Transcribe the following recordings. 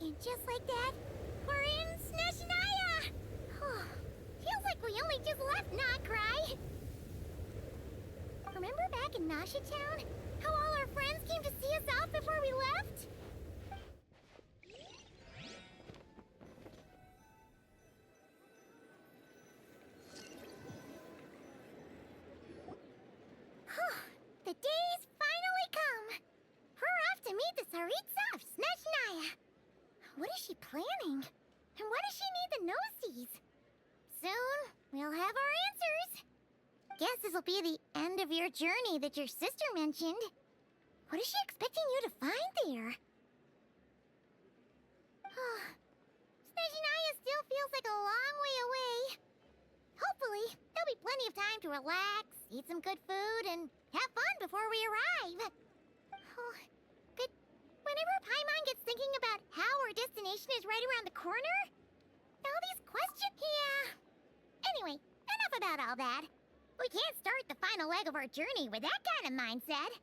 And just like that, we're in Snezhnaya! Feels like we only just left Notcry. Remember back in Nasha Town? How all our friends came to see us off before we left? The day's finally come! We're off to meet the Tsaritsa of Snezhnaya! What is she planning? And why does she need the gnosies? Soon, we'll have our answers! Guess this'll be the end of your journey that your sister mentioned. What is she expecting you to find there? Snezhnaya still feels like a long way away. Hopefully, there'll be plenty of time to relax, eat some good food, and have fun before we arrive. But whenever Paimon gets thinking about how our destination is right around the corner, all these questions... Yeah. Anyway, enough about all that. We can't start the final leg of our journey with that kind of mindset.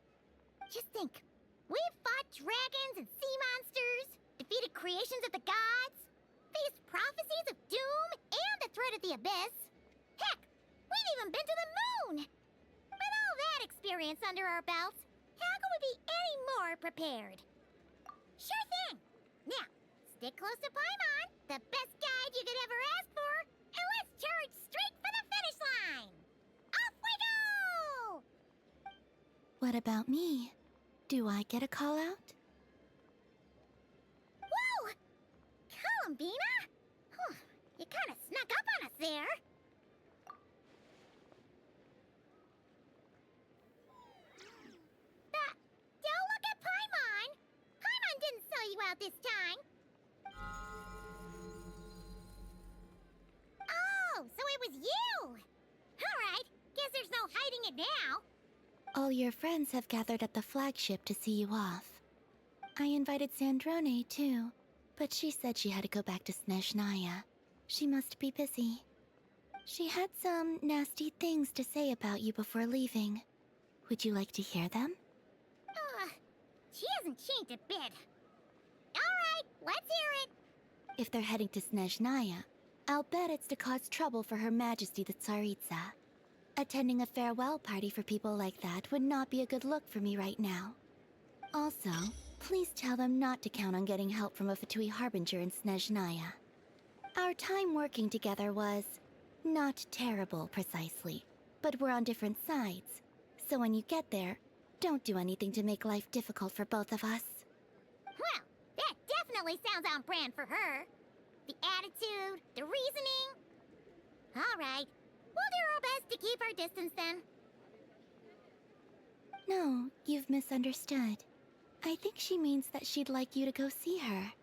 Just think. We've fought dragons and sea monsters, defeated creations of the gods, faced prophecies of doom and the threat of the abyss. Heck, we've even been to the moon! With all that experience under our belts, how could we be any more prepared? Sure thing! Now, stick close to Paimon, the best guide you could ever ask for, and let's charge straight for the finish line! Off we go! What about me? Do I get a call out? Whoa! Columbina? You kind of snuck up on us there. Don't look at Paimon! Paimon didn't sell you out this time. Oh, so it was you! Alright, guess there's no hiding it now. All your friends have gathered at the flagship to see you off. I invited Sandrone too, but she said she had to go back to Snezhnaya. She must be busy. She had some nasty things to say about you before leaving. Would you like to hear them? She hasn't changed a bit. Alright, let's hear it. If they're heading to Snezhnaya, I'll bet it's to cause trouble for Her Majesty the Tsaritsa. Attending a farewell party for people like that would not be a good look for me right now. Also, please tell them not to count on getting help from a Fatui Harbinger in Snezhnaya. Our time working together was... not terrible, precisely. But we're on different sides. So when you get there, don't do anything to make life difficult for both of us. Well, that definitely sounds on brand for her. The attitude, the reasoning. Alright, we'll do our best to keep our distance then. No, you've misunderstood. I think she means that she'd like you to go see her.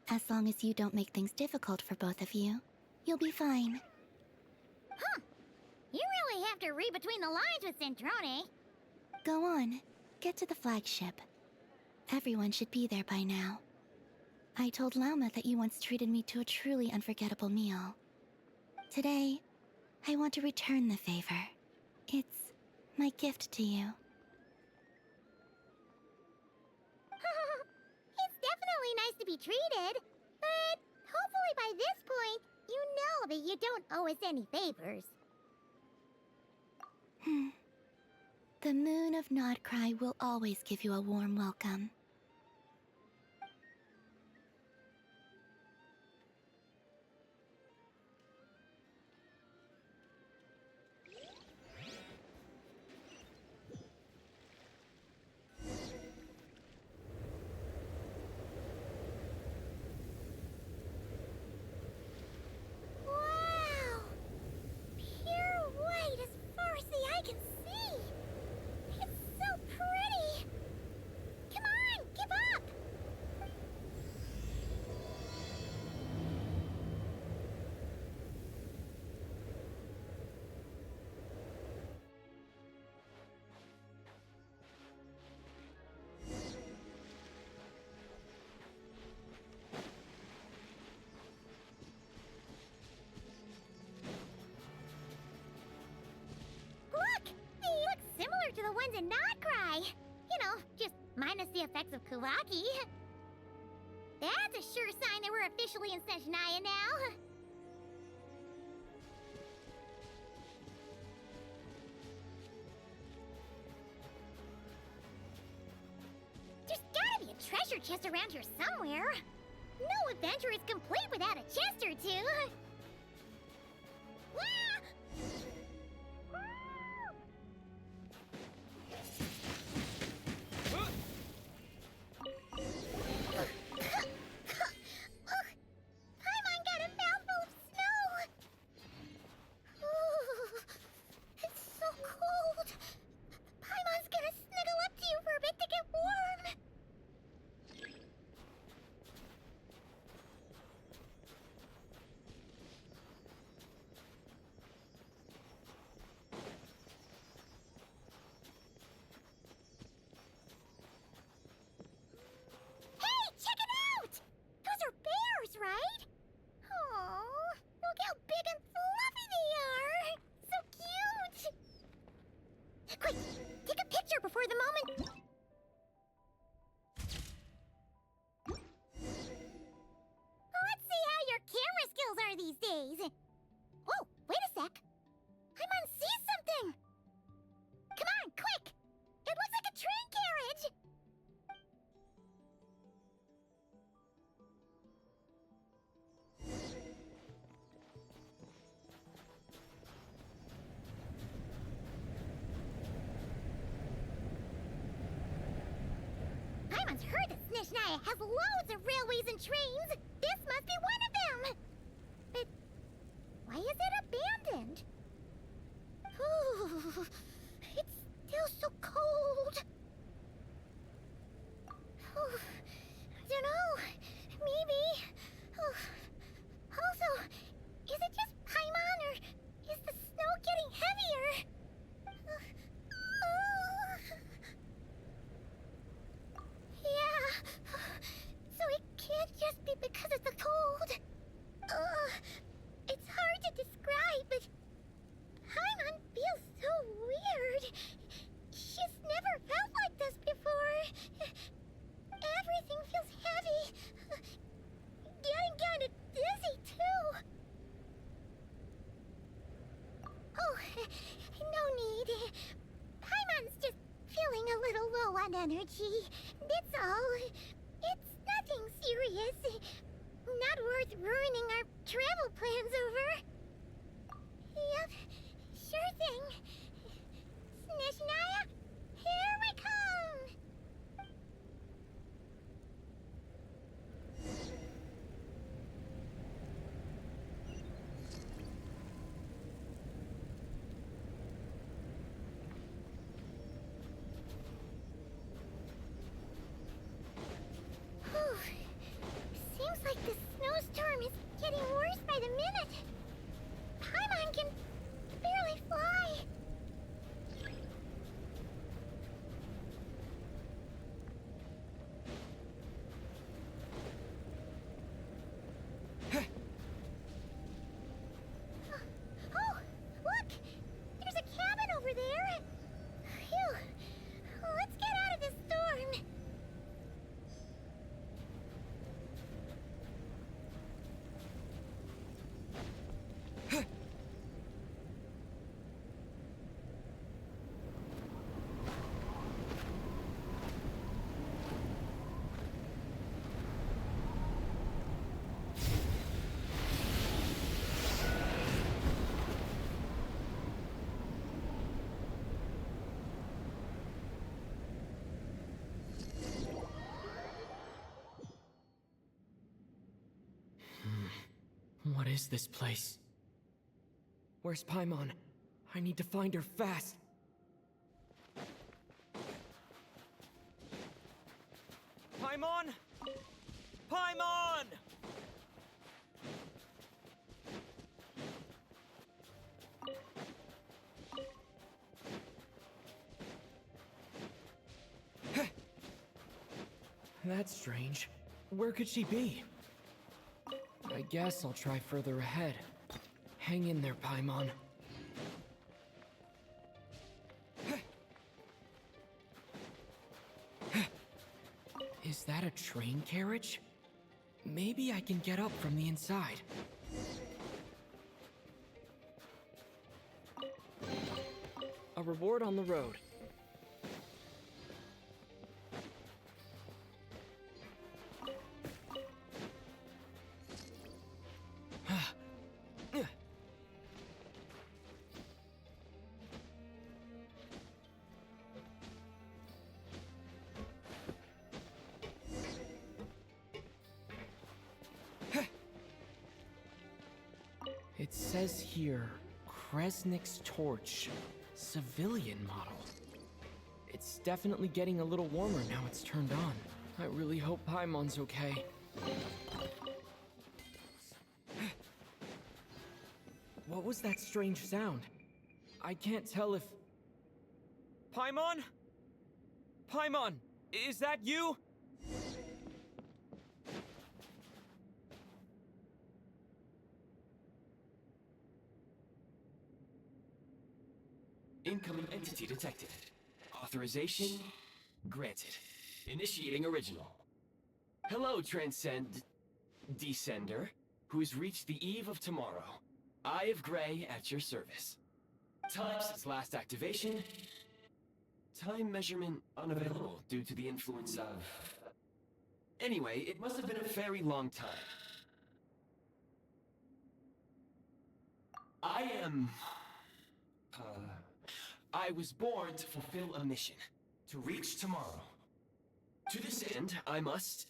As long as you don't make things difficult for both of you, you'll be fine. You really have to read between the lines with Sandrone. Go on, get to the flagship. Everyone should be there by now. I told Lauma that you once treated me to a truly unforgettable meal. Today, I want to return the favor. It's my gift to you. It's definitely nice to be treated, but hopefully by this point, you know that you don't owe us any favors. The moon of Notcry will always give you a warm welcome. Wow! Pure white as far as the eye can see! It's so pretty! Come on, keep up! Look! They look similar to the ones in Notcry! You know, just minus the effects of Kuvaki. That's a sure sign that we're officially in Snezhnaya now. There's gotta be a treasure chest around here somewhere. No adventure is complete without a chest or two. Wah! Paimon got a mouthful of snow. Ooh, it's so cold. Paimon's gonna snuggle up to you for a bit to get warm. Hey, check it out! Those are bears, right? Oh, look how big and fluffy they are! So cute! Quick, take a picture before the moment. Let's see how your camera skills are these days. Whoa, wait a sec. Paimon sees something. Come on, quick! It looks like a train carriage. Paimon's heard that Snezhnaya has loads of railways and trains. This must be one of them. But why is it abandoned? Ooh, it's still so cold. Ooh, I don't know. Maybe. Also, is it just Paimon or is the snow getting heavier? Yeah. So it can't just be because of the cold. It's hard to describe, but Paimon feels so weird. She's never felt like this before. Everything feels heavy. Getting kind of dizzy, too. Oh, no need. Paimon's just feeling a little low on energy. That's all. It's nothing serious. Not worth ruining our travel plans over. Yep, sure thing. Snezhnaya, here we come! Whew. Seems like the snowstorm is getting worse by the minute. Paimon can barely fly. Oh, look! There's a cabin over there. Phew. Let's get out of this storm. What is this place? Where's Paimon? I need to find her fast. Paimon! Paimon! That's strange. Where could she be? I guess I'll try further ahead. Hang in there, Paimon. Is that a train carriage? Maybe I can get up from the inside. A reward on the road. It says here, Kresnik's torch, civilian model. It's definitely getting a little warmer now it's turned on. I really hope Paimon's okay. What was that strange sound? I can't tell if... Paimon? Paimon, is that you? Incoming entity detected. Authorization granted. Initiating original. Hello, Descender, who's reached the eve of tomorrow. Eye of Grey at your service. Time since last activation. Time measurement unavailable due to the influence of... Anyway, it must have been a very long time. I was born to fulfill a mission. To reach tomorrow. To this end, I must...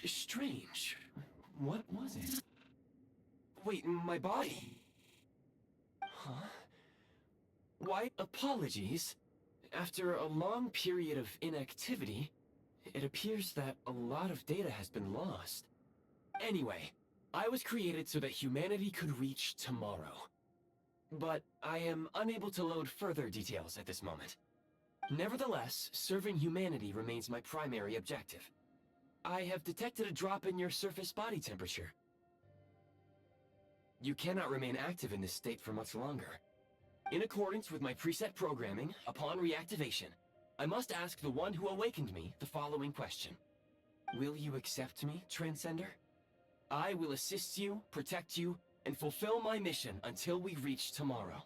Strange. What was it? Wait, my body? Huh? Why, apologies. After a long period of inactivity, it appears that a lot of data has been lost. Anyway, I was created so that humanity could reach tomorrow. But I am unable to load further details at this moment. Nevertheless, serving humanity remains my primary objective. I have detected a drop in your surface body temperature. You cannot remain active in this state for much longer. In accordance with my preset programming, upon reactivation, I must ask the one who awakened me the following question. Will you accept me, Transcender? I will assist you, protect you, and fulfill my mission until we reach tomorrow.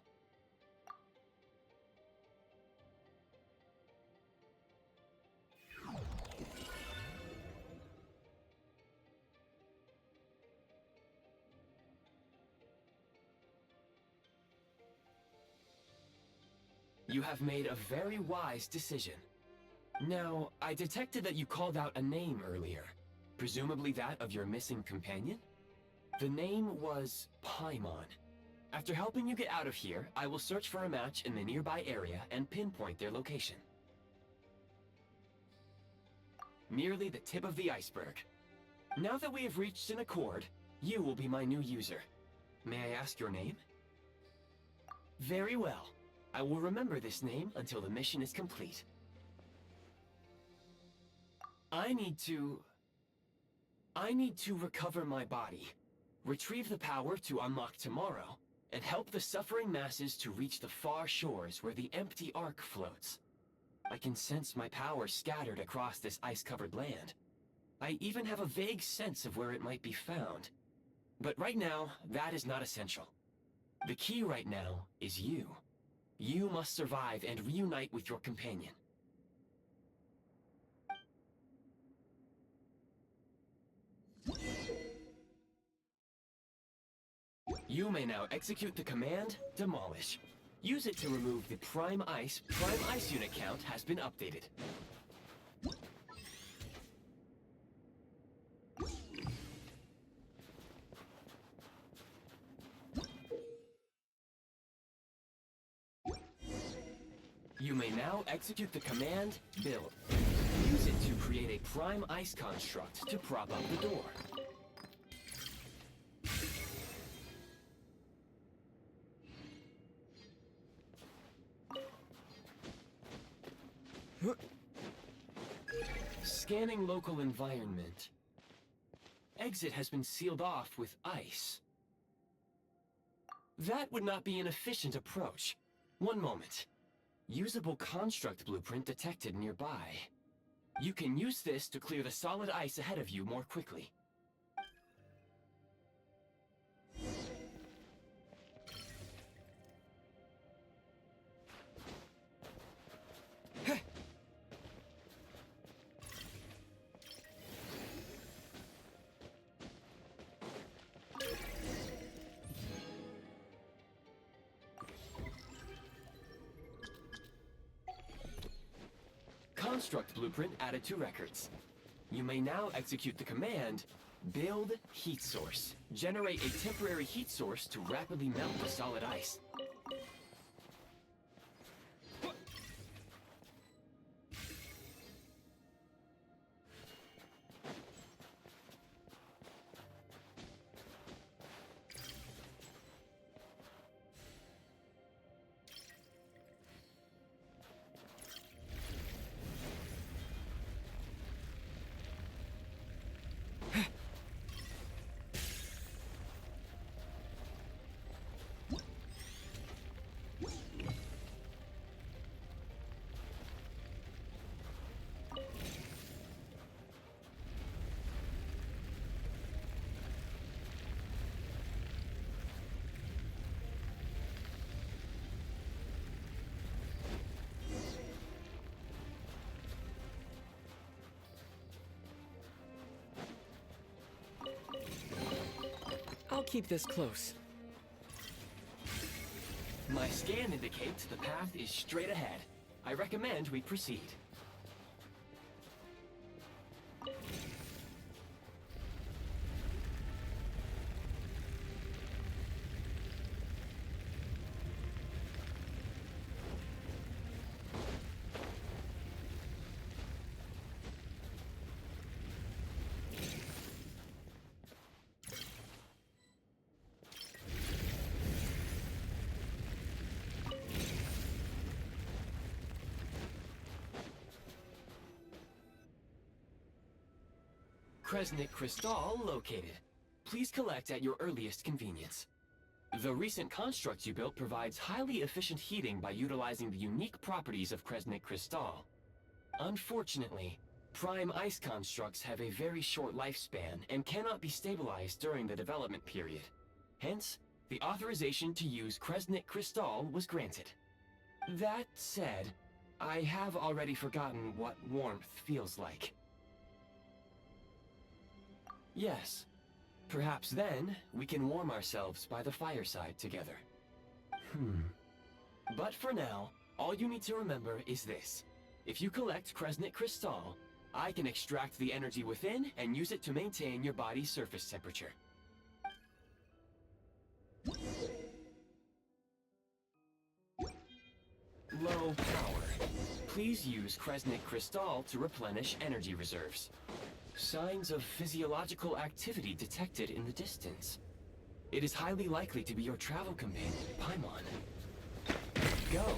You have made a very wise decision. Now, I detected that you called out a name earlier. Presumably that of your missing companion? The name was Paimon. After helping you get out of here, I will search for a match in the nearby area and pinpoint their location. Merely the tip of the iceberg. Now that we have reached an accord, you will be my new user. May I ask your name? Very well. I will remember this name until the mission is complete. I need to recover my body, retrieve the power to unlock tomorrow, and help the suffering masses to reach the far shores where the empty Ark floats. I can sense my power scattered across this ice-covered land. I even have a vague sense of where it might be found. But right now, that is not essential. The key right now is you. You must survive and reunite with your companion. You may now execute the command, Demolish. Use it to remove the Prime Ice. Prime Ice unit count has been updated. You may now execute the command, Build. Use it to create a Prime Ice construct to prop up the door. Scanning local environment. Exit has been sealed off with ice. That would not be an efficient approach. One moment. Usable construct blueprint detected nearby. You can use this to clear the solid ice ahead of you more quickly. Construct blueprint added to records. You may now execute the command, build heat source. Generate a temporary heat source to rapidly melt the solid ice. I'll keep this close. My scan indicates the path is straight ahead. I recommend we proceed. Kresnik Crystal located. Please collect at your earliest convenience. The recent construct you built provides highly efficient heating by utilizing the unique properties of Kresnik Crystal. Unfortunately, prime ice constructs have a very short lifespan and cannot be stabilized during the development period. Hence, the authorization to use Kresnik Crystal was granted. That said, I have already forgotten what warmth feels like. Yes. Perhaps then, we can warm ourselves by the fireside together. But for now, all you need to remember is this. If you collect Kresnik Crystal, I can extract the energy within and use it to maintain your body's surface temperature. Low power. Please use Kresnik Crystal to replenish energy reserves. Signs of physiological activity detected in the distance. It is highly likely to be your travel companion, Paimon. Go.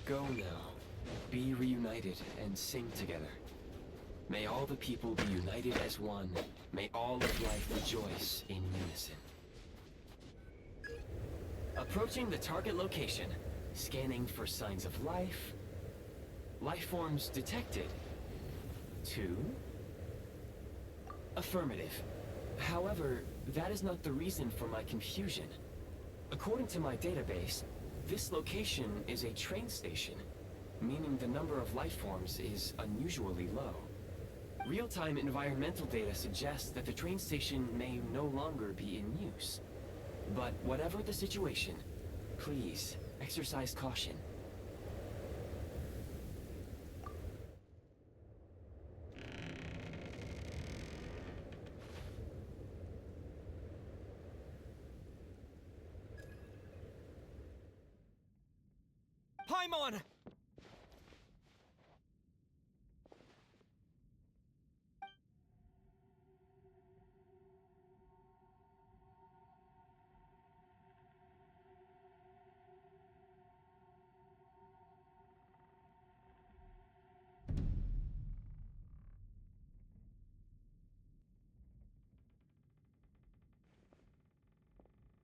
Go now. Be reunited and sing together. May all the people be united as one. May all of life rejoice in unison. Approaching the target location. Scanning for signs of life. Life forms detected. 2. Affirmative. However, that is not the reason for my confusion. According to my database, this location is a train station, meaning the number of life forms is unusually low. Real-time environmental data suggests that the train station may no longer be in use. But whatever the situation, please exercise caution. Paimon!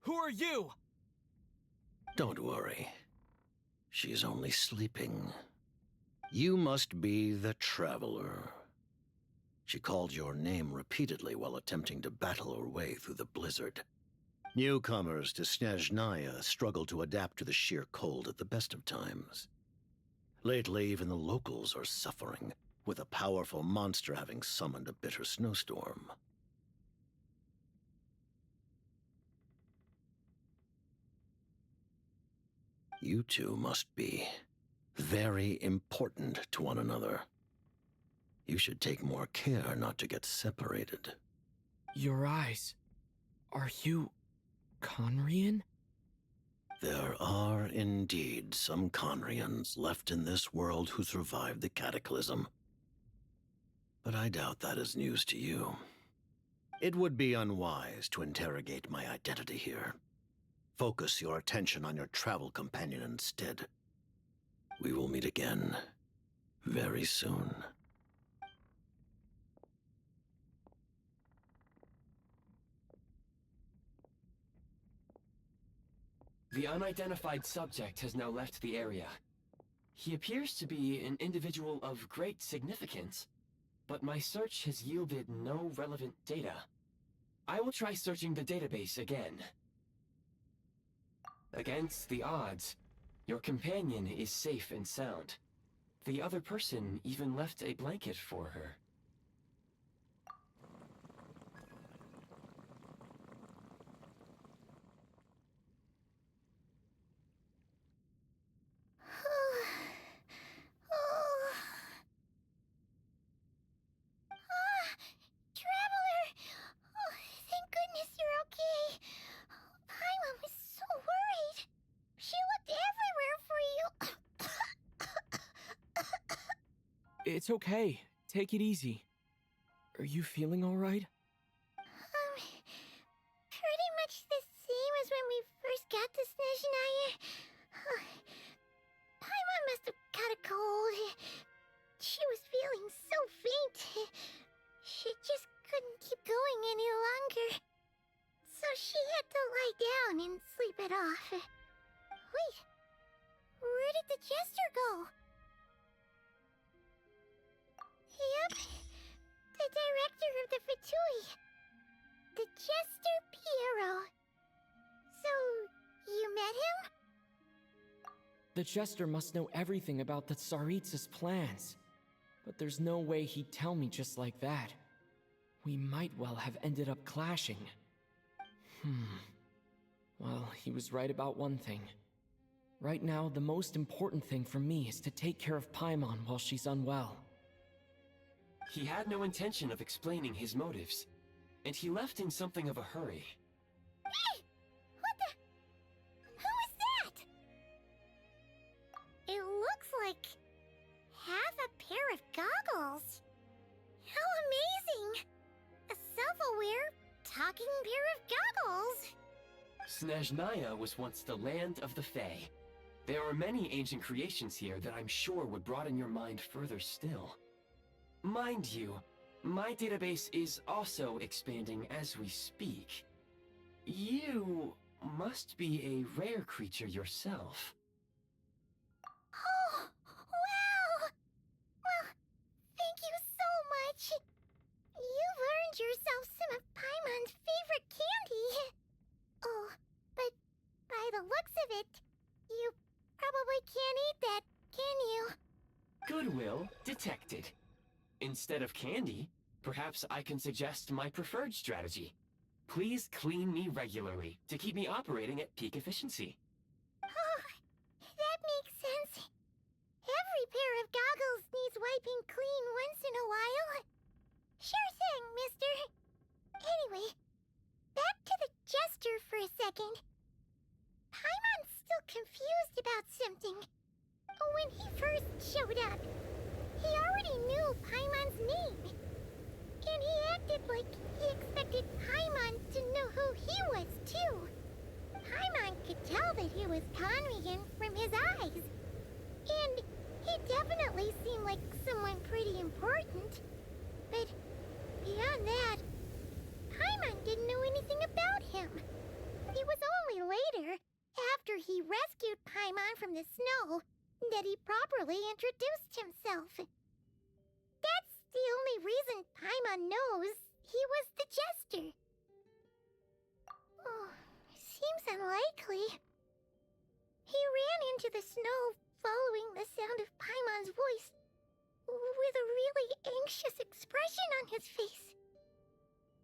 Who are you? Don't worry. She's only sleeping. You must be the Traveler. She called your name repeatedly while attempting to battle her way through the blizzard. Newcomers to Snezhnaya struggle to adapt to the sheer cold at the best of times. Lately, even the locals are suffering, with a powerful monster having summoned a bitter snowstorm. You two must be very important to one another. You should take more care not to get separated. Your eyes. Are you Conrian? There are indeed some Conrians left in this world who survived the cataclysm. But I doubt that is news to you. It would be unwise to interrogate my identity here. Focus your attention on your travel companion instead. We will meet again very soon. The unidentified subject has now left the area. He appears to be an individual of great significance, but my search has yielded no relevant data. I will try searching the database again. Against the odds, your companion is safe and sound. The other person even left a blanket for her. Traveler! Oh, thank goodness you're okay. Paimon was so worried. She looked everywhere for you. It's okay. Take it easy. Are you feeling alright? Pretty much the same as when we first got to Snezhnaya. Paimon must have caught a cold. She was feeling so faint. She just couldn't keep going any longer. So she had to lie down and sleep it off. Wait, where did the jester go? Yep, the director of the Fatui. The Jester Piero. So, you met him? The Jester must know everything about the Tsaritsa's plans. But there's no way he'd tell me just like that. We might well have ended up clashing. Well, he was right about one thing. Right now, the most important thing for me is to take care of Paimon while she's unwell. He had no intention of explaining his motives, and he left in something of a hurry. Hey! What the... Who is that? It looks like... half a pair of goggles. How amazing! A self-aware, talking pair of goggles. Snezhnaya was once the land of the Fae. There are many ancient creations here that I'm sure would broaden your mind further still. Mind you, my database is also expanding as we speak. You must be a rare creature yourself. Oh, wow! Well, thank you so much. You've earned yourself some of Paimon's favorite candy. Oh, but by the looks of it, you probably can't eat that, can you? Goodwill detected. Instead of candy, perhaps I can suggest my preferred strategy. Please clean me regularly to keep me operating at peak efficiency. Oh, that makes sense. Every pair of goggles needs wiping clean once in a while. Sure thing, mister. Anyway, back to the Jester for a second. Paimon's still confused about something. When he first showed up, he already knew Paimon's name. And he acted like he expected Paimon to know who he was, too. Paimon could tell that he was Conrian from his eyes. And he definitely seemed like someone pretty important. But beyond that, Paimon didn't know anything about him. It was only later, after he rescued Paimon from the snow, that he properly introduced himself. That's the only reason Paimon knows he was the jester. Oh, seems unlikely. He ran into the snow following the sound of Paimon's voice with a really anxious expression on his face.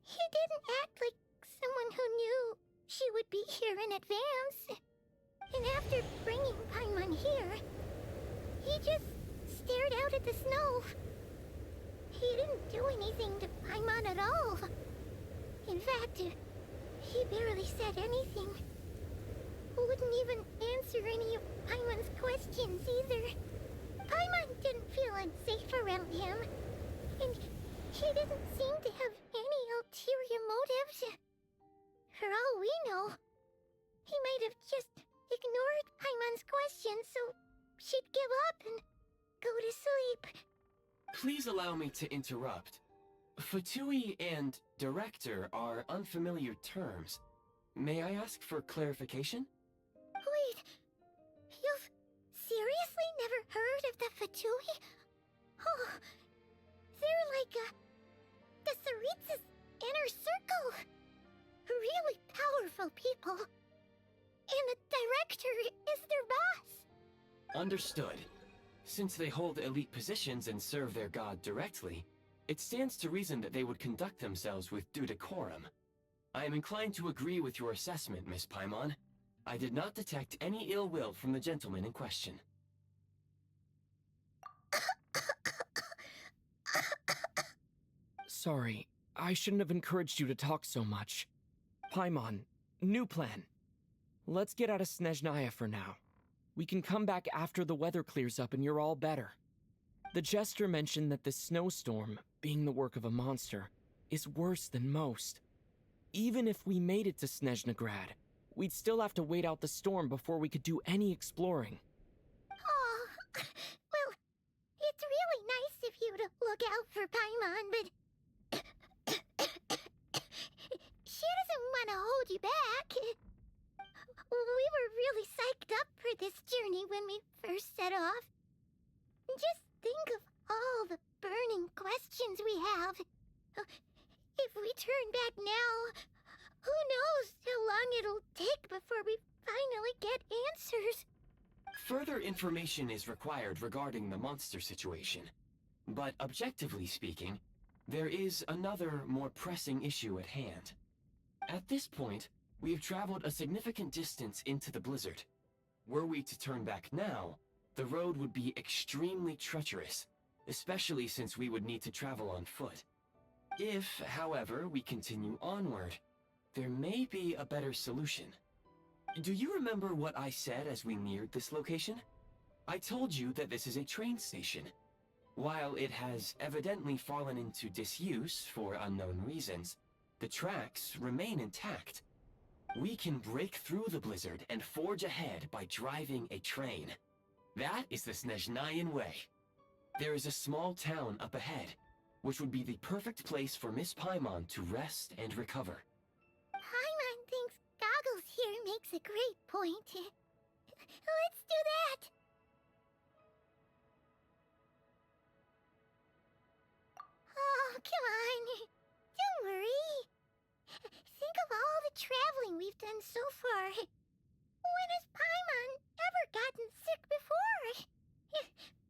He didn't act like someone who knew she would be here in advance. And after bringing Paimon here, he just stared out at the snow. He didn't do anything to Paimon at all. In fact, he barely said anything. Wouldn't even answer any of Paimon's questions either. Paimon didn't feel unsafe around him, and he didn't seem to have any ulterior motives. For all we know, he might have just ignored Paimon's questions so she'd give up and go to sleep. Please allow me to interrupt. Fatui and director are unfamiliar terms. May I ask for clarification? Wait, you've seriously never heard of the Fatui? Oh, they're like the Tsaritsa's inner circle. Really powerful people. And the director is their boss. Understood. Since they hold elite positions and serve their god directly, it stands to reason that they would conduct themselves with due decorum. I am inclined to agree with your assessment, Miss Paimon. I did not detect any ill will from the gentleman in question. Sorry, I shouldn't have encouraged you to talk so much. Paimon, new plan. Let's get out of Snezhnaya for now. We can come back after the weather clears up and you're all better. The jester mentioned that this snowstorm, being the work of a monster, is worse than most. Even if we made it to Snezhnegrad, we'd still have to wait out the storm before we could do any exploring. Oh, well, it's really nice of you to look out for Paimon, but she doesn't want to hold you back. We were really psyched up for this journey when we first set off. Just think of all the burning questions we have. If we turn back now, who knows how long it'll take before we finally get answers. Further information is required regarding the monster situation. But objectively speaking, there is another, more pressing issue at hand. At this point, we have traveled a significant distance into the blizzard. Were we to turn back now, the road would be extremely treacherous, especially since we would need to travel on foot. If, however, we continue onward, there may be a better solution. Do you remember what I said as we neared this location? I told you that this is a train station. While it has evidently fallen into disuse for unknown reasons, the tracks remain intact. We can break through the blizzard and forge ahead by driving a train. That is the Snezhnayan way. There is a small town up ahead, which would be the perfect place for Miss Paimon to rest and recover. Paimon thinks Goggles here makes a great point. Let's do that! Oh, come on. Don't worry. Think of all the traveling we've done so far. When has Paimon ever gotten sick before?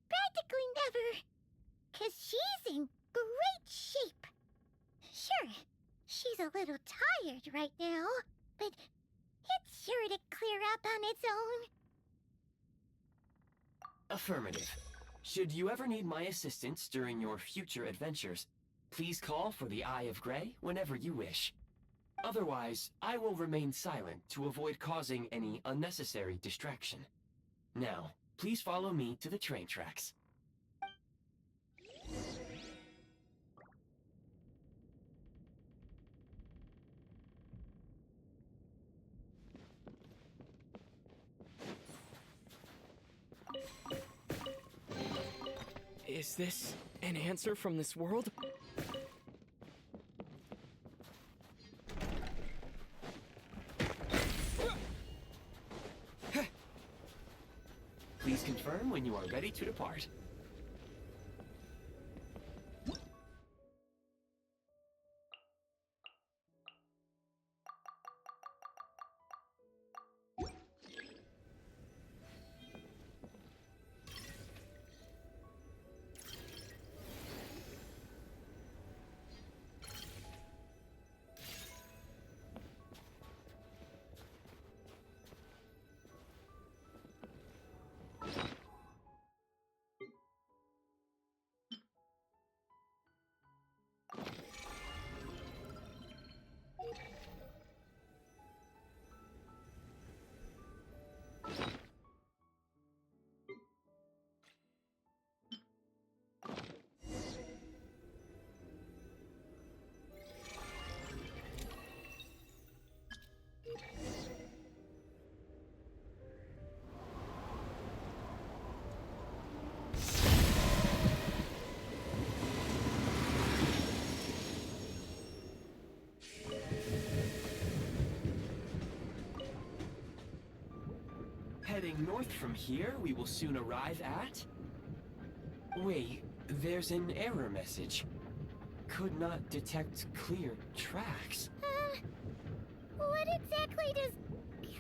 Practically never. 'Cause she's in great shape. Sure, she's a little tired right now, but it's sure to clear up on its own. Affirmative. Should you ever need my assistance during your future adventures, please call for the Eye of Grey whenever you wish. Otherwise, I will remain silent to avoid causing any unnecessary distraction. Now, please follow me to the train tracks. Is this an answer from this world? Please confirm when you are ready to depart. Heading north from here, we will soon arrive at... Wait, there's an error message. Could not detect clear tracks. What exactly does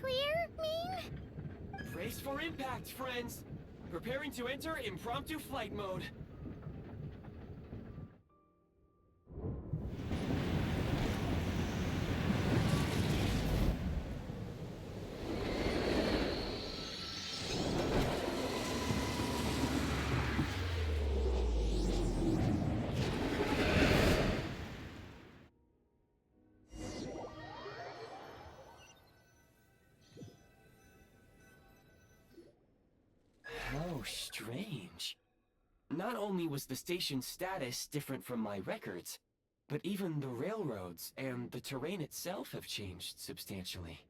clear mean? Brace for impact, friends! Preparing to enter impromptu flight mode. How strange. Not only was the station's status different from my records, but even the railroads and the terrain itself have changed substantially.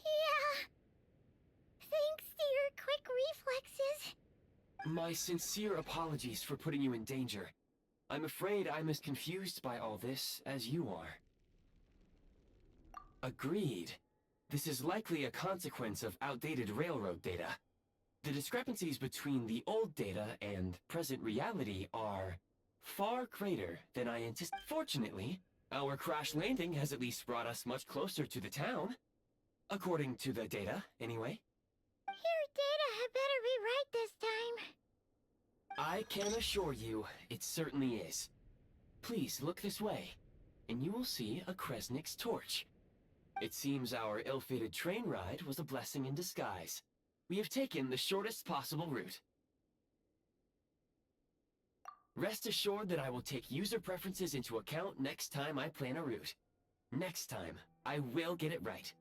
Yeah. Thanks to your quick reflexes. My sincere apologies for putting you in danger. I'm afraid I'm as confused by all this as you are. Agreed. This is likely a consequence of outdated railroad data. The discrepancies between the old data and present reality are far greater than I anticipated. Fortunately, our crash landing has at least brought us much closer to the town. According to the data, anyway. Your data had better be right this time. I can assure you, it certainly is. Please look this way, and you will see a Kresnik's torch. It seems our ill-fated train ride was a blessing in disguise. We have taken the shortest possible route. Rest assured that I will take user preferences into account next time I plan a route. Next time, I will get it right.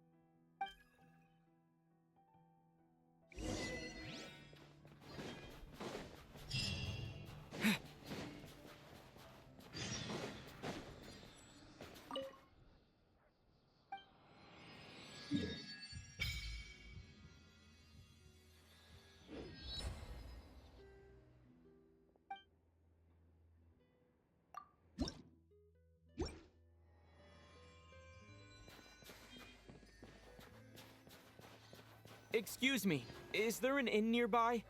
Excuse me, is there an inn nearby?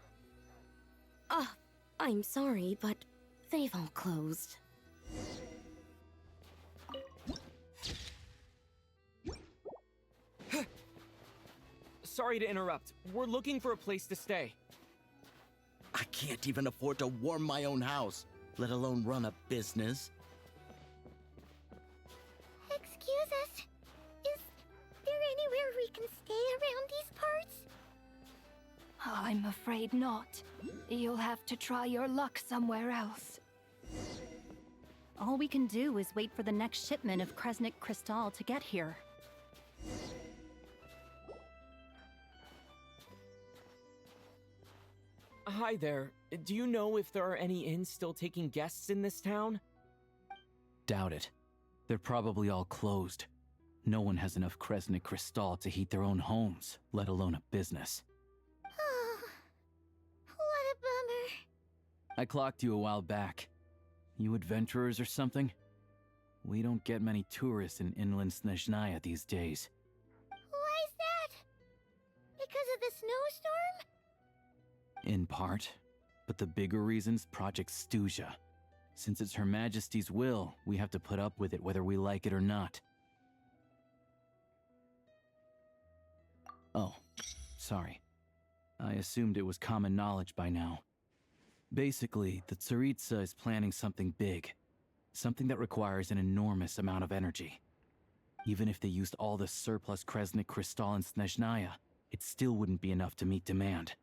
I'm sorry, but they've all closed. Sorry to interrupt. We're looking for a place to stay. I can't even afford to warm my own house, let alone run a business. Excuse us. Is there anywhere we can stay around these parts? I'm afraid not. You'll have to try your luck somewhere else. All we can do is wait for the next shipment of Kresnik Crystal to get here. Hi there. Do you know if there are any inns still taking guests in this town? Doubt it. They're probably all closed. No one has enough Kresnik Crystal to heat their own homes, let alone a business. Oh, what a bummer. I clocked you a while back. You adventurers or something? We don't get many tourists in inland Snezhnaya these days. Why is that? Because of the snowstorm? In part, but the bigger reason's Project Stuja. Since it's Her Majesty's will, we have to put up with it whether we like it or not. Oh, sorry. I assumed it was common knowledge by now. Basically, the Tsaritsa is planning something big. Something that requires an enormous amount of energy. Even if they used all the surplus Kresnik Crystal in Snezhnaya, it still wouldn't be enough to meet demand.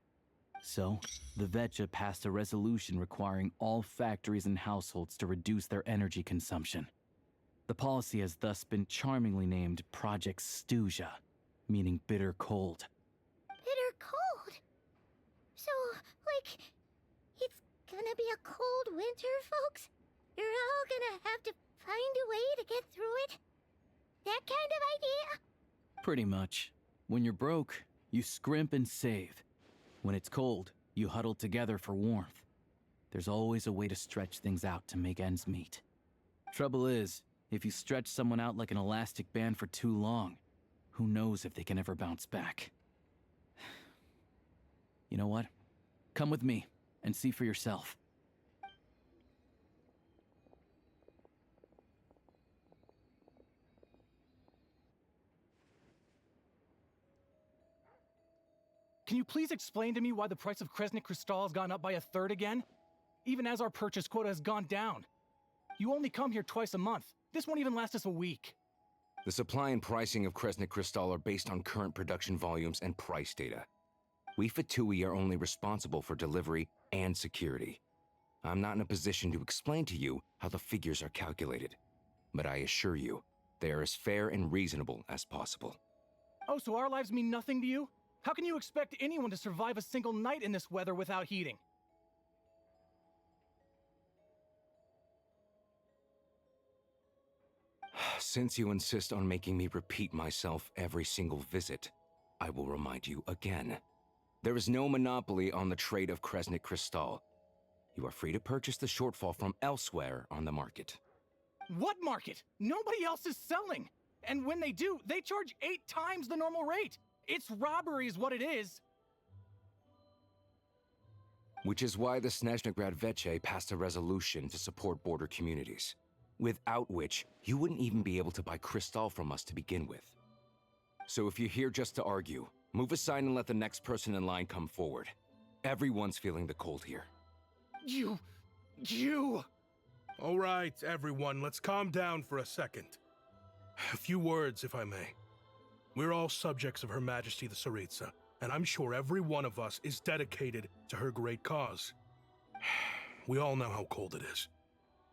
So, the VII passed a resolution requiring all factories and households to reduce their energy consumption. The policy has thus been charmingly named Project Stuja, meaning bitter cold. Bitter cold? So, like, it's gonna be a cold winter, folks? You're all gonna have to find a way to get through it? That kind of idea? Pretty much. When you're broke, you scrimp and save. When it's cold, you huddle together for warmth. There's always a way to stretch things out to make ends meet. Trouble is, if you stretch someone out like an elastic band for too long, who knows if they can ever bounce back. You know what? Come with me and see for yourself. Can you please explain to me why the price of Kresnik Crystal has gone up by 1/3 again? Even as our purchase quota has gone down. You only come here twice a month. This won't even last us a week. The supply and pricing of Kresnik Crystal are based on current production volumes and price data. We VII are only responsible for delivery and security. I'm not in a position to explain to you how the figures are calculated, but I assure you, they are as fair and reasonable as possible. Oh, so our lives mean nothing to you? How can you expect anyone to survive a single night in this weather without heating? Since you insist on making me repeat myself every single visit, I will remind you again. There is no monopoly on the trade of Kresnik Crystal. You are free to purchase the shortfall from elsewhere on the market. What market? Nobody else is selling! And when they do, they charge 8 times the normal rate! It's robbery is what it is! Which is why the Snezhnegrad VII passed a resolution to support border communities, without which you wouldn't even be able to buy crystal from us to begin with. So if you're here just to argue, move aside and let the next person in line come forward. Everyone's feeling the cold here. You... All right, everyone, let's calm down for a second. A few words, if I may. We're all subjects of Her Majesty the Tsaritsa, and I'm sure every one of us is dedicated to her great cause. We all know how cold it is,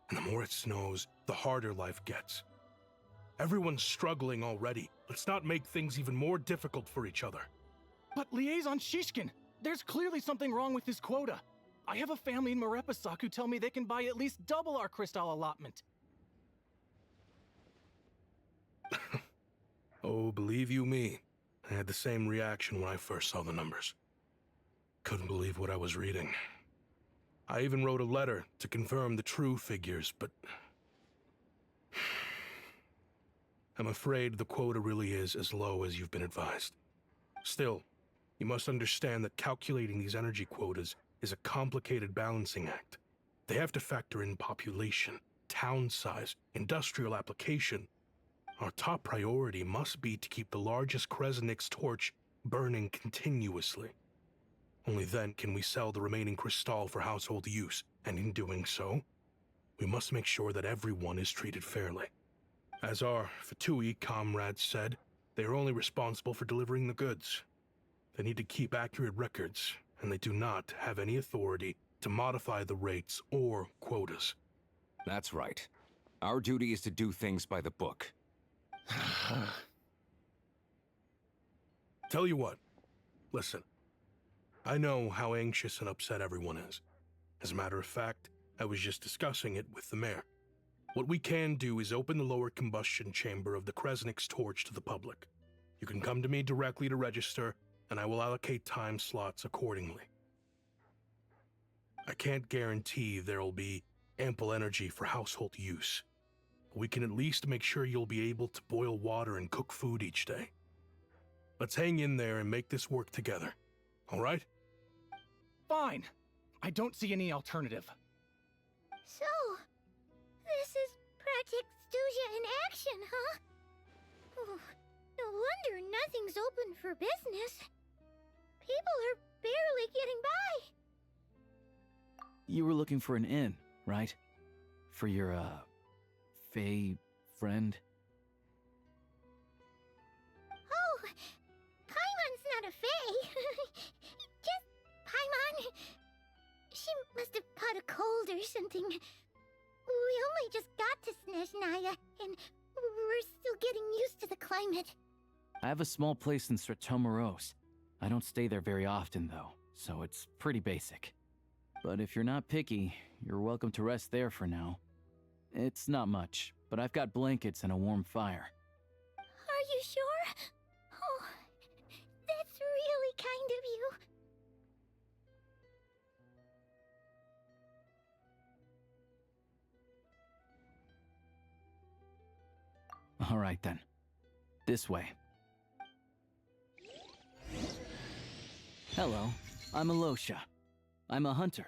and the more it snows, the harder life gets. Everyone's struggling already. Let's not make things even more difficult for each other. But Liaison Shishkin, there's clearly something wrong with this quota. I have a family in Marepasak who tell me they can buy at least double our crystal allotment. Oh, believe you me, I had the same reaction when I first saw the numbers. Couldn't believe what I was reading. I even wrote a letter to confirm the true figures, but... I'm afraid the quota really is as low as you've been advised. Still, you must understand that calculating these energy quotas is a complicated balancing act. They have to factor in population, town size, industrial application. Our top priority must be to keep the largest Kresnik's torch burning continuously. Only then can we sell the remaining crystal for household use, and in doing so, we must make sure that everyone is treated fairly. As our VII comrades said, they are only responsible for delivering the goods. They need to keep accurate records, and they do not have any authority to modify the rates or quotas. That's right. Our duty is to do things by the book. Tell you what, listen. I know how anxious and upset everyone is. As a matter of fact, I was just discussing it with the mayor. What we can do is open the lower combustion chamber of the Kresnik's torch to the public. You can come to me directly to register, and I will allocate time slots accordingly. I can't guarantee there will be ample energy for household use. We can at least make sure you'll be able to boil water and cook food each day. Let's hang in there and make this work together, all right? Fine. I don't see any alternative. So, this is Project Stuja in action, huh? Oh, no wonder nothing's open for business. People are barely getting by. You were looking for an inn, right? For your, Fae friend? Oh, Paimon's not a fae. Just Paimon. She must have caught a cold or something. We only just got to Snezhnaya, and we're still getting used to the climate. I have a small place in Stratomaros. I don't stay there very often, though, so it's pretty basic. But if you're not picky, you're welcome to rest there for now. It's not much, but I've got blankets and a warm fire. Are you sure? Oh, that's really kind of you. All right, then. This way. Hello, I'm Alosha. I'm a hunter.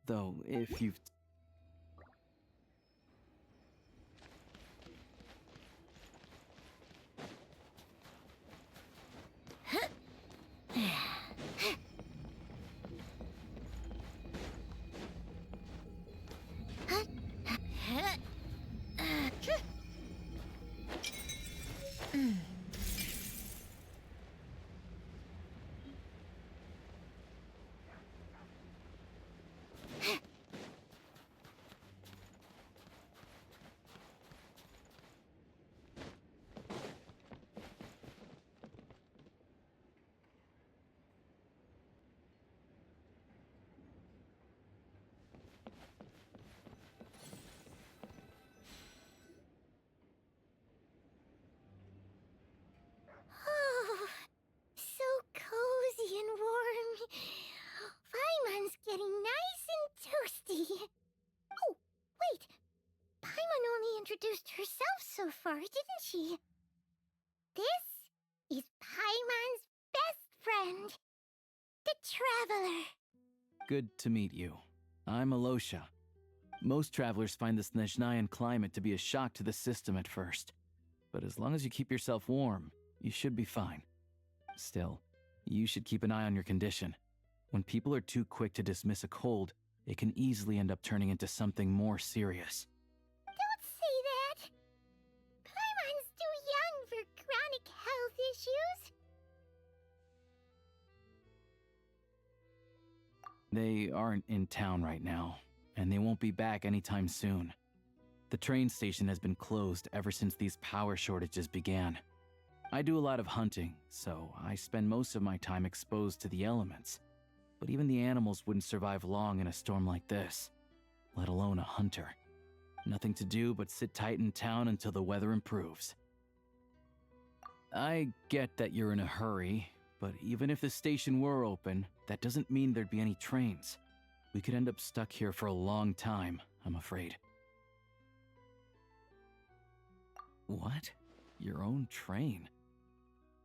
Though, if you've... Oh, so cozy and warm. Paimon's getting nice and toasty. Oh, wait. Paimon only introduced herself so far, didn't she? This is Paimon's best friend, the Traveler. Good to meet you. I'm Alosha. Most travelers find the Snezhnayan climate to be a shock to the system at first. But as long as you keep yourself warm, you should be fine. Still, you should keep an eye on your condition. When people are too quick to dismiss a cold, it can easily end up turning into something more serious. Don't say that. Paimon's too young for chronic health issues. They aren't in town right now, and they won't be back anytime soon. The train station has been closed ever since these power shortages began. I do a lot of hunting, so I spend most of my time exposed to the elements. But even the animals wouldn't survive long in a storm like this, let alone a hunter. Nothing to do but sit tight in town until the weather improves. I get that you're in a hurry, but even if the station were open, that doesn't mean there'd be any trains. We could end up stuck here for a long time, I'm afraid. What? Your own train?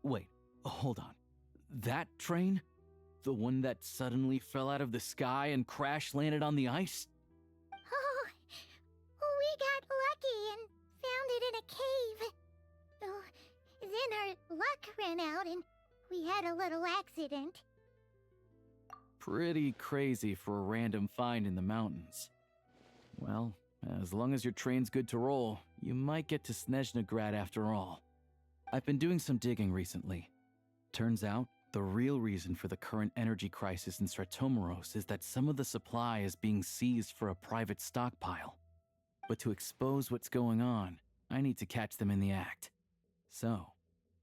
Wait, hold on. That train? The one that suddenly fell out of the sky and crash-landed on the ice? Oh, we got lucky and found it in a cave. Oh, then our luck ran out and we had a little accident. Pretty crazy for a random find in the mountains. Well, as long as your train's good to roll, you might get to Snezhnagrad after all. I've been doing some digging recently. Turns out, the real reason for the current energy crisis in Stratomaros is that some of the supply is being seized for a private stockpile. But to expose what's going on, I need to catch them in the act. So,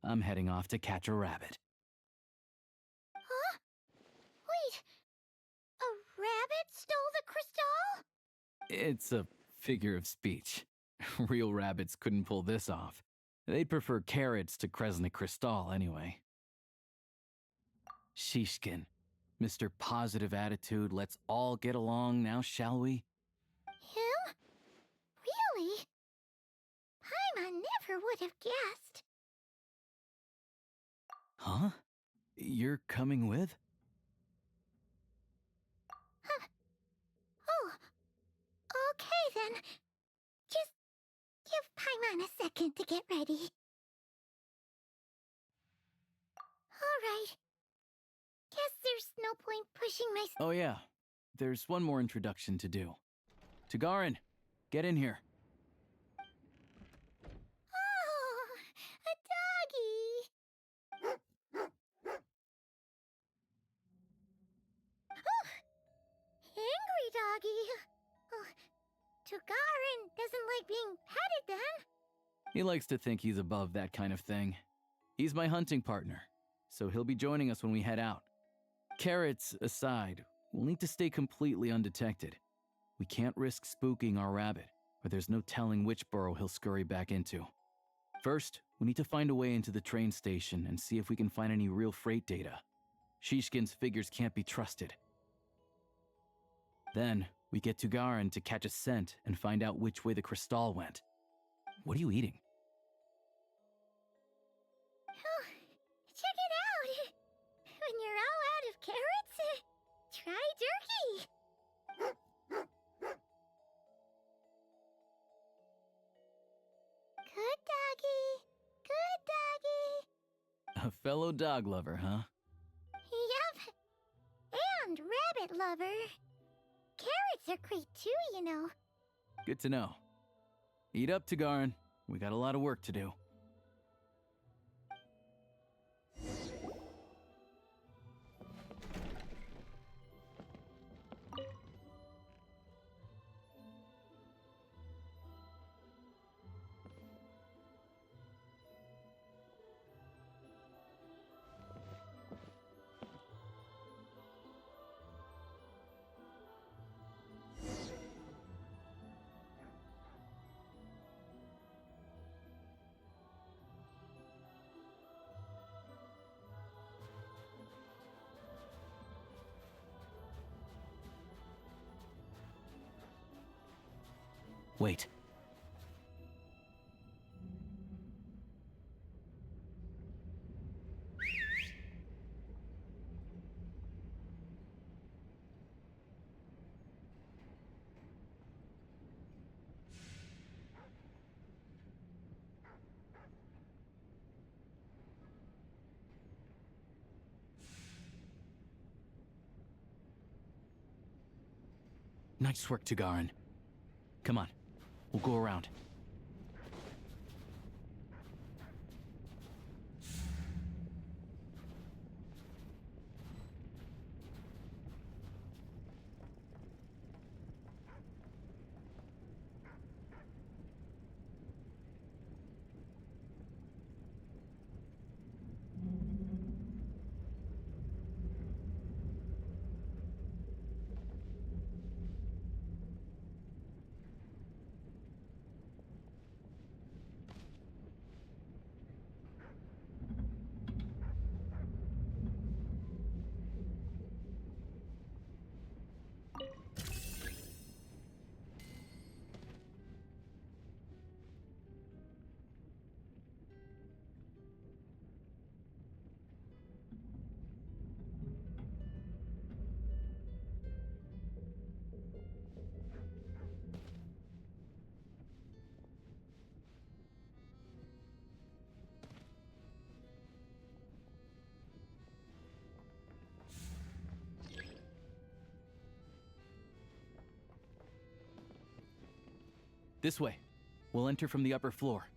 I'm heading off to catch a rabbit. Huh? Wait, a rabbit stole the crystal? It's a figure of speech. Real rabbits couldn't pull this off. They'd prefer carrots to Kresnik Crystal anyway. Shishkin, Mr. Positive Attitude, let's all get along now, shall we? Him? Really? Paimon never would have guessed. Huh? You're coming with? then. Just give Paimon a second to get ready. Alright. Guess there's no point pushing my... Oh yeah, there's one more introduction to do. Tagarin, get in here. Oh, a doggy! Oh, angry doggy. Oh, Tugarin doesn't like being petted then. He likes to think he's above that kind of thing. He's my hunting partner, so he'll be joining us when we head out. Carrots aside, we'll need to stay completely undetected. We can't risk spooking our rabbit, or there's no telling which burrow he'll scurry back into. First, we need to find a way into the train station and see if we can find any real freight data. Shishkin's figures can't be trusted. Then, we get Tugarin to catch a scent and find out which way the crystal went. What are you eating? Oh, check it out! When you're all out of carrots, try jerky! Good doggy. Good doggy. A fellow dog lover, huh? Yep. And rabbit lover. Carrots are great too, you know. Good to know. Eat up, Tugarin. We got a lot of work to do. Wait. Nice work, Tugarin. Come on, we'll go around. This way. We'll enter from the upper floor.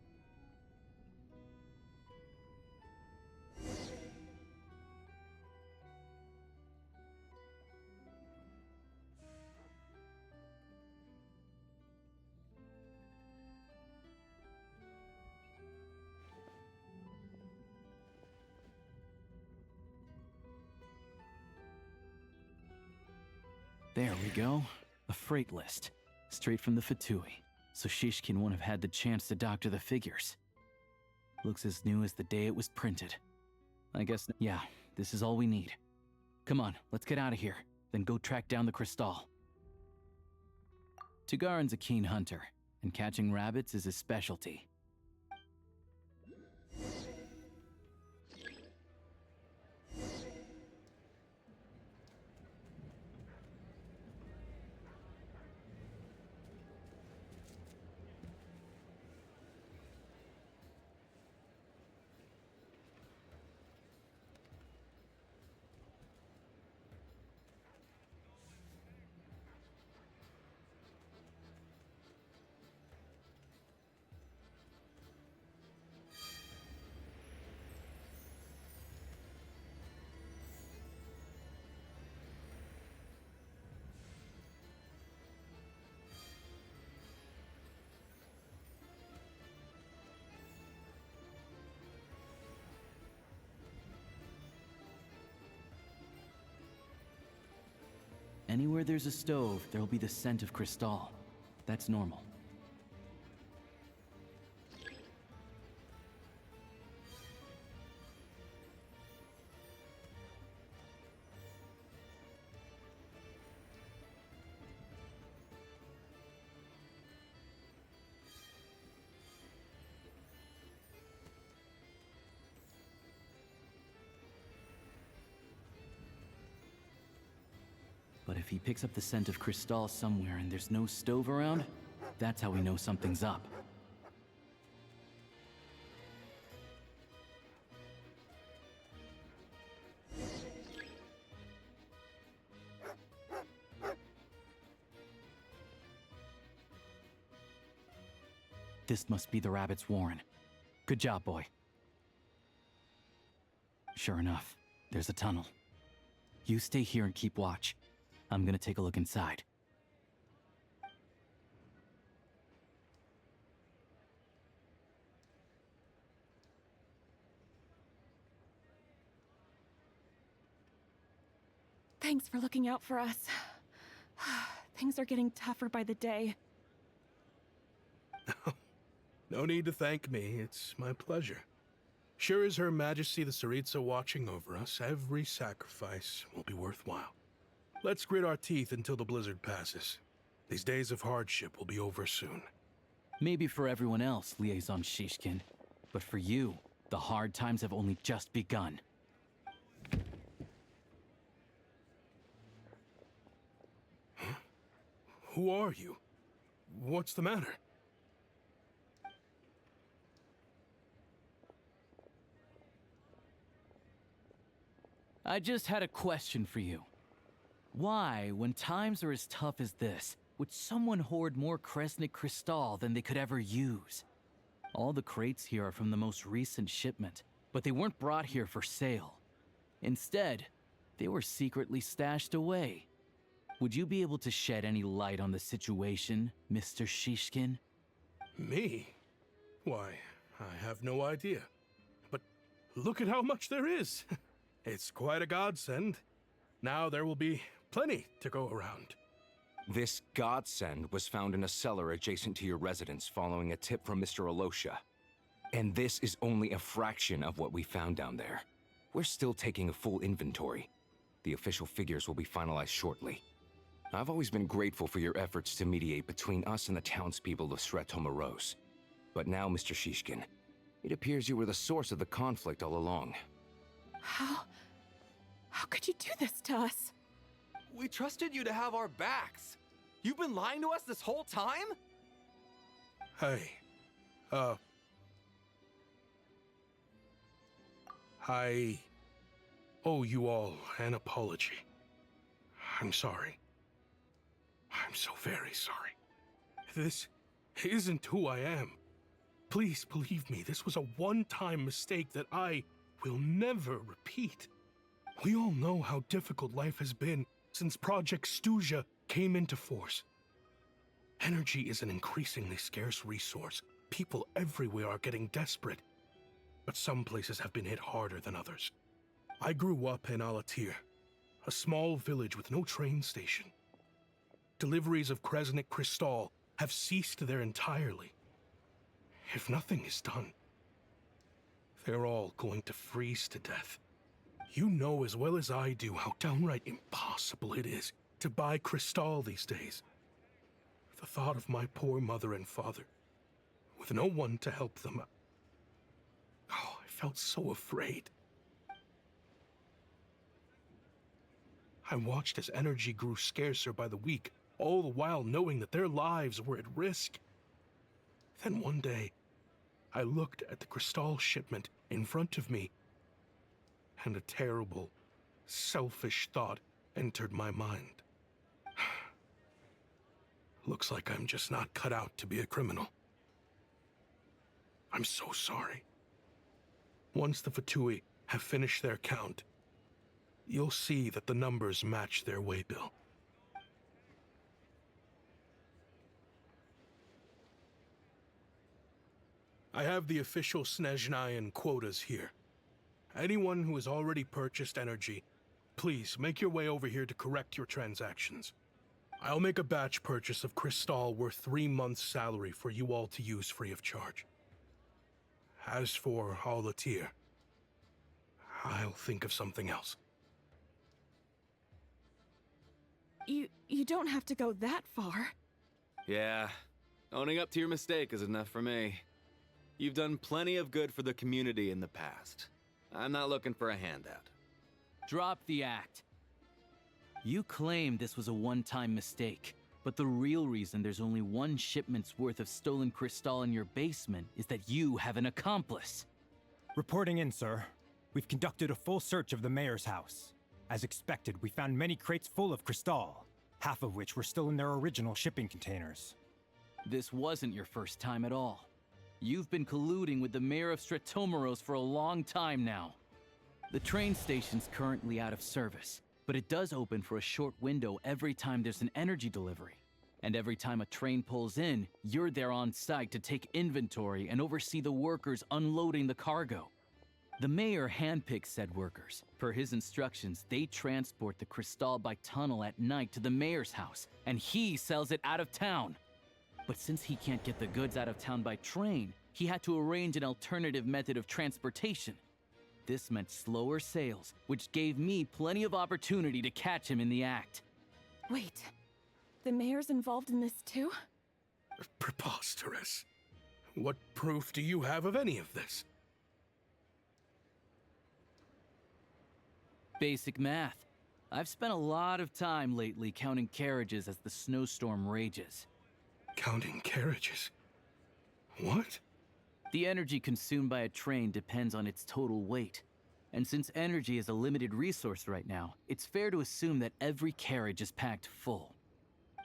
There we go. A freight list. Straight from the VII. So Shishkin won't have had the chance to doctor the figures. Looks as new as the day it was printed. I guess, yeah, this is all we need. Come on, let's get out of here, then go track down the crystal. Tugarin's a keen hunter, and catching rabbits is his specialty. Anywhere there's a stove, there'll be the scent of Crystal. That's normal. But if he picks up the scent of Crystal somewhere and there's no stove around, that's how we know something's up. This must be the rabbit's warren. Good job, boy. Sure enough, there's a tunnel. You stay here and keep watch. I'm gonna take a look inside. Thanks for looking out for us. Things are getting tougher by the day. No need to thank me. It's my pleasure. Sure as Her Majesty the Tsaritsa watching over us, every sacrifice will be worthwhile. Let's grit our teeth until the blizzard passes. These days of hardship will be over soon. Maybe for everyone else, Liaison Shishkin. But for you, the hard times have only just begun. Huh? Who are you? What's the matter? I just had a question for you. Why, when times are as tough as this, would someone hoard more Kresnik Crystal than they could ever use? All the crates here are from the most recent shipment, but they weren't brought here for sale. Instead, they were secretly stashed away. Would you be able to shed any light on the situation, Mr. Shishkin? Me? Why, I have no idea. But look at how much there is. It's quite a godsend. Now there will be plenty to go around. This godsend was found in a cellar adjacent to your residence following a tip from Mr. Alosha. And this is only a fraction of what we found down there. We're still taking a full inventory. The official figures will be finalized shortly. I've always been grateful for your efforts to mediate between us and the townspeople of Sretomaros. But now, Mr. Shishkin, it appears you were the source of the conflict all along. How could you do this to us? We trusted you to have our backs. You've been lying to us this whole time? Hey, I owe you all an apology. I'm sorry. I'm so very sorry. This isn't who I am. Please believe me, this was a one-time mistake that I will never repeat. We all know how difficult life has been since Project Stuja came into force. Energy is an increasingly scarce resource. People everywhere are getting desperate. But some places have been hit harder than others. I grew up in Alatir, a small village with no train station. Deliveries of Kresnik Crystal have ceased there entirely. If nothing is done, they're all going to freeze to death. You know as well as I do how downright impossible it is to buy Crystal these days. The thought of my poor mother and father, with no one to help them, oh, I felt so afraid. I watched as energy grew scarcer by the week, all the while knowing that their lives were at risk. Then one day, I looked at the Crystal shipment in front of me, and a terrible, selfish thought entered my mind. Looks like I'm just not cut out to be a criminal. I'm so sorry. Once the Fatui have finished their count, you'll see that the numbers match their waybill. I have the official Snezhnayan quotas here. Anyone who has already purchased energy please make your way over here to correct your transactions. I'll make a batch purchase of crystal worth 3 months' salary for you all to use free of charge. As for Alatir, I'll think of something else. You don't have to go that far. Yeah, owning up to your mistake is enough for me. You've done plenty of good for the community in the past. I'm not looking for a handout. Drop the act. You claim this was a one-time mistake, but the real reason there's only 1 shipment's worth of stolen crystal in your basement is that you have an accomplice. Reporting in, sir. We've conducted a full search of the mayor's house. As expected, we found many crates full of crystal, half of which were still in their original shipping containers. This wasn't your first time at all. You've been colluding with the mayor of Stratomeros for a long time now. The train station's currently out of service, but it does open for a short window every time there's an energy delivery. And every time a train pulls in, you're there on site to take inventory and oversee the workers unloading the cargo. The mayor handpicks said workers. Per his instructions, they transport the crystal by tunnel at night to the mayor's house, and he sells it out of town. But since he can't get the goods out of town by train, he had to arrange an alternative method of transportation. This meant slower sales, which gave me plenty of opportunity to catch him in the act. Wait, the mayor's involved in this too? Preposterous. What proof do you have of any of this? Basic math. I've spent a lot of time lately counting carriages as the snowstorm rages. Counting carriages? What? The energy consumed by a train depends on its total weight. And since energy is a limited resource right now, it's fair to assume that every carriage is packed full.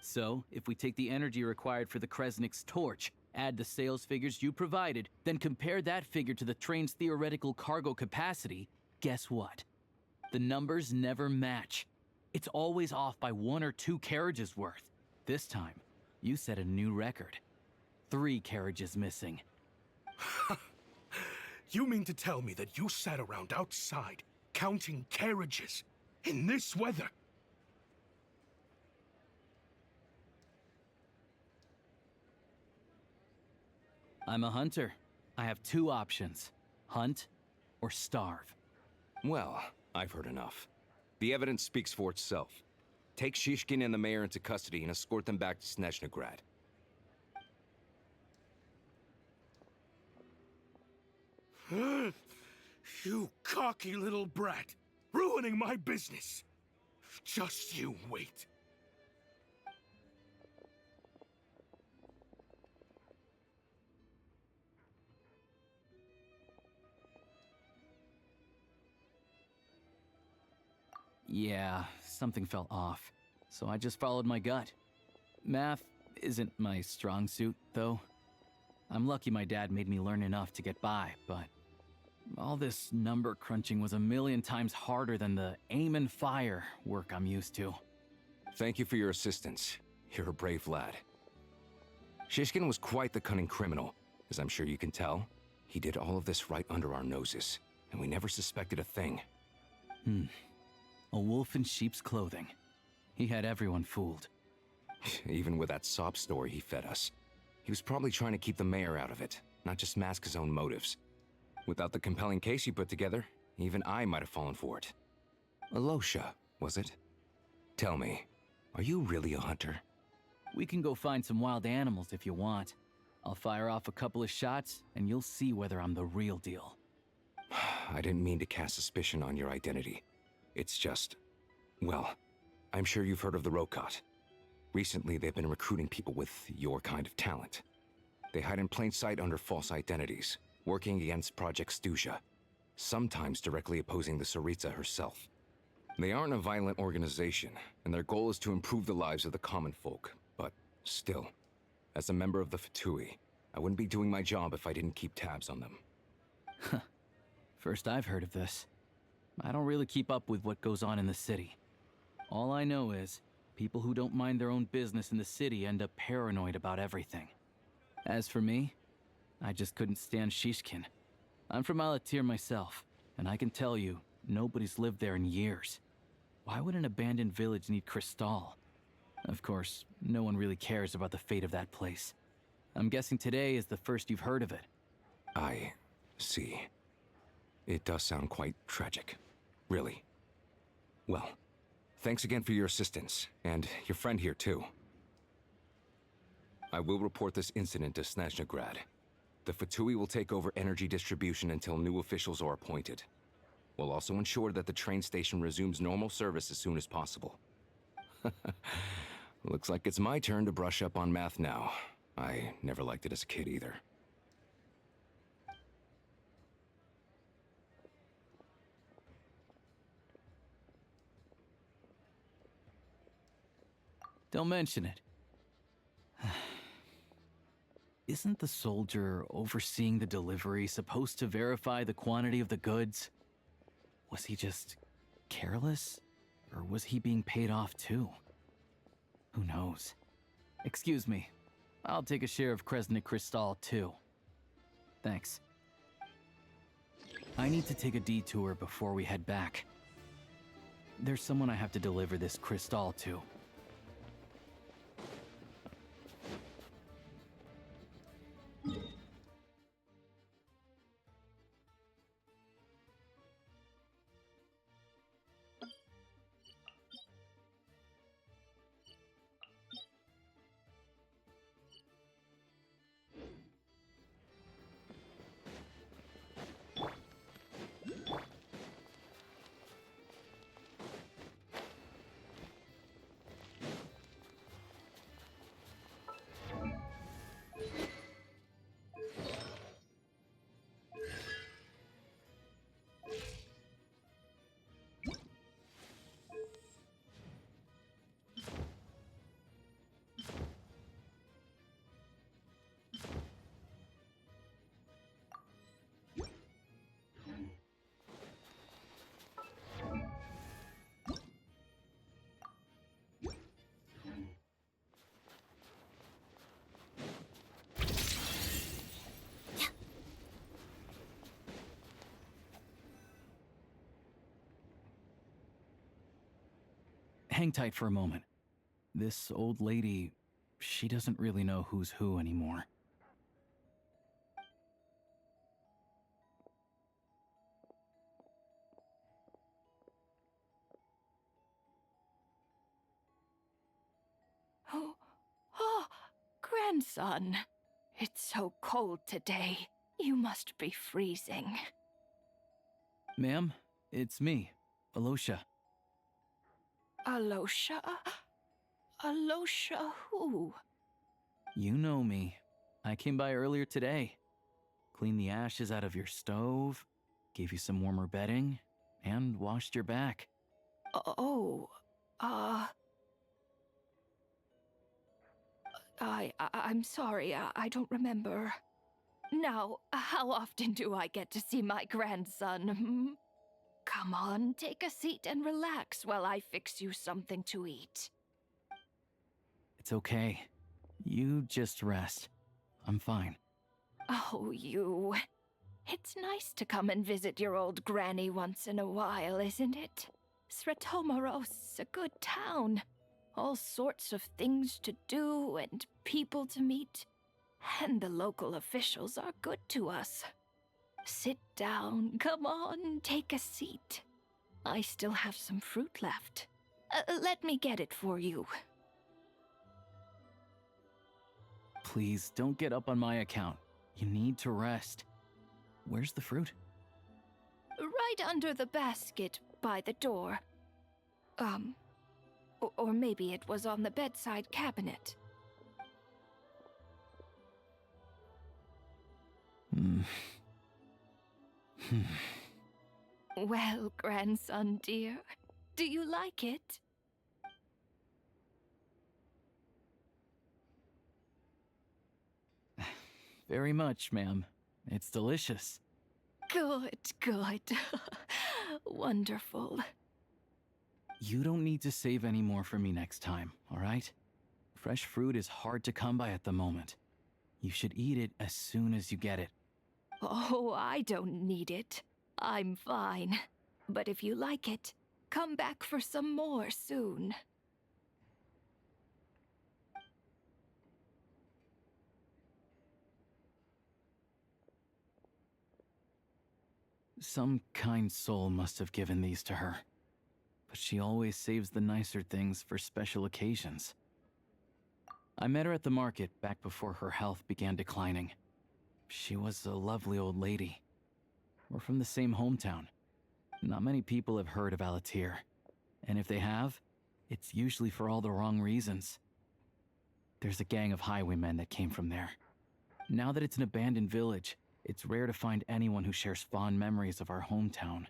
So, if we take the energy required for the Kresnik's torch, add the sales figures you provided, then compare that figure to the train's theoretical cargo capacity, guess what? The numbers never match. It's always off by 1 or 2 carriages worth. This time, you set a new record. 3 carriages missing. You mean to tell me that you sat around outside, counting carriages, in this weather? I'm a hunter. I have 2 options. Hunt or starve. Well, I've heard enough. The evidence speaks for itself. Take Shishkin and the mayor into custody and escort them back to Snezhnograd. You cocky little brat! Ruining my business! Just you wait. Yeah, something felt off, so I just followed my gut. Math isn't my strong suit, though. I'm lucky my dad made me learn enough to get by, but all this number crunching was a million times harder than the aim and fire work I'm used to. Thank you for your assistance. You're a brave lad. Shishkin was quite the cunning criminal, as I'm sure you can tell. He did all of this right under our noses, and we never suspected a thing. A wolf in sheep's clothing. He had everyone fooled. Even with that sob story he fed us. He was probably trying to keep the mayor out of it, not just mask his own motives. Without the compelling case you put together, even I might have fallen for it. Alosha, was it? Tell me, are you really a hunter? We can go find some wild animals if you want. I'll fire off a couple of shots, and you'll see whether I'm the real deal. I didn't mean to cast suspicion on your identity. It's just... well, I'm sure you've heard of the Rokot. Recently, they've been recruiting people with your kind of talent. They hide in plain sight under false identities, working against Project Stuja, sometimes directly opposing the Tsaritsa herself. They aren't a violent organization, and their goal is to improve the lives of the common folk. But still, as a member of the Fatui, I wouldn't be doing my job if I didn't keep tabs on them. First I've heard of this. I don't really keep up with what goes on in the city. All I know is, people who don't mind their own business in the city end up paranoid about everything. As for me, I just couldn't stand Shishkin. I'm from Alatir myself, and I can tell you, nobody's lived there in years. Why would an abandoned village need Crystal? Of course, no one really cares about the fate of that place. I'm guessing today is the first you've heard of it. I see. It does sound quite tragic. Really. Well, thanks again for your assistance, and your friend here too. I will report this incident to Snezhnograd. The Fatui will take over energy distribution until new officials are appointed. We'll also ensure that the train station resumes normal service as soon as possible. Looks like it's my turn to brush up on math now. I never liked it as a kid either. Don't mention it. Isn't the soldier overseeing the delivery supposed to verify the quantity of the goods? Was he just careless? Or was he being paid off too? Who knows? Excuse me. I'll take a share of Kresnik Crystal too. Thanks. I need to take a detour before we head back. There's someone I have to deliver this Crystal to. Hang tight for a moment. This old lady, she doesn't really know who's who anymore. Oh, grandson. It's so cold today. You must be freezing. Ma'am, it's me, Alosha. Alosha? Alosha who? You know me. I came by earlier today. Cleaned the ashes out of your stove, gave you some warmer bedding, and washed your back. I'm sorry, I don't remember. Now, how often do I get to see my grandson, hmm? Come on, take a seat and relax while I fix you something to eat. It's okay. You just rest. I'm fine. Oh, you. It's nice to come and visit your old granny once in a while, isn't it? Sretomaros, a good town. All sorts of things to do and people to meet. And the local officials are good to us. Sit down, come on, take a seat. I still have some fruit left. Let me get it for you. Please, don't get up on my account. You need to rest. Where's the fruit? Right under the basket by the door. Or maybe it was on the bedside cabinet. Well, grandson dear, do you like it? Very much, ma'am. It's delicious. Good, good. Wonderful. You don't need to save any more for me next time, all right? Fresh fruit is hard to come by at the moment. You should eat it as soon as you get it. Oh, I don't need it. I'm fine. But if you like it, Come back for some more soon. Some kind soul must have given these to her. But she always saves the nicer things for special occasions. I met her at the market back before her health began declining. She was a lovely old lady. We're from the same hometown. Not many people have heard of Alatir. And if they have, it's usually for all the wrong reasons. There's a gang of highwaymen that came from there. Now that it's an abandoned village, it's rare to find anyone who shares fond memories of our hometown.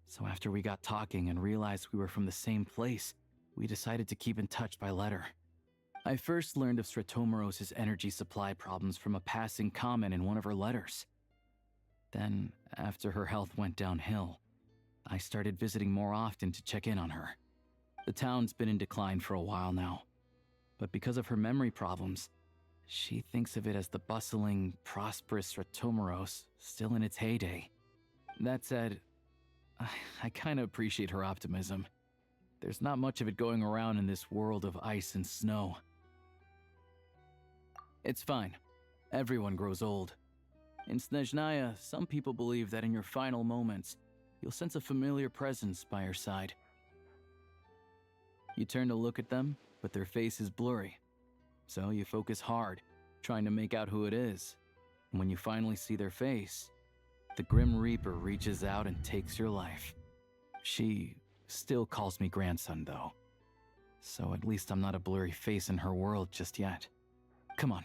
So after we got talking and realized we were from the same place, we decided to keep in touch by letter. I first learned of Stratomoros's energy supply problems from a passing comment in one of her letters. Then, after her health went downhill, I started visiting more often to check in on her. The town's been in decline for a while now, but because of her memory problems, she thinks of it as the bustling, prosperous Stratomoros still in its heyday. That said, I kinda appreciate her optimism. There's not much of it going around in this world of ice and snow. It's fine. Everyone grows old. In Snezhnaya, some people believe that in your final moments, you'll sense a familiar presence by your side. You turn to look at them, but their face is blurry. So you focus hard, trying to make out who it is. And when you finally see their face, the Grim Reaper reaches out and takes your life. She still calls me grandson, though. So at least I'm not a blurry face in her world just yet. Come on,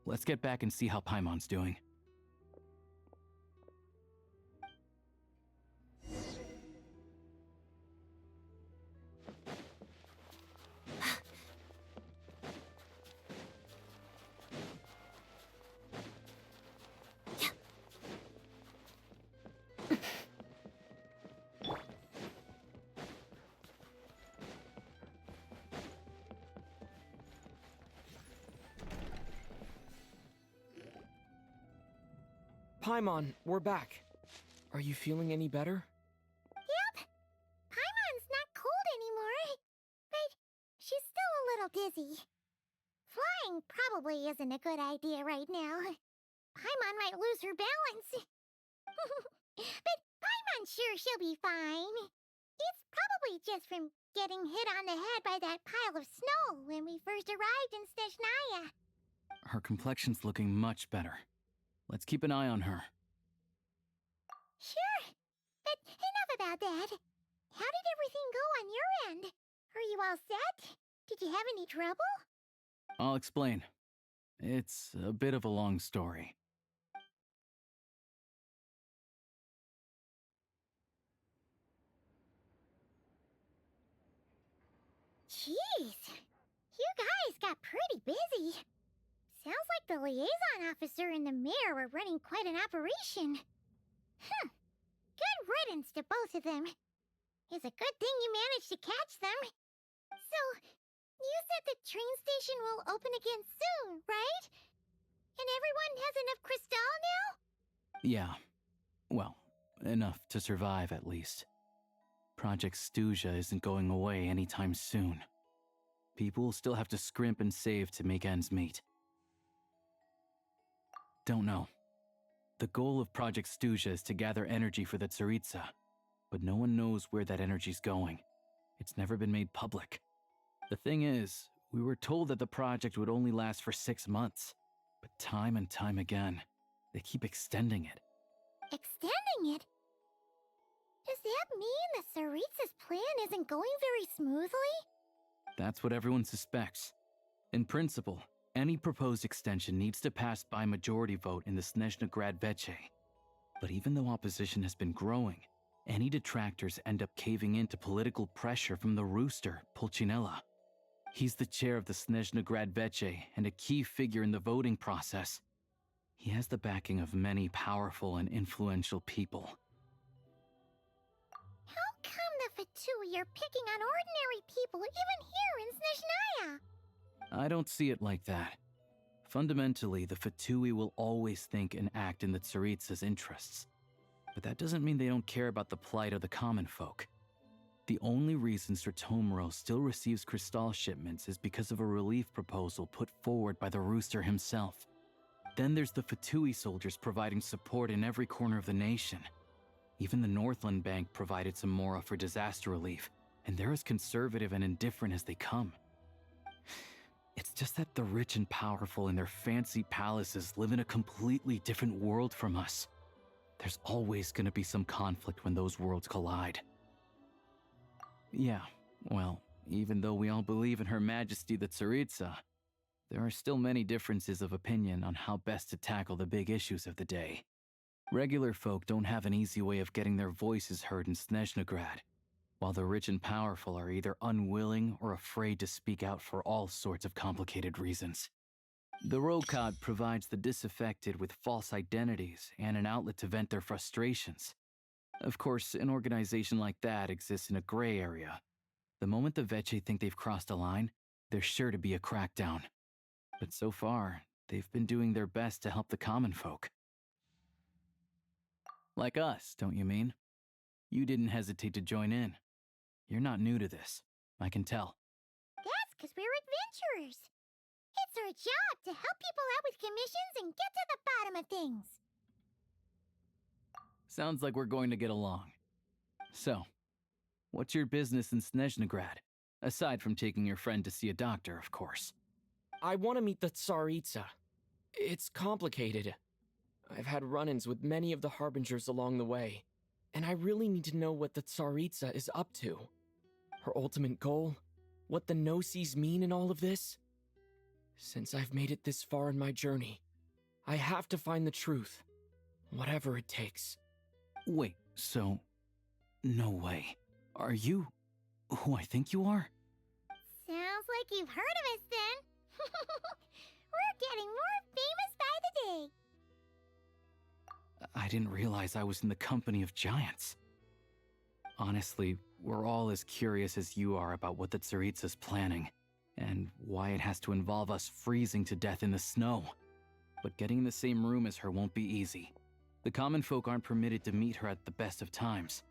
let's get back and see how Paimon's doing. Paimon, we're back. Are you feeling any better? Yep. Paimon's not cold anymore. But she's still a little dizzy. Flying probably isn't a good idea right now. Paimon might lose her balance. But Paimon's sure she'll be fine. It's probably just from getting hit on the head by that pile of snow when we first arrived in Snezhnaya. Her complexion's looking much better. Let's keep an eye on her. Sure. But enough about that. How did everything go on your end? Are you all set? Did you have any trouble? I'll explain. It's a bit of a long story. Jeez. You guys got pretty busy. Sounds like the liaison officer and the mayor were running quite an operation. Good riddance to both of them. It's a good thing you managed to catch them. So, you said the train station will open again soon, right? And everyone has enough crystal now? Yeah. Well, enough to survive at least. Project Stuja isn't going away anytime soon. People will still have to scrimp and save to make ends meet. Don't know. The goal of Project Stuja is to gather energy for the Tsaritsa, but no one knows where that energy's going. It's never been made public. The thing is, we were told that the project would only last for 6 months, but time and time again, they keep extending it. Extending it? Does that mean the Tsaritsa's plan isn't going very smoothly? That's what everyone suspects. In principle, any proposed extension needs to pass by majority vote in the Snezhna Grad Veche. But even though opposition has been growing, any detractors end up caving in to political pressure from the rooster, Pulcinella. He's the chair of the Snezhna Grad Veche and a key figure in the voting process. He has the backing of many powerful and influential people. How come the Fatui are picking on ordinary people even here in Snezhnaya? I don't see it like that. Fundamentally, the Fatui will always think and act in the Tsaritsa's interests. But that doesn't mean they don't care about the plight of the common folk. The only reason Sratomero still receives Crystal shipments is because of a relief proposal put forward by the Rooster himself. Then there's the Fatui soldiers providing support in every corner of the nation. Even the Northland Bank provided some mora for disaster relief, and they're as conservative and indifferent as they come. It's just that the rich and powerful in their fancy palaces live in a completely different world from us. There's always going to be some conflict when those worlds collide. Yeah, well, even though we all believe in Her Majesty the Tsaritsa, there are still many differences of opinion on how best to tackle the big issues of the day. Regular folk don't have an easy way of getting their voices heard in Snezhnegrad, while the rich and powerful are either unwilling or afraid to speak out for all sorts of complicated reasons. The Rokad provides the disaffected with false identities and an outlet to vent their frustrations. Of course, an organization like that exists in a gray area. The moment the Veche think they've crossed a line, there's sure to be a crackdown. But so far, they've been doing their best to help the common folk. Like us, don't you mean? You didn't hesitate to join in. You're not new to this, I can tell. That's because we're adventurers. It's our job to help people out with commissions and get to the bottom of things. Sounds like we're going to get along. So, what's your business in Snezhnegrad? Aside from taking your friend to see a doctor, of course. I want to meet the Tsaritsa. It's complicated. I've had run-ins with many of the Harbingers along the way, and I really need to know what the Tsaritsa is up to. Her ultimate goal? What the Gnosis mean in all of this? Since I've made it this far in my journey, I have to find the truth, whatever it takes. Wait, so... no way. Are you who I think you are? Sounds like you've heard of us then. We're getting more famous by the day. I didn't realize I was in the company of giants. Honestly, we're all as curious as you are about what the Tsaritsa's planning, and why it has to involve us freezing to death in the snow. But getting in the same room as her won't be easy. The common folk aren't permitted to meet her at the best of times,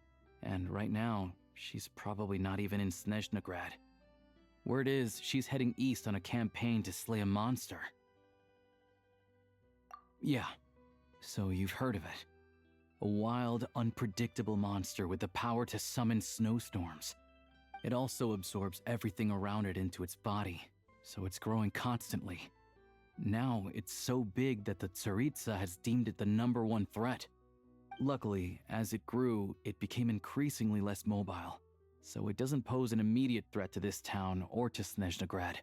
and right now, she's probably not even in Snezhnegrad. Word is, she's heading east on a campaign to slay a monster. Yeah, so you've heard of it. A wild, unpredictable monster with the power to summon snowstorms. It also absorbs everything around it into its body, so it's growing constantly. Now, it's so big that the Tsaritsa has deemed it the #1 threat. Luckily, as it grew, it became increasingly less mobile, so it doesn't pose an immediate threat to this town or to Snezhnegrad.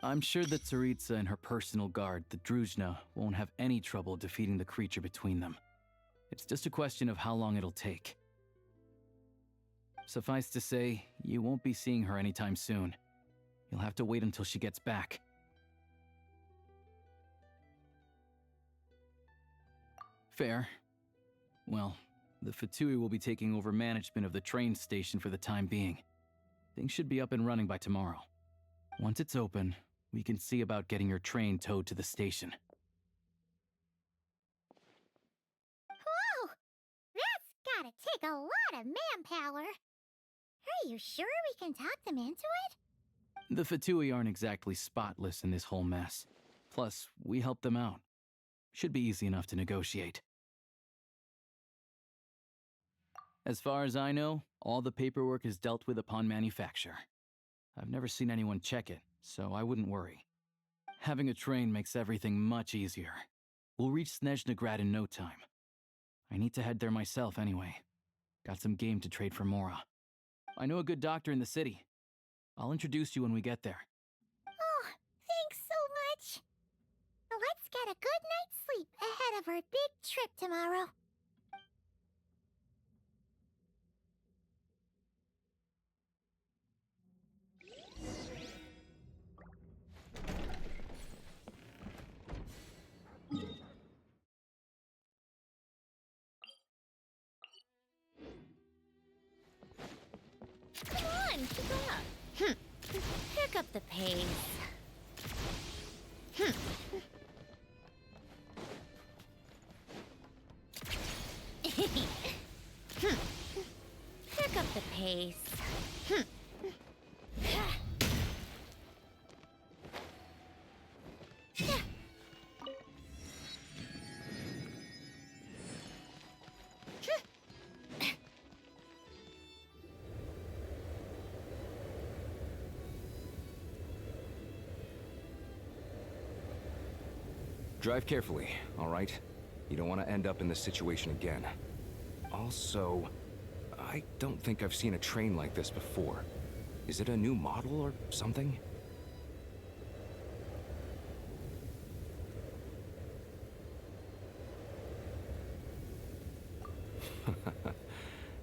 I'm sure the Tsaritsa and her personal guard, the Druzhna, won't have any trouble defeating the creature between them. It's just a question of how long it'll take. Suffice to say, you won't be seeing her anytime soon. You'll have to wait until she gets back. Fair. Well, the Fatui will be taking over management of the train station for the time being. Things should be up and running by tomorrow. Once it's open, we can see about getting your train towed to the station. Whoa! That's gotta take a lot of manpower. Are you sure we can talk them into it? The Fatui aren't exactly spotless in this whole mess. Plus, we helped them out. Should be easy enough to negotiate. As far as I know, all the paperwork is dealt with upon manufacture. I've never seen anyone check it, so I wouldn't worry. Having a train makes everything much easier. We'll reach Snezhnegrad in no time. I need to head there myself anyway. Got some game to trade for Mora. I know a good doctor in the city. I'll introduce you when we get there. Oh, thanks so much. Let's get a good night's sleep ahead of our big trip tomorrow. Come on, keep up. Pick up the pace. Pick up the pace. place. Drive carefully, all right? You don't want to end up in this situation again. Also, I don't think I've seen a train like this before. Is it a new model or something?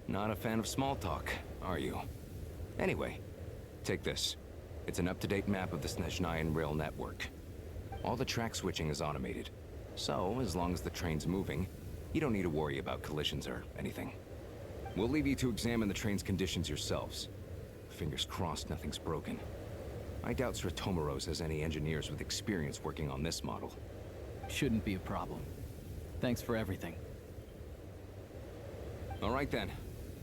Not a fan of small talk, are you? Anyway, take this. It's an up-to-date map of the Snezhnayan rail network. All the track switching is automated, so as long as the train's moving, you don't need to worry about collisions or anything. We'll leave you to examine the train's conditions yourselves. Fingers crossed nothing's broken. I doubt Sratomaros has any engineers with experience working on this model. Shouldn't be a problem. Thanks for everything. All right then.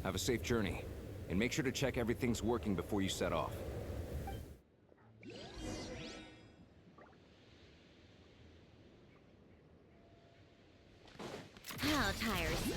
Have a safe journey. And make sure to check everything's working before you set off. How tiresome.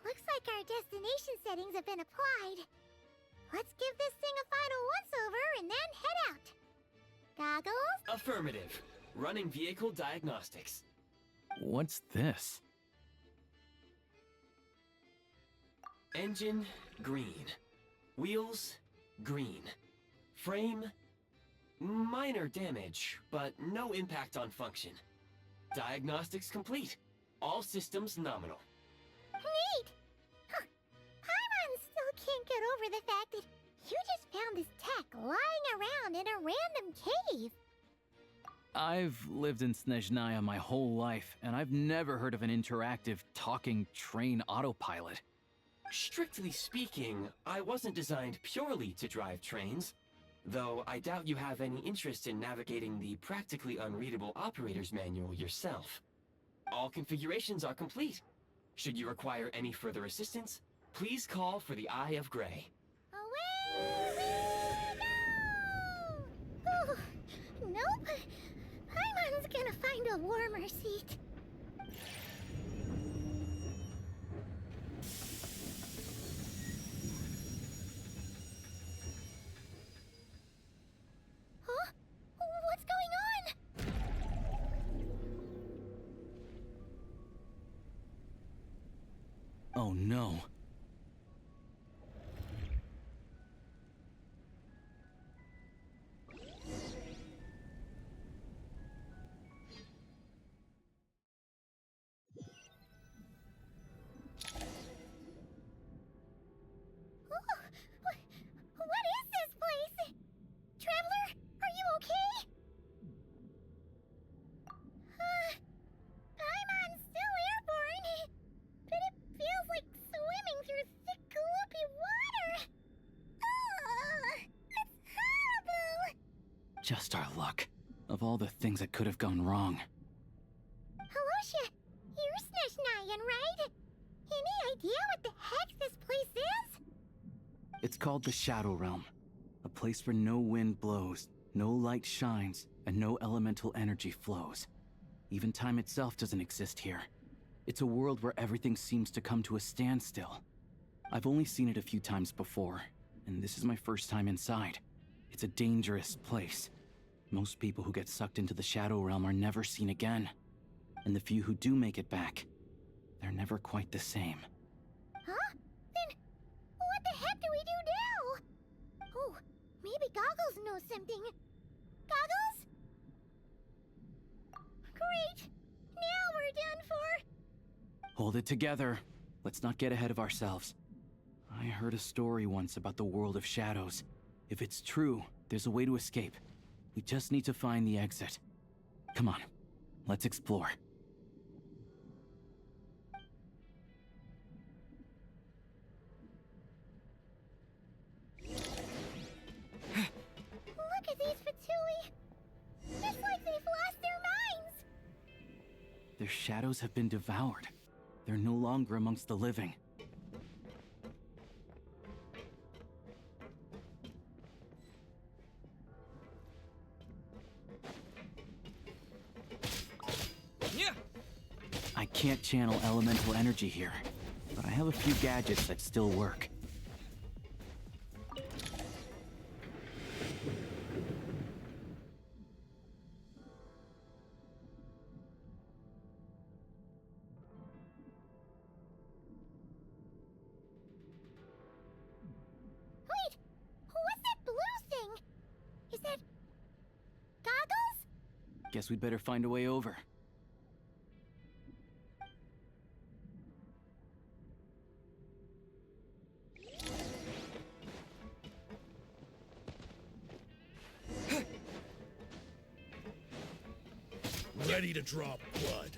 Looks like our destination settings have been applied. Let's give this thing a final once-over and then head out. Goggles? Affirmative. Running vehicle diagnostics. What's this? Engine, green. Wheels, green. Frame, minor damage, but no impact on function. Diagnostics complete. All systems nominal. Neat! Huh. Paimon still can't get over the fact that you just found this tech lying around in a random cave. I've lived in Snezhnaya my whole life, and I've never heard of an interactive, talking train autopilot. Strictly speaking, I wasn't designed purely to drive trains, though I doubt you have any interest in navigating the practically unreadable operator's manual yourself. All configurations are complete. Should you require any further assistance, please call for the Eye of Grey. Away we go! Ooh, nope. Paimon's gonna find a warmer seat. Huh? What's going on? Oh no. What is this place? Traveler, are you okay? Paimon's still airborne, but it feels like swimming through thick, gloopy water. It's horrible! Just our luck. Of all the things that could have gone wrong. Halosha, you're Snezhnayan, right? Any idea what the heck this place is? It's called the Shadow Realm. A place where no wind blows, No light shines, and no elemental energy flows. Even time itself doesn't exist here. It's a world where everything seems to come to a standstill. I've only seen it a few times before, and this is my first time inside. It's a dangerous place. Most people who get sucked into the Shadow Realm are never seen again. And the few who do make it back, they're never quite the same. Huh? Then what the heck do we do now? Oh, maybe Goggles knows something. Goggles? Great! Now we're done for! Hold it together. Let's not get ahead of ourselves. I heard a story once about the world of shadows. If it's true, there's a way to escape. We just need to find the exit. Come on, let's explore. Look at these Fatui! It's like they've lost their minds! Their shadows have been devoured. They're no longer amongst the living. I can't channel elemental energy here, but I have a few gadgets that still work. Wait! What's that blue thing? Is that... Goggles? Guess we'd better find a way over. Ready to draw blood.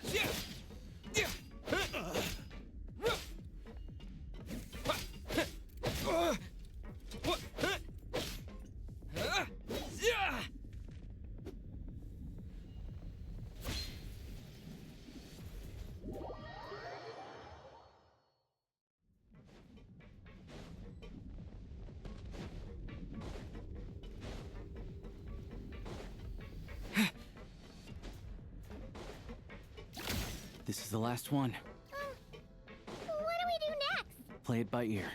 This is the last one. What do we do next? Play it by ear.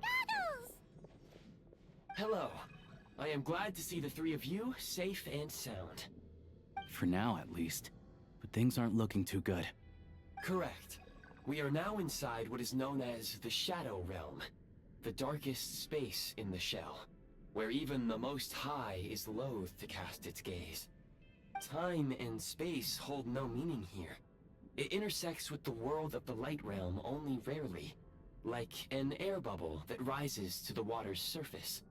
Goggles! Hello. I am glad to see the three of you safe and sound. For now, at least. But things aren't looking too good. Correct. We are now inside what is known as the Shadow Realm, the darkest space in the shell, where even the Most High is loath to cast its gaze. Time and space hold no meaning here. It intersects with the world of the Light Realm only rarely, like an air bubble that rises to the water's surface.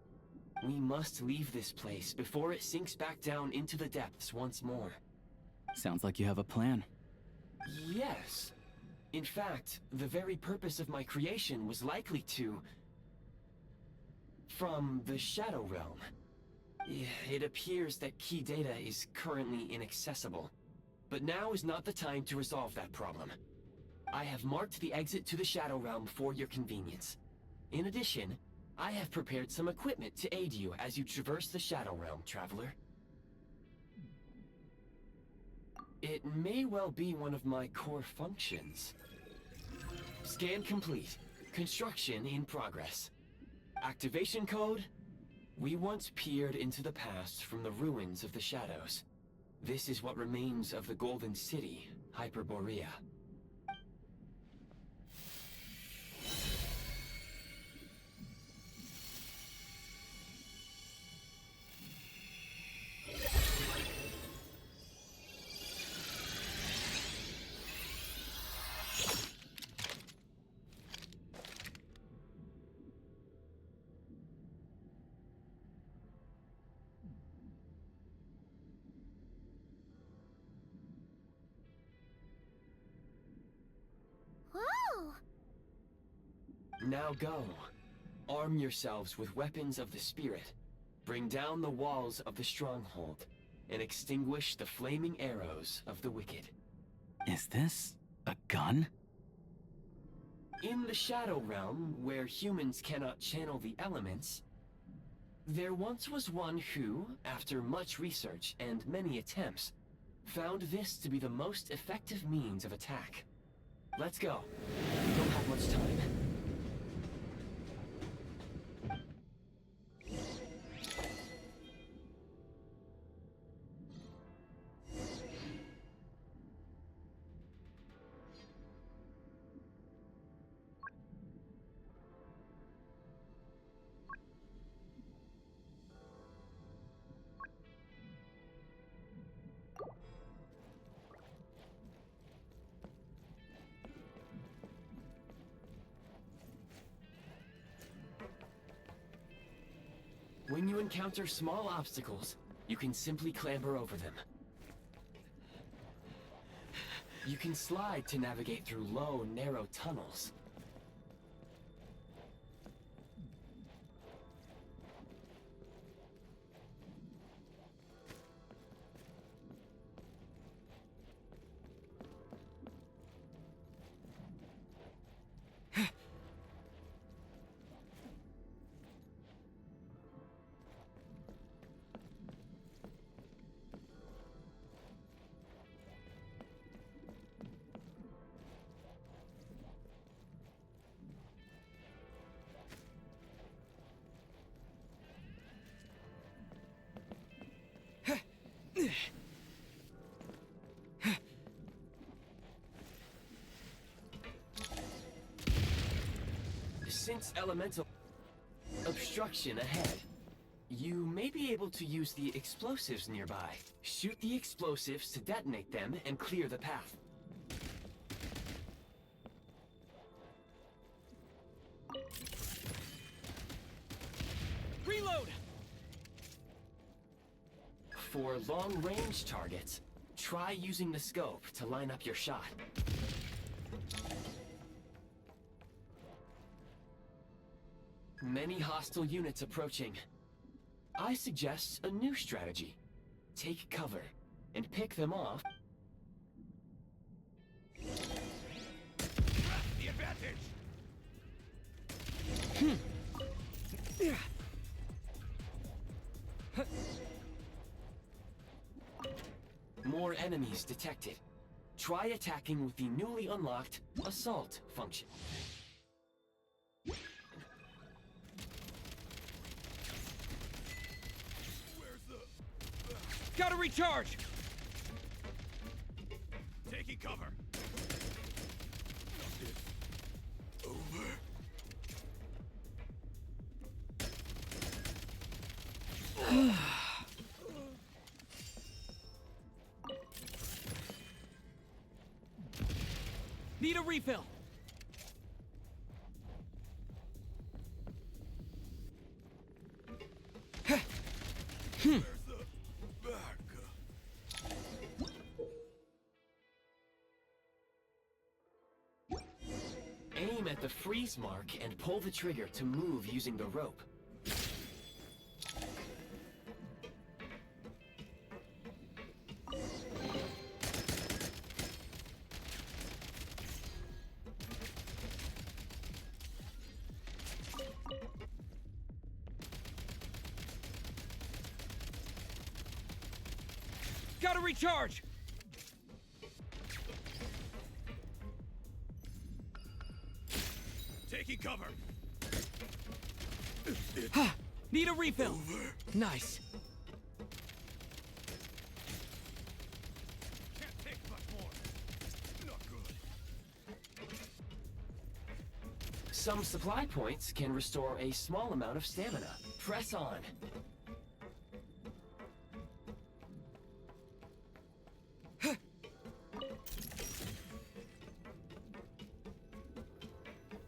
We must leave this place before it sinks back down into the depths once more. Sounds like you have a plan. Yes. In fact, the very purpose of my creation was likely to... from the Shadow Realm. It appears that key data is currently inaccessible, but now is not the time to resolve that problem. I have marked the exit to the Shadow Realm for your convenience. In addition, I have prepared some equipment to aid you as you traverse the Shadow Realm, traveler. It may well be one of my core functions. Scan complete. Construction in progress. Activation code? We once peered into the past from the ruins of the shadows. This is what remains of the Golden City, Hyperborea. Whoa! Now go. Arm yourselves with weapons of the spirit. Bring down the walls of the stronghold, and extinguish the flaming arrows of the wicked. Is this a gun? In the Shadow Realm, where humans cannot channel the elements, there once was one who, after much research and many attempts, found this to be the most effective means of attack. Let's go. We don't have much time. When you encounter small obstacles, you can simply clamber over them. You can slide to navigate through low, narrow tunnels. Since elemental obstruction ahead, you may be able to use the explosives nearby. Shoot the explosives to detonate them and clear the path. Reload! For long-range targets, try using the scope to line up your shot. Many hostile units approaching. I suggest a new strategy. Take cover and pick them off. The advantage! More enemies detected. Try attacking with the newly unlocked Assault function. Gotta recharge! Taking cover. Over. Need a refill! Where's the back? Aim at the freeze mark and pull the trigger to move using the rope. Gotta recharge! Taking cover. Need a refill! Over. Nice. Can't take much more. Not good. Some supply points can restore a small amount of stamina. Press on.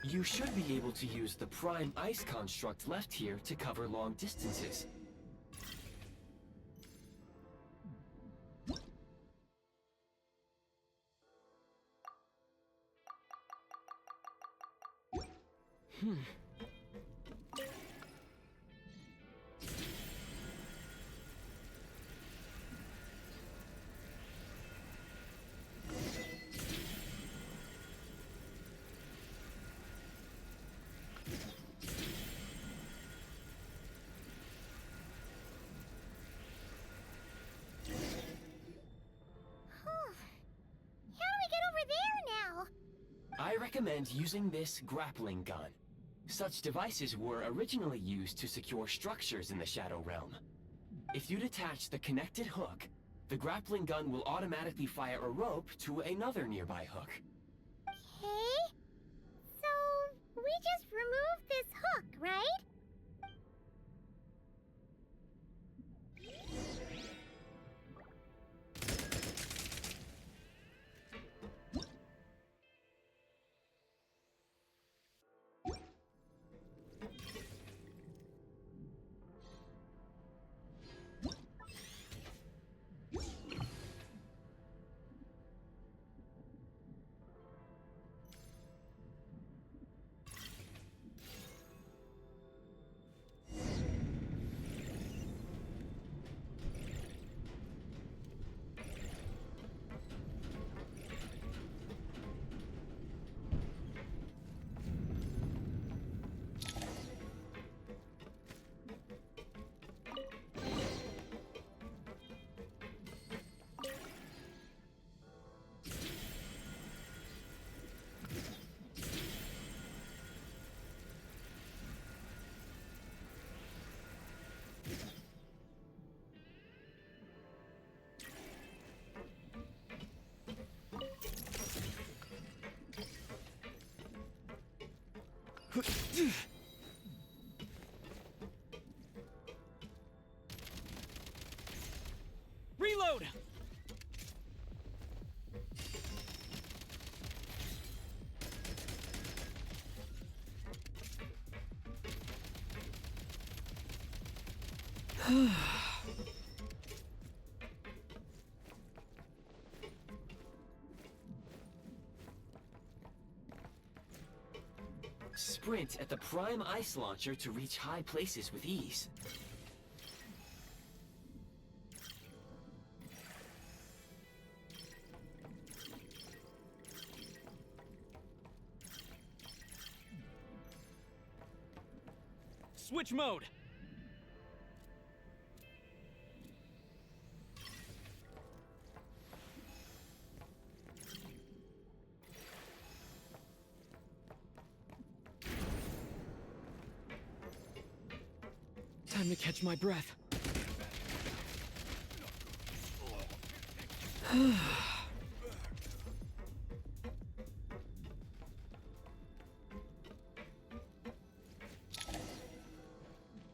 You should be able to use the prime ice construct left here to cover long distances. I recommend using this grappling gun. Such devices were originally used to secure structures in the Shadow Realm. If you detach the connected hook, the grappling gun will automatically fire a rope to another nearby hook. Okay. So, we just remove this hook, right? Reload! Sprint at the prime ice launcher to reach high places with ease. Switch mode! Time to catch my breath.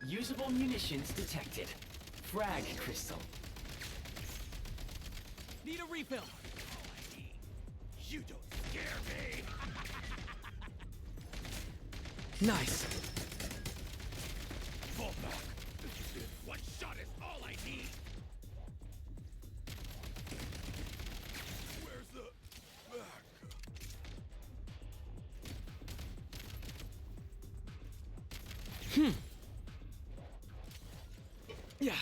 Usable munitions detected. Frag crystal. Need a refill. You don't scare me. Nice. Fall back. One shot is all I need. Where's the back? Yeah.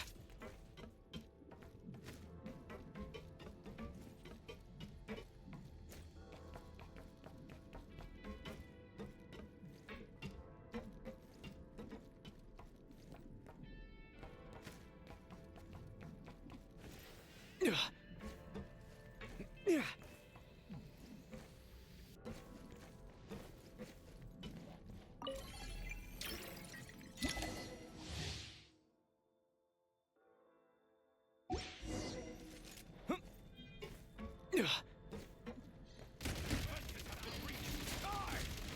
Yeah.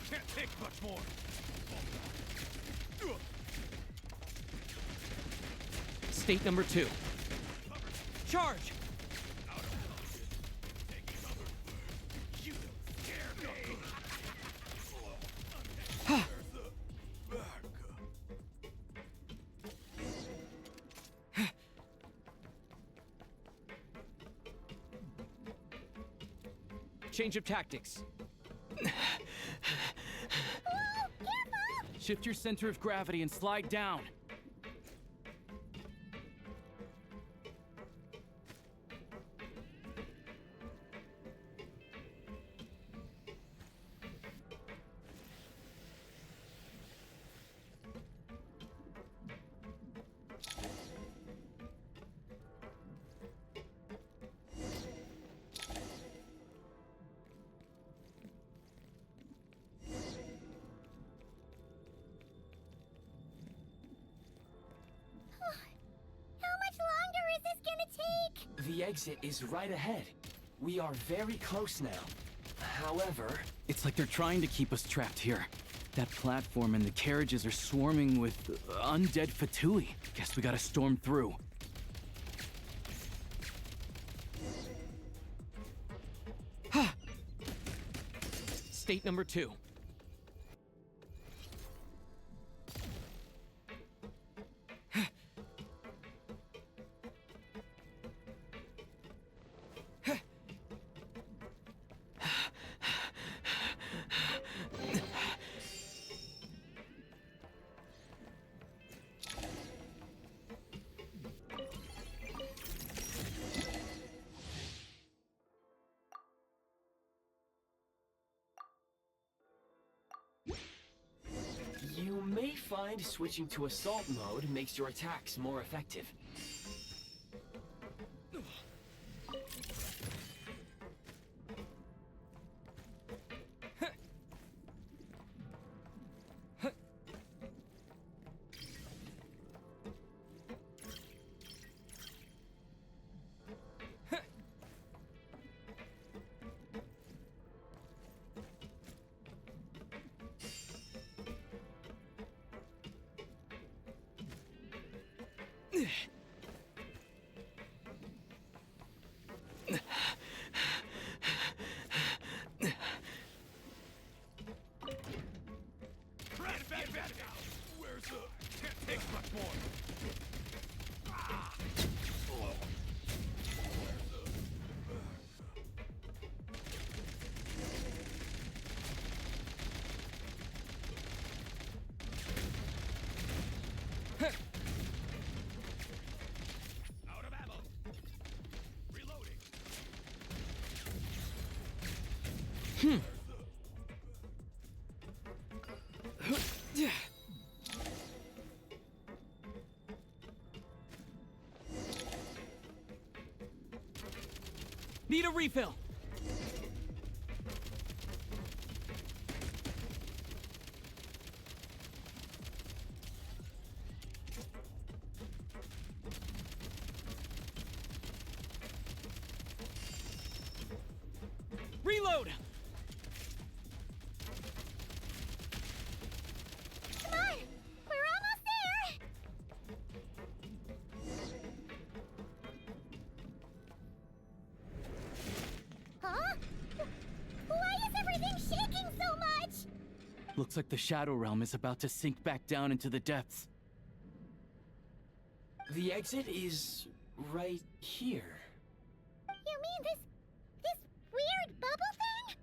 Can't take much more. State number 2. Charge! You don't scare me. Change of tactics. Shift your center of gravity and slide down. exit is right ahead. We are very close now. However... It's like they're trying to keep us trapped here. That platform and the carriages are swarming with undead Fatui. Guess we gotta storm through. State number 2. You may find switching to assault mode makes your attacks more effective. Where's the... Can't take much more. Out of ammo. Reloading. Need a refill. Reload. Come on! We're almost there! Huh? Why is everything shaking so much? Looks like the Shadow Realm is about to sink back down into the depths. The exit is right here. You mean this weird bubble thing?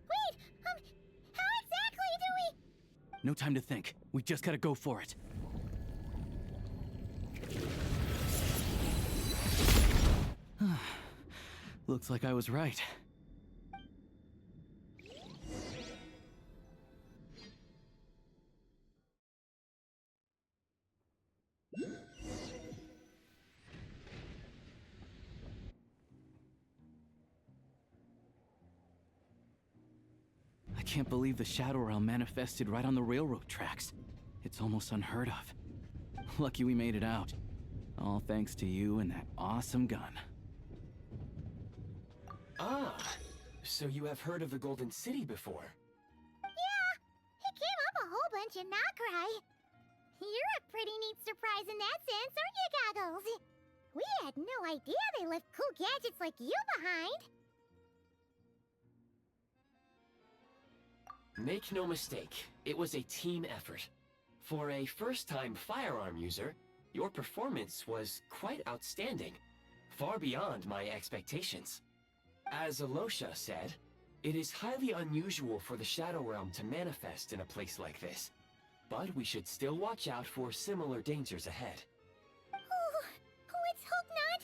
Wait, how exactly do we... No time to think. We just gotta go for it. Looks like I was right. I can't believe the Shadow Realm manifested right on the railroad tracks. It's almost unheard of. Lucky we made it out. All thanks to you and that awesome gun. Ah, so you have heard of the Golden City before? Yeah, it came up a whole bunch in Nokrai. You're a pretty neat surprise in that sense, aren't you, Goggles? We had no idea they left cool gadgets like you behind. Make no mistake, it was a team effort. For a first-time firearm user, your performance was quite outstanding, far beyond my expectations. As Alosha said, it is highly unusual for the Shadow Realm to manifest in a place like this, but we should still watch out for similar dangers ahead. Oh, let's hope not.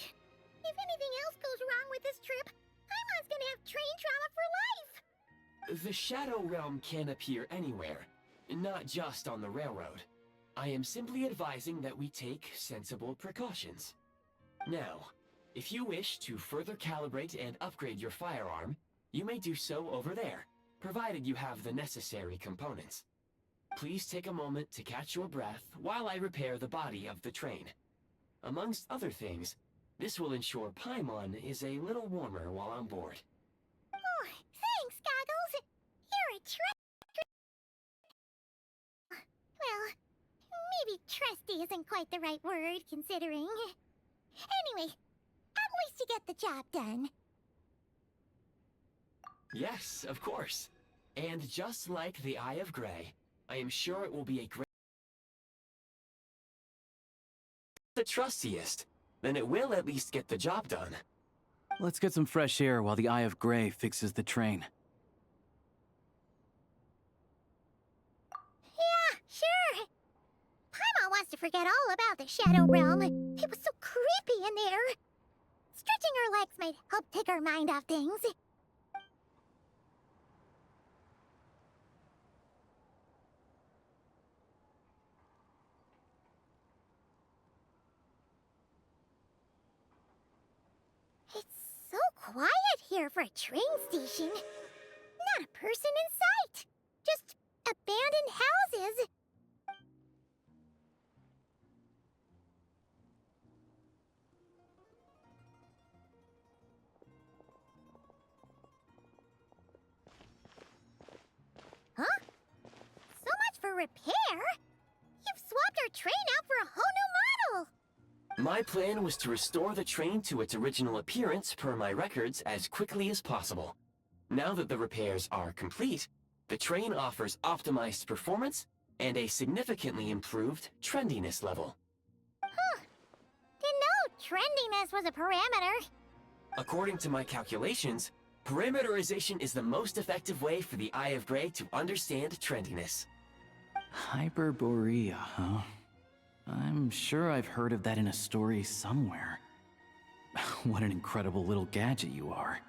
If anything else goes wrong with this trip, Paimon's gonna have train trauma for life. The Shadow Realm can appear anywhere, not just on the railroad. I am simply advising that we take sensible precautions. Now, if you wish to further calibrate and upgrade your firearm, you may do so over there, provided you have the necessary components. Please take a moment to catch your breath while I repair the body of the train. Amongst other things, This will ensure Paimon is a little warmer while on board. Oh, thanks, Goggles. You're a well, maybe trusty isn't quite the right word, considering. Anyway, at least you get the job done. Yes, of course. And just like the Eye of Grey, I am sure it will be a great... the trustiest, then it will at least get the job done. Let's get some fresh air while the Eye of Grey fixes the train. Yeah, sure. Paimon wants to forget all about the Shadow Realm. It was so creepy in there. Stretching her legs might help take her mind off things. It's so quiet here for a train station. Not a person in sight. Just abandoned houses. Huh? So much for repair? You've swapped our train out for a whole new model! My plan was to restore the train to its original appearance per my records as quickly as possible. Now that the repairs are complete, the train offers optimized performance and a significantly improved trendiness level. Huh. Didn't know trendiness was a parameter. According to my calculations, parameterization is the most effective way for the Eye of Grey to understand trendiness. Hyperborea, huh? I'm sure I've heard of that in a story somewhere. What an incredible little gadget you are.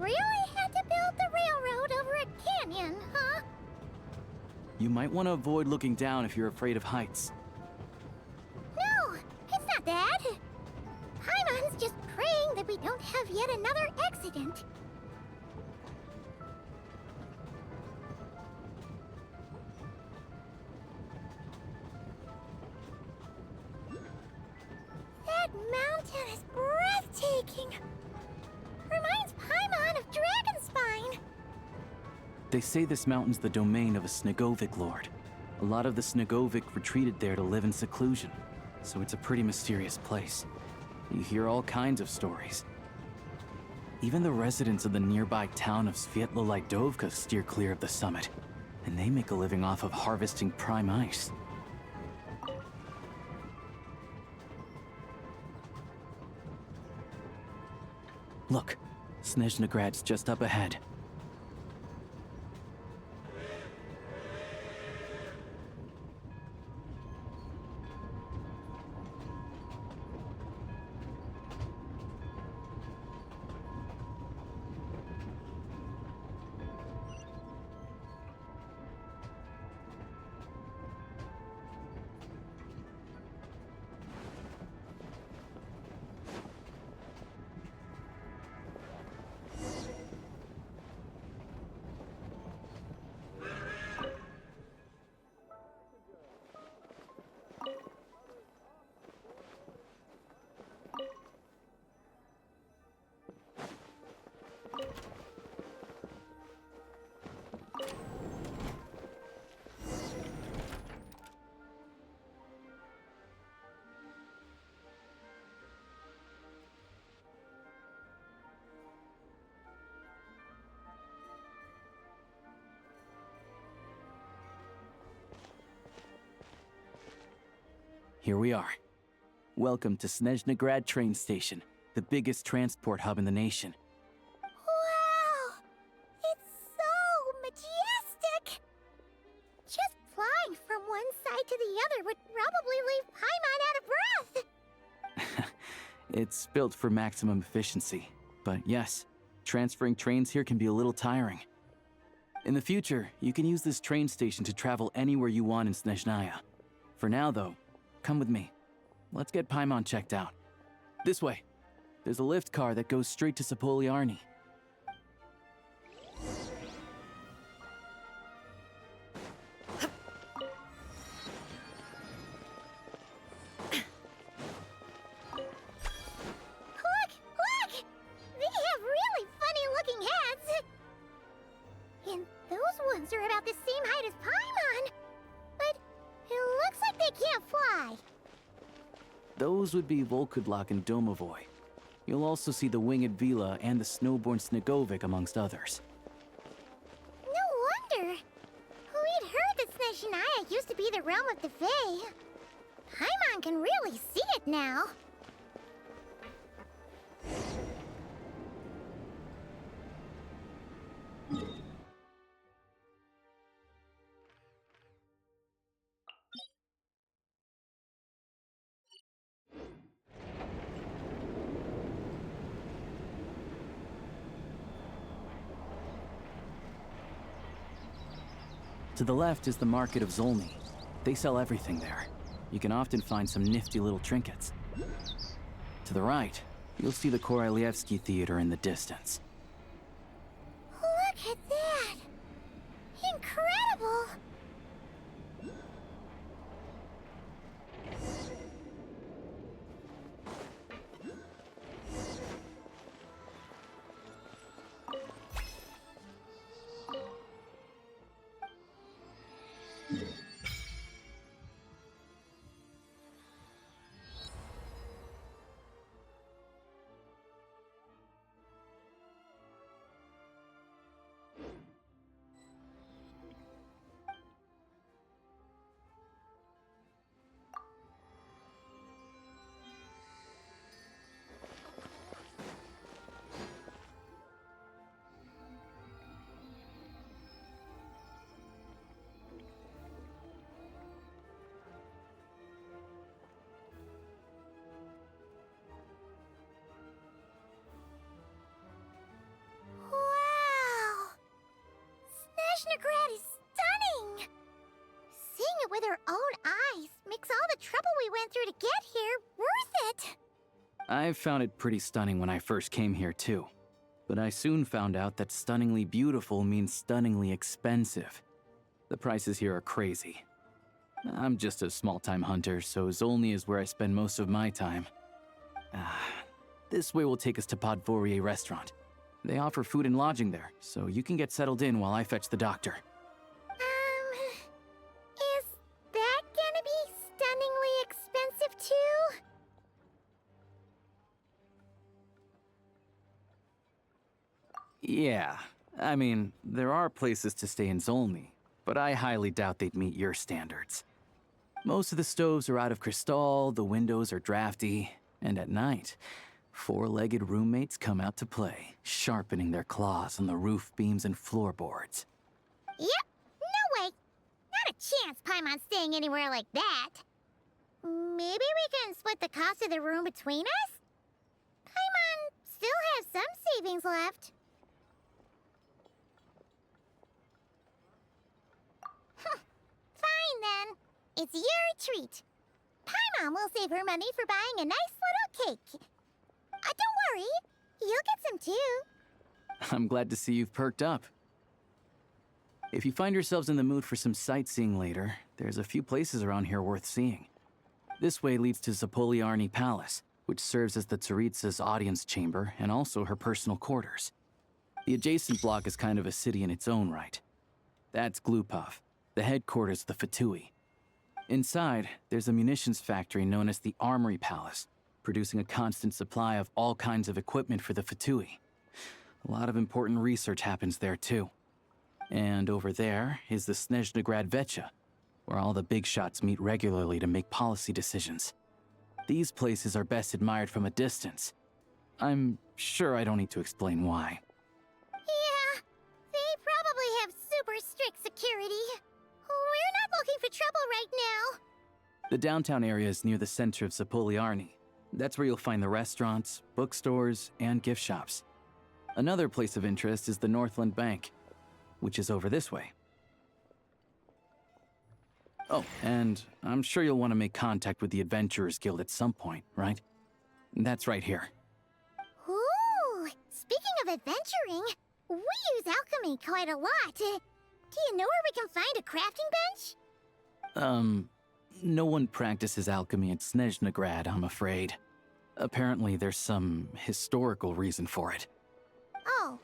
really had to build the railroad over a canyon, huh? You might want to avoid looking down if you're afraid of heights. No, it's not that. Paimon's just praying that we don't have yet another accident. That mountain is breathtaking. Reminds Paimon of Dragonspine. They say this mountain's the domain of a Snegovic lord. A lot of the Snegovic retreated there to live in seclusion, so it's a pretty mysterious place. You hear all kinds of stories. Even the residents of the nearby town of Svietlo-Lidovka steer clear of the summit, and they make a living off of harvesting prime ice. Look, Snezhnograd's just up ahead. Here we are. Welcome to Snezhnograd train station, the biggest transport hub in the nation. Wow! It's so majestic! Just flying from one side to the other would probably leave Paimon out of breath! It's built for maximum efficiency, but yes, transferring trains here can be a little tiring. In the future, you can use this train station to travel anywhere you want in Snezhnaya. For now, though, come with me. Let's get Paimon checked out. This way. There's a lift car that goes straight to Sapoliarny. Look! They have really funny-looking heads! And those ones are about the same height as Paimon! But it looks like they can't fly. Those would be Volkudlak and Domovoy. You'll also see the winged Vila and the snowborn Snegovic amongst others. No wonder! We'd heard that Snezhnaya used to be the realm of the Fae. Paimon can really see it now. To the left is the market of Zolny. They sell everything there. You can often find some nifty little trinkets. To the right, you'll see the Korolyevsky Theater in the distance. Look at that! Incredible! Snezhnegrad is stunning! Seeing it with our own eyes makes all the trouble we went through to get here worth it! I found it pretty stunning when I first came here too. But I soon found out that stunningly beautiful means stunningly expensive. The prices here are crazy. I'm just a small-time hunter, so Zolny is where I spend most of my time. This way will take us to Podvorier restaurant. They offer food and lodging there, so you can get settled in while I fetch the doctor. Is that gonna be stunningly expensive too? Yeah, I mean, there are places to stay in Zolny, but I highly doubt they'd meet your standards. Most of the stoves are out of crystal, the windows are drafty, and at night, four-legged roommates come out to play, sharpening their claws on the roof beams and floorboards. Yep, no way! Not a chance Paimon's staying anywhere like that. Maybe we can split the cost of the room between us? Paimon still has some savings left. Fine then. It's your treat. Paimon will save her money for buying a nice little cake. Don't worry, you'll get some too. I'm glad to see you've perked up. If you find yourselves in the mood for some sightseeing later, there's a few places around here worth seeing. This way leads to Zapoliarny Palace, which serves as the Tsaritsa's audience chamber and also her personal quarters. The adjacent block is kind of a city in its own right. That's Glupov, the headquarters of the Fatui. Inside, there's a munitions factory known as the Armory Palace, producing a constant supply of all kinds of equipment for the Fatui. A lot of important research happens there too. And over there is the Snezhnegrad Vecha, where all the big shots meet regularly to make policy decisions. These places are best admired from a distance. I'm sure I don't need to explain why. Yeah, they probably have super strict security. We're not looking for trouble right now. The downtown area is near the center of Zapoliarny. That's where you'll find the restaurants, bookstores, and gift shops. Another place of interest is the Northland Bank, which is over this way. Oh, and I'm sure you'll want to make contact with the Adventurers Guild at some point, right? That's right here. Ooh, speaking of adventuring, we use alchemy quite a lot. Do you know where we can find a crafting bench? No one practices alchemy at Snezhnegrad, I'm afraid. Apparently there's some historical reason for it. Oh.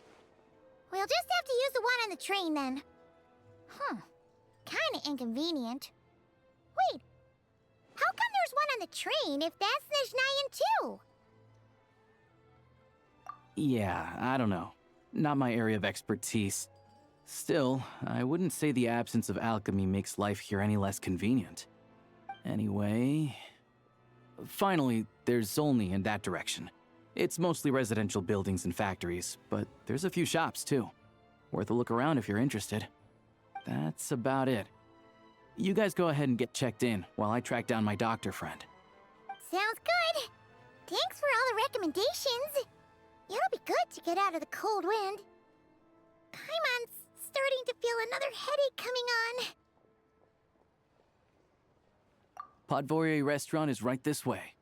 We'll just have to use the one on the train then. Kinda inconvenient. Wait, how come there's one on the train if that's Snezhnayan too? Yeah, I don't know. Not my area of expertise. Still, I wouldn't say the absence of alchemy makes life here any less convenient. Anyway... Finally, there's Zolny in that direction. It's mostly residential buildings and factories, but there's a few shops too. Worth a look around if you're interested. That's about it. You guys go ahead and get checked in while I track down my doctor friend. Sounds good. Thanks for all the recommendations. It'll be good to get out of the cold wind. Paimon's starting to feel another headache coming on. Podvorier restaurant is right this way.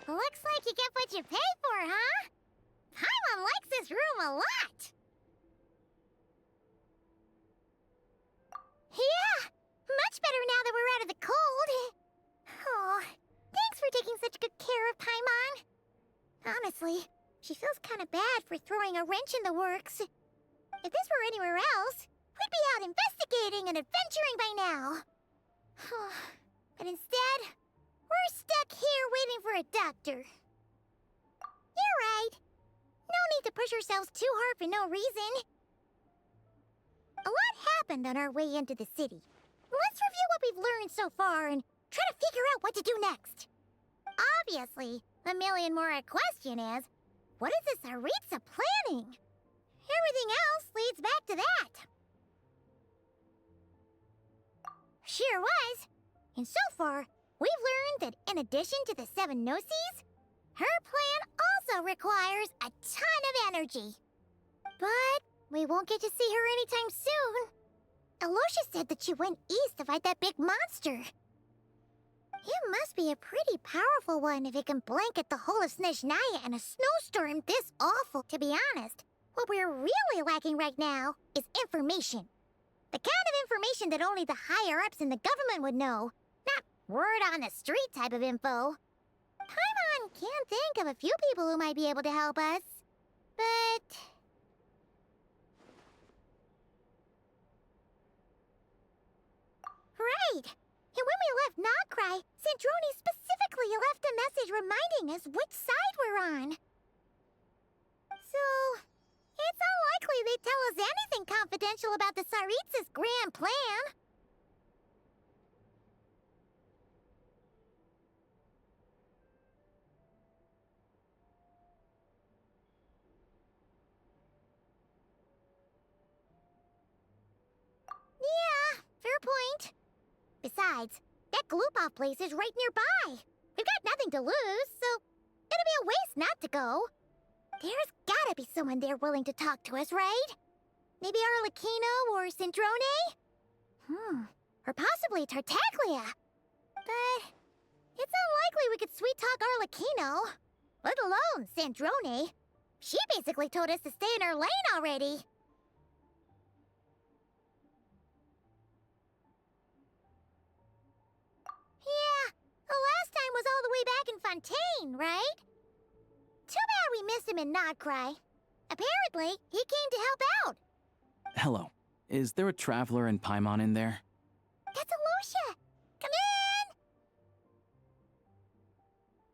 Looks like you get what you pay for, huh? Paimon likes this room a lot. Yeah, much better now that we're out of the cold. Oh, thanks for taking such She feels kind of bad for throwing a wrench in the works. If this were anywhere else, we'd be out investigating and adventuring by now. But instead, we're stuck here waiting for a doctor. You're right. No need to push ourselves too hard for no reason. A lot happened on our way into the city. Let's review what we've learned so far and try to figure out what to do next. Obviously, the million-more question is, what is this Tsaritsa planning? Everything else leads back to that. Sure was. And so far, we've learned that in addition to the 7 Gnosis, her plan also requires a ton of energy. But we won't get to see her anytime soon. Alosha said that she went east to fight that big monster. It must be a pretty powerful one if it can blanket the whole of Snezhnaya in a snowstorm this awful. To be honest, what we're really lacking right now is information. The kind of information that only the higher-ups in the government would know. Not word-on-the-street type of info. Paimon can think of a few people who might be able to help us. But... Right! And when we left Nocry, Sandrone specifically left a message reminding us which side we're on. So, it's unlikely they'd tell us anything confidential about the Tsaritsa's grand plan. Yeah, fair point. Besides, that Gloop-Off place is right nearby. We've got nothing to lose, so it'd be a waste not to go. There's gotta be someone there willing to talk to us, right? Maybe Arlecchino or Sandrone? Or possibly Tartaglia. But it's unlikely we could sweet-talk Arlecchino, let alone Sandrone. She basically told us to stay in her lane already. Yeah, the last time was all the way back in Fontaine, right? Too bad we missed him in Nocry. Apparently, he came to help out. Hello. Is there a traveler and Paimon in there? That's Alosha! Come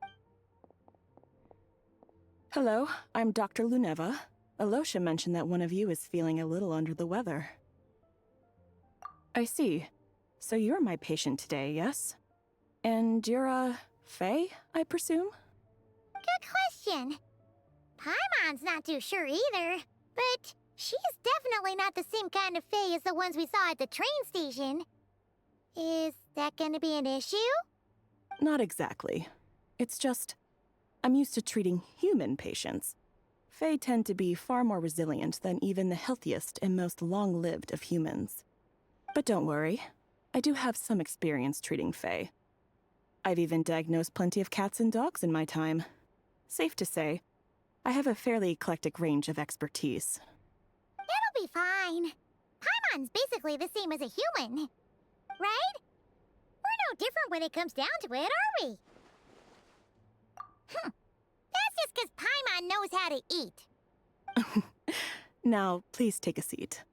in! Hello, I'm Dr. Luneva. Alosha mentioned that one of you is feeling a little under the weather. I see. So you're my patient today, yes? And you're, Faye, I presume? Good question. Paimon's not too sure either, but she's definitely not the same kind of Fae as the ones we saw at the train station. Is that gonna be an issue? Not exactly. It's just, I'm used to treating human patients. Fae tend to be far more resilient than even the healthiest and most long-lived of humans. But don't worry, I do have some experience treating Fae. I've even diagnosed plenty of cats and dogs in my time. Safe to say, I have a fairly eclectic range of expertise. It'll be fine. Paimon's basically the same as a human. Right? We're no different when it comes down to it, are we? That's just because Paimon knows how to eat. Now, please take a seat.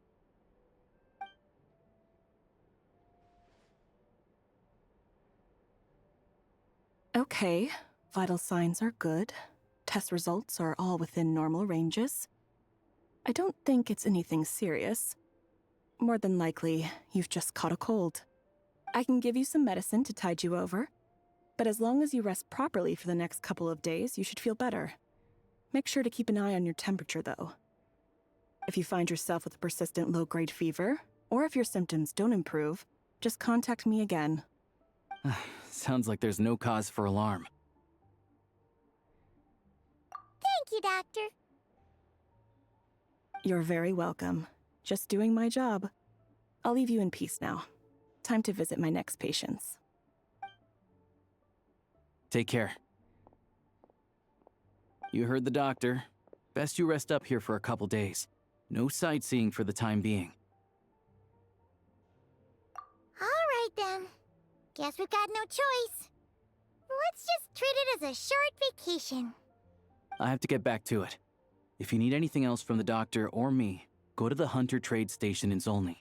Okay, vital signs are good. Test results are all within normal ranges. I don't think it's anything serious. More than likely, you've just caught a cold. I can give you some medicine to tide you over, but as long as you rest properly for the next couple of days, you should feel better. Make sure to keep an eye on your temperature, though. If you find yourself with a persistent low-grade fever, or if your symptoms don't improve, just contact me again. Sounds like there's no cause for alarm. Thank you, Doctor. You're very welcome. Just doing my job. I'll leave you in peace now. Time to visit my next patients. Take care. You heard the doctor. Best you rest up here for a couple days. No sightseeing for the time being. All right, then. Guess we've got no choice. Let's just treat it as a short vacation. I have to get back to it. If you need anything else from the doctor or me, go to the Hunter Trade Station in Zolny.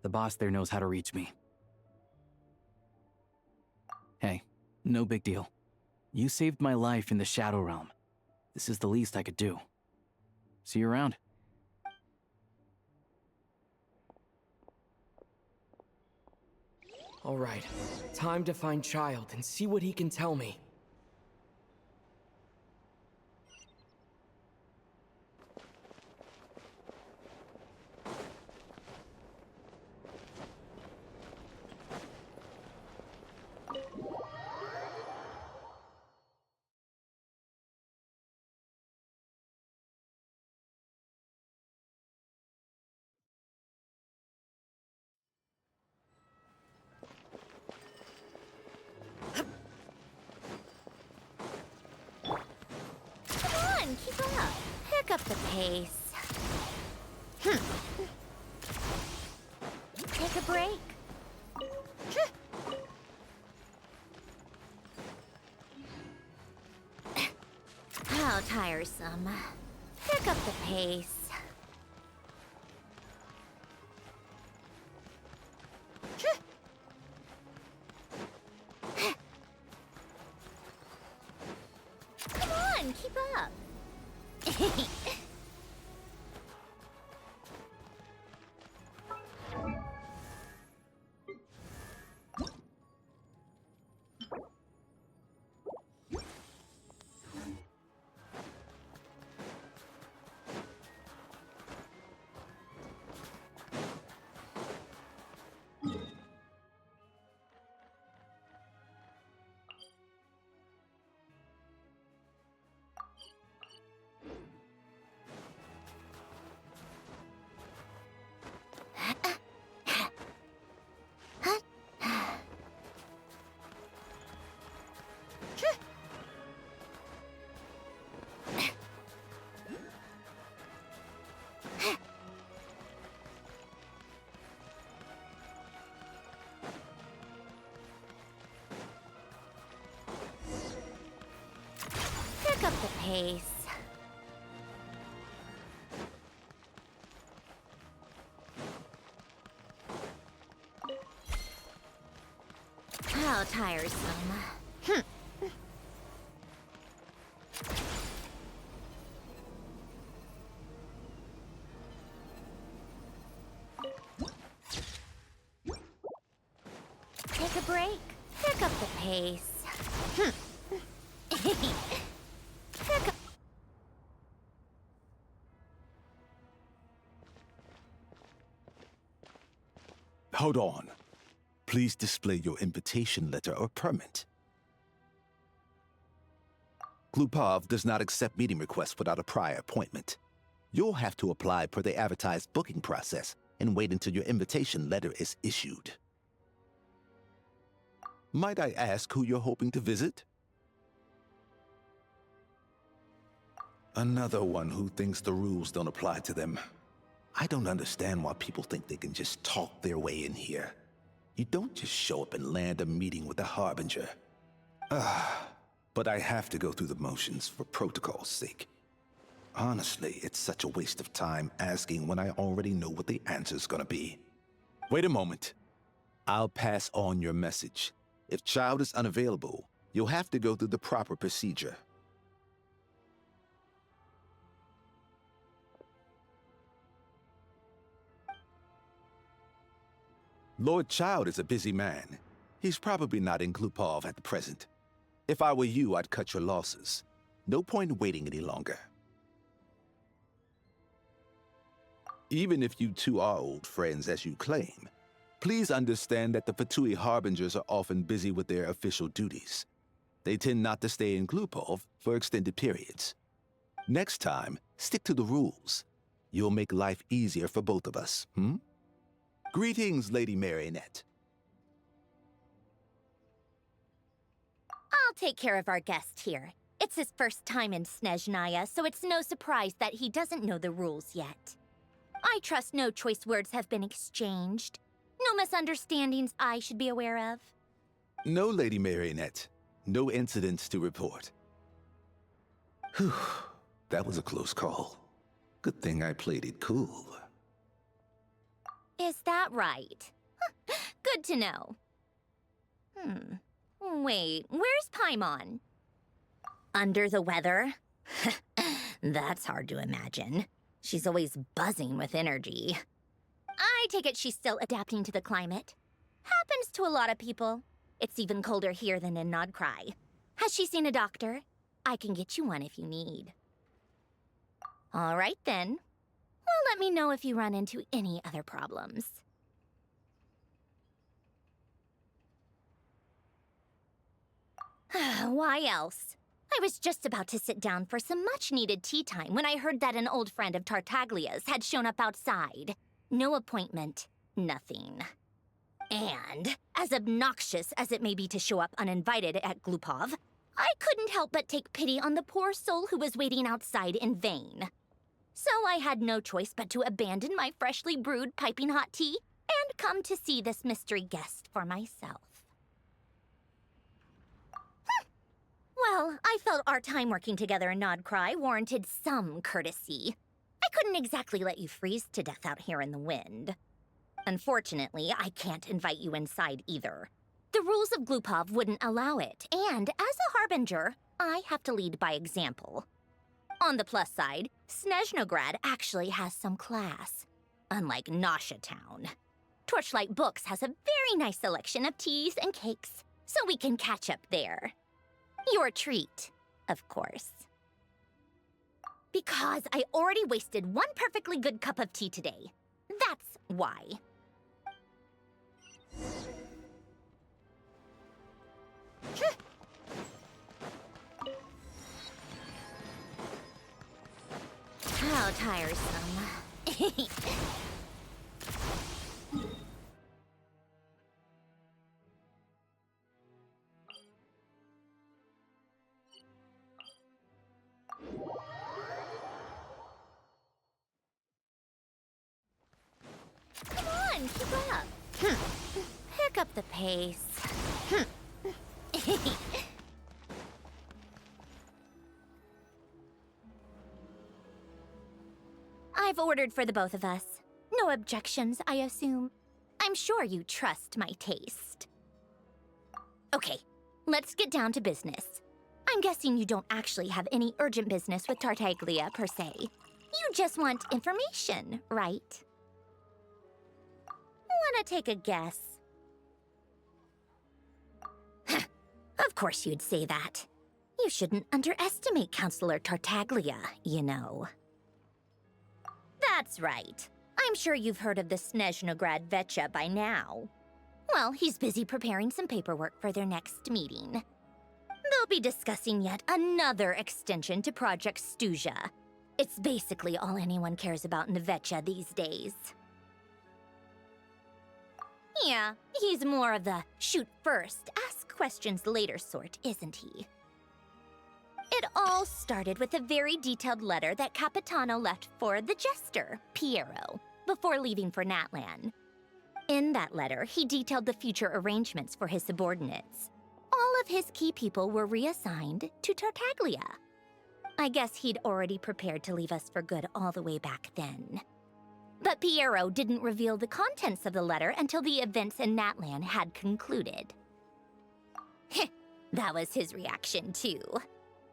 The boss there knows how to reach me. Hey, no big deal. You saved my life in the Shadow Realm. This is the least I could do. See you around. All right, time to find Child and see what he can tell me. Keep up. Pick up the pace. Take a break. How tiresome. Pick up the pace. Come on, keep up. Pick up the pace. How tiresome. Take a break. Pick up the pace. Pick up. Hold on. Please display your invitation letter or permit. Glupov does not accept meeting requests without a prior appointment. You'll have to apply per the advertised booking process and wait until your invitation letter is issued. Might I ask who you're hoping to visit? Another one who thinks the rules don't apply to them. I don't understand why people think they can just talk their way in here. You don't just show up and land a meeting with the Harbinger. But I have to go through the motions for protocol's sake. Honestly, it's such a waste of time asking when I already know what the answer's gonna be. Wait a moment. I'll pass on your message. If Child is unavailable, you'll have to go through the proper procedure. Lord Child is a busy man. He's probably not in Glupov at the present. If I were you, I'd cut your losses. No point in waiting any longer. Even if you two are old friends as you claim, please understand that the Fatui Harbingers are often busy with their official duties. They tend not to stay in Glupov for extended periods. Next time, stick to the rules. You'll make life easier for both of us, Greetings, Lady Marionette. I'll take care of our guest here. It's his first time in Snezhnaya, so it's no surprise that he doesn't know the rules yet. I trust no choice words have been exchanged. No misunderstandings I should be aware of. No, Lady Marionette. No incidents to report. Whew. That was a close call. Good thing I played it cool. Is that right? Good to know. Wait, where's Paimon? Under the weather? That's hard to imagine. She's always buzzing with energy. I take it she's still adapting to the climate. Happens to a lot of people. It's even colder here than in Nodcry. Has she seen a doctor? I can get you one if you need. All right then. Well, let me know if you run into any other problems. Why else? I was just about to sit down for some much-needed tea time when I heard that an old friend of Tartaglia's had shown up outside. No appointment, nothing. And, as obnoxious as it may be to show up uninvited at Glupov, I couldn't help but take pity on the poor soul who was waiting outside in vain. So I had no choice but to abandon my freshly brewed piping hot tea and come to see this mystery guest for myself. Well, I felt our time working together in Nodcry warranted some courtesy. I couldn't exactly let you freeze to death out here in the wind. Unfortunately, I can't invite you inside either. The rules of Glupov wouldn't allow it, and as a harbinger, I have to lead by example. On the plus side, Snezhnograd actually has some class, unlike Nasha Town. Torchlight Books has a very nice selection of teas and cakes, so we can catch up there. Your treat, of course. Because I already wasted one perfectly good cup of tea today. That's why. How tiresome. Come on, keep up. Pick up the pace. I've ordered for the both of us. No objections, I assume. I'm sure you trust my taste. Okay, let's get down to business. I'm guessing you don't actually have any urgent business with Tartaglia, per se. You just want information, right? Wanna take a guess? Of course you'd say that. You shouldn't underestimate Counselor Tartaglia, you know. That's right. I'm sure you've heard of the Snezhnograd VII by now. Well, he's busy preparing some paperwork for their next meeting. They'll be discussing yet another extension to Project Stuja. It's basically all anyone cares about in the VII these days. Yeah, he's more of the shoot first, ask questions later sort, isn't he? It all started with a very detailed letter that Capitano left for the jester, Piero, before leaving for Natlan. In that letter, he detailed the future arrangements for his subordinates. All of his key people were reassigned to Tartaglia. I guess he'd already prepared to leave us for good all the way back then. But Piero didn't reveal the contents of the letter until the events in Natlan had concluded. That was his reaction, too.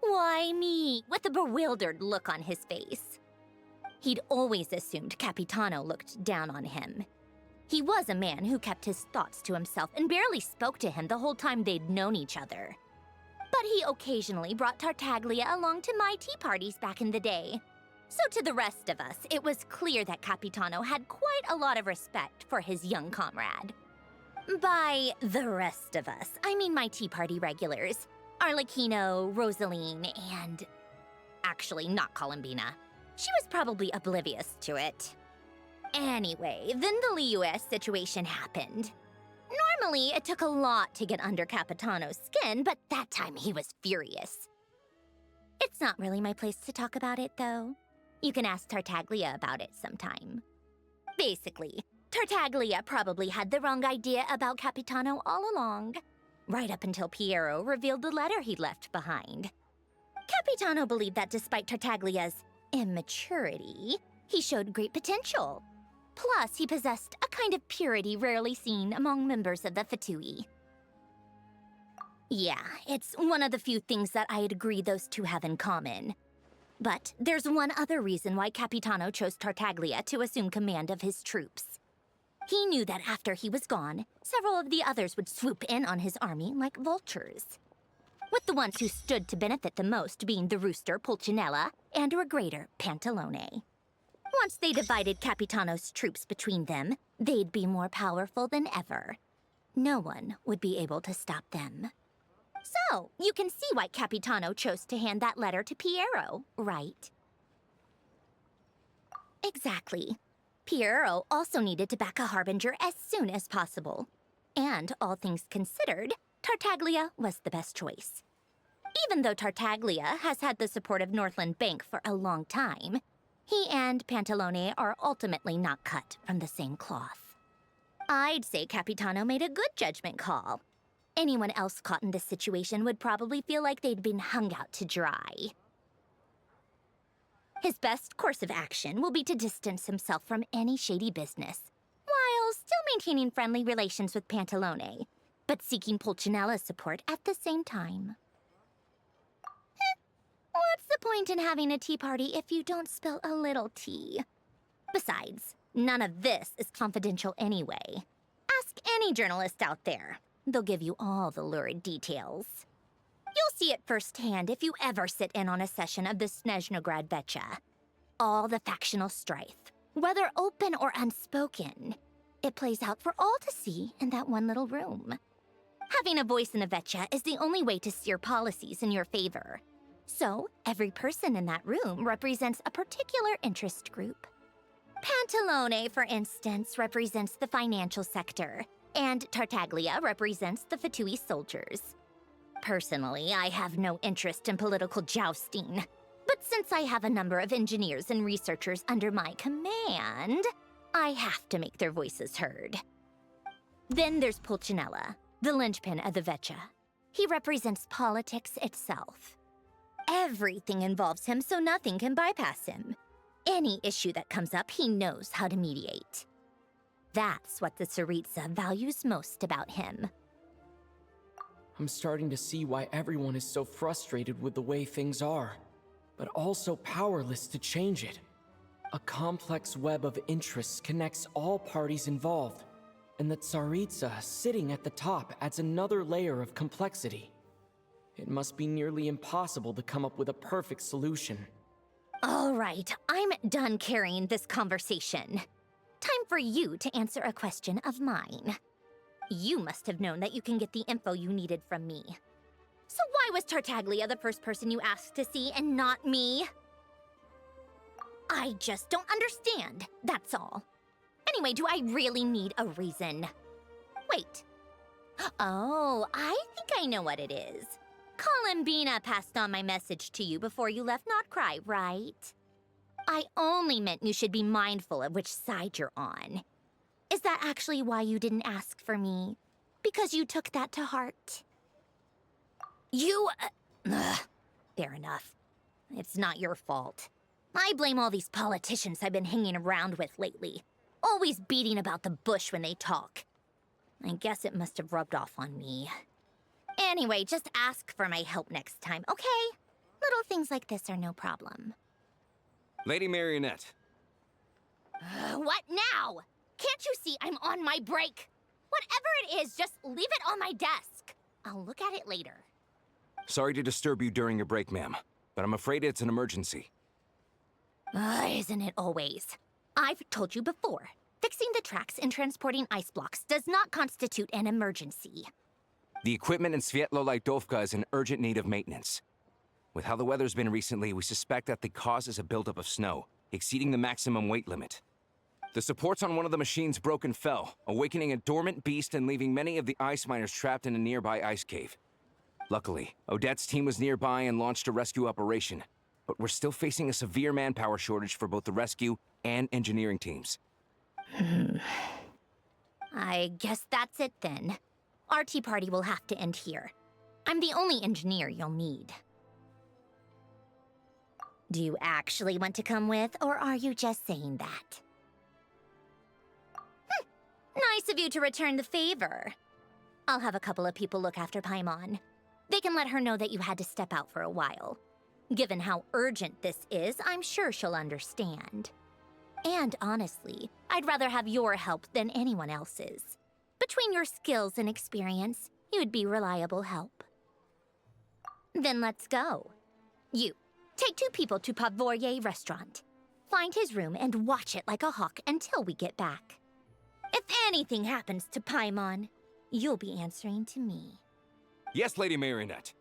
Why me? With a bewildered look on his face. He'd always assumed Capitano looked down on him. He was a man who kept his thoughts to himself and barely spoke to him the whole time they'd known each other. But he occasionally brought Tartaglia along to my tea parties back in the day. So to the rest of us, it was clear that Capitano had quite a lot of respect for his young comrade. By the rest of us, I mean my tea party regulars. Arlecchino, Rosaline, and... actually, not Columbina. She was probably oblivious to it. Anyway, then the Liu-S situation happened. Normally, it took a lot to get under Capitano's skin, but that time he was furious. It's not really my place to talk about it, though. You can ask Tartaglia about it sometime. Basically, Tartaglia probably had the wrong idea about Capitano all along. Right up until Piero revealed the letter he'd left behind. Capitano believed that despite Tartaglia's immaturity, he showed great potential. Plus, he possessed a kind of purity rarely seen among members of the Fatui. Yeah, it's one of the few things that I'd agree those two have in common. But there's one other reason why Capitano chose Tartaglia to assume command of his troops. He knew that after he was gone, several of the others would swoop in on his army like vultures. With the ones who stood to benefit the most being the rooster Pulcinella and Regrator Pantalone. Once they divided Capitano's troops between them, they'd be more powerful than ever. No one would be able to stop them. So, you can see why Capitano chose to hand that letter to Piero, right? Exactly. Piero also needed to back a harbinger as soon as possible. And all things considered, Tartaglia was the best choice. Even though Tartaglia has had the support of Northland Bank for a long time, he and Pantalone are ultimately not cut from the same cloth. I'd say Capitano made a good judgment call. Anyone else caught in this situation would probably feel like they'd been hung out to dry. His best course of action will be to distance himself from any shady business, while still maintaining friendly relations with Pantalone, but seeking Pulcinella's support at the same time. What's the point in having a tea party if you don't spill a little tea? Besides, none of this is confidential anyway. Ask any journalist out there. They'll give you all the lurid details. You'll see it firsthand if you ever sit in on a session of the Snezhnograd Vecha. All the factional strife, whether open or unspoken, it plays out for all to see in that one little room. Having a voice in the Vecha is the only way to steer policies in your favor. So, every person in that room represents a particular interest group. Pantalone, for instance, represents the financial sector, and Tartaglia represents the Fatui soldiers. Personally, I have no interest in political jousting, but since I have a number of engineers and researchers under my command, I have to make their voices heard. Then there's Pulcinella, the linchpin of the Vecha. He represents politics itself. Everything involves him, so nothing can bypass him. Any issue that comes up, he knows how to mediate. That's what the Tsaritsa values most about him. I'm starting to see why everyone is so frustrated with the way things are, but also powerless to change it. A complex web of interests connects all parties involved, and the Tsaritsa sitting at the top adds another layer of complexity. It must be nearly impossible to come up with a perfect solution. All right, I'm done carrying this conversation. Time for you to answer a question of mine. You must have known that you can get the info you needed from me. So why was Tartaglia the first person you asked to see and not me? I just don't understand, that's all. Anyway, do I really need a reason? Wait. Oh, I think I know what it is. Columbina passed on my message to you before you left Notcry, right? I only meant you should be mindful of which side you're on. Is that actually why you didn't ask for me? Because you took that to heart? Fair enough. It's not your fault. I blame all these politicians I've been hanging around with lately. Always beating about the bush when they talk. I guess it must have rubbed off on me. Anyway, just ask for my help next time, okay? Little things like this are no problem. Lady Marionette. What now? Can't you see I'm on my break? Whatever it is, just leave it on my desk. I'll look at it later. Sorry to disturb you during your break, ma'am, but I'm afraid it's an emergency. Isn't it always? I've told you before, fixing the tracks and transporting ice blocks does not constitute an emergency. The equipment in Svietlo-Laidovka is in urgent need of maintenance. With how the weather's been recently, we suspect that the cause is a buildup of snow, exceeding the maximum weight limit. The supports on one of the machines broke and fell, awakening a dormant beast and leaving many of the ice miners trapped in a nearby ice cave. Luckily, Odette's team was nearby and launched a rescue operation, but we're still facing a severe manpower shortage for both the rescue and engineering teams. I guess that's it then. Our tea party will have to end here. I'm the only engineer you'll need. Do you actually want to come with, or are you just saying that? Nice of you to return the favor. I'll have a couple of people look after Paimon. They can let her know that you had to step out for a while. Given how urgent this is, I'm sure she'll understand. And honestly, I'd rather have your help than anyone else's. Between your skills and experience, you'd be reliable help. Then let's go. You, take 2 people to Pavourier restaurant. Find his room and watch it like a hawk until we get back. If anything happens to Paimon, you'll be answering to me. Yes, Lady Marionette.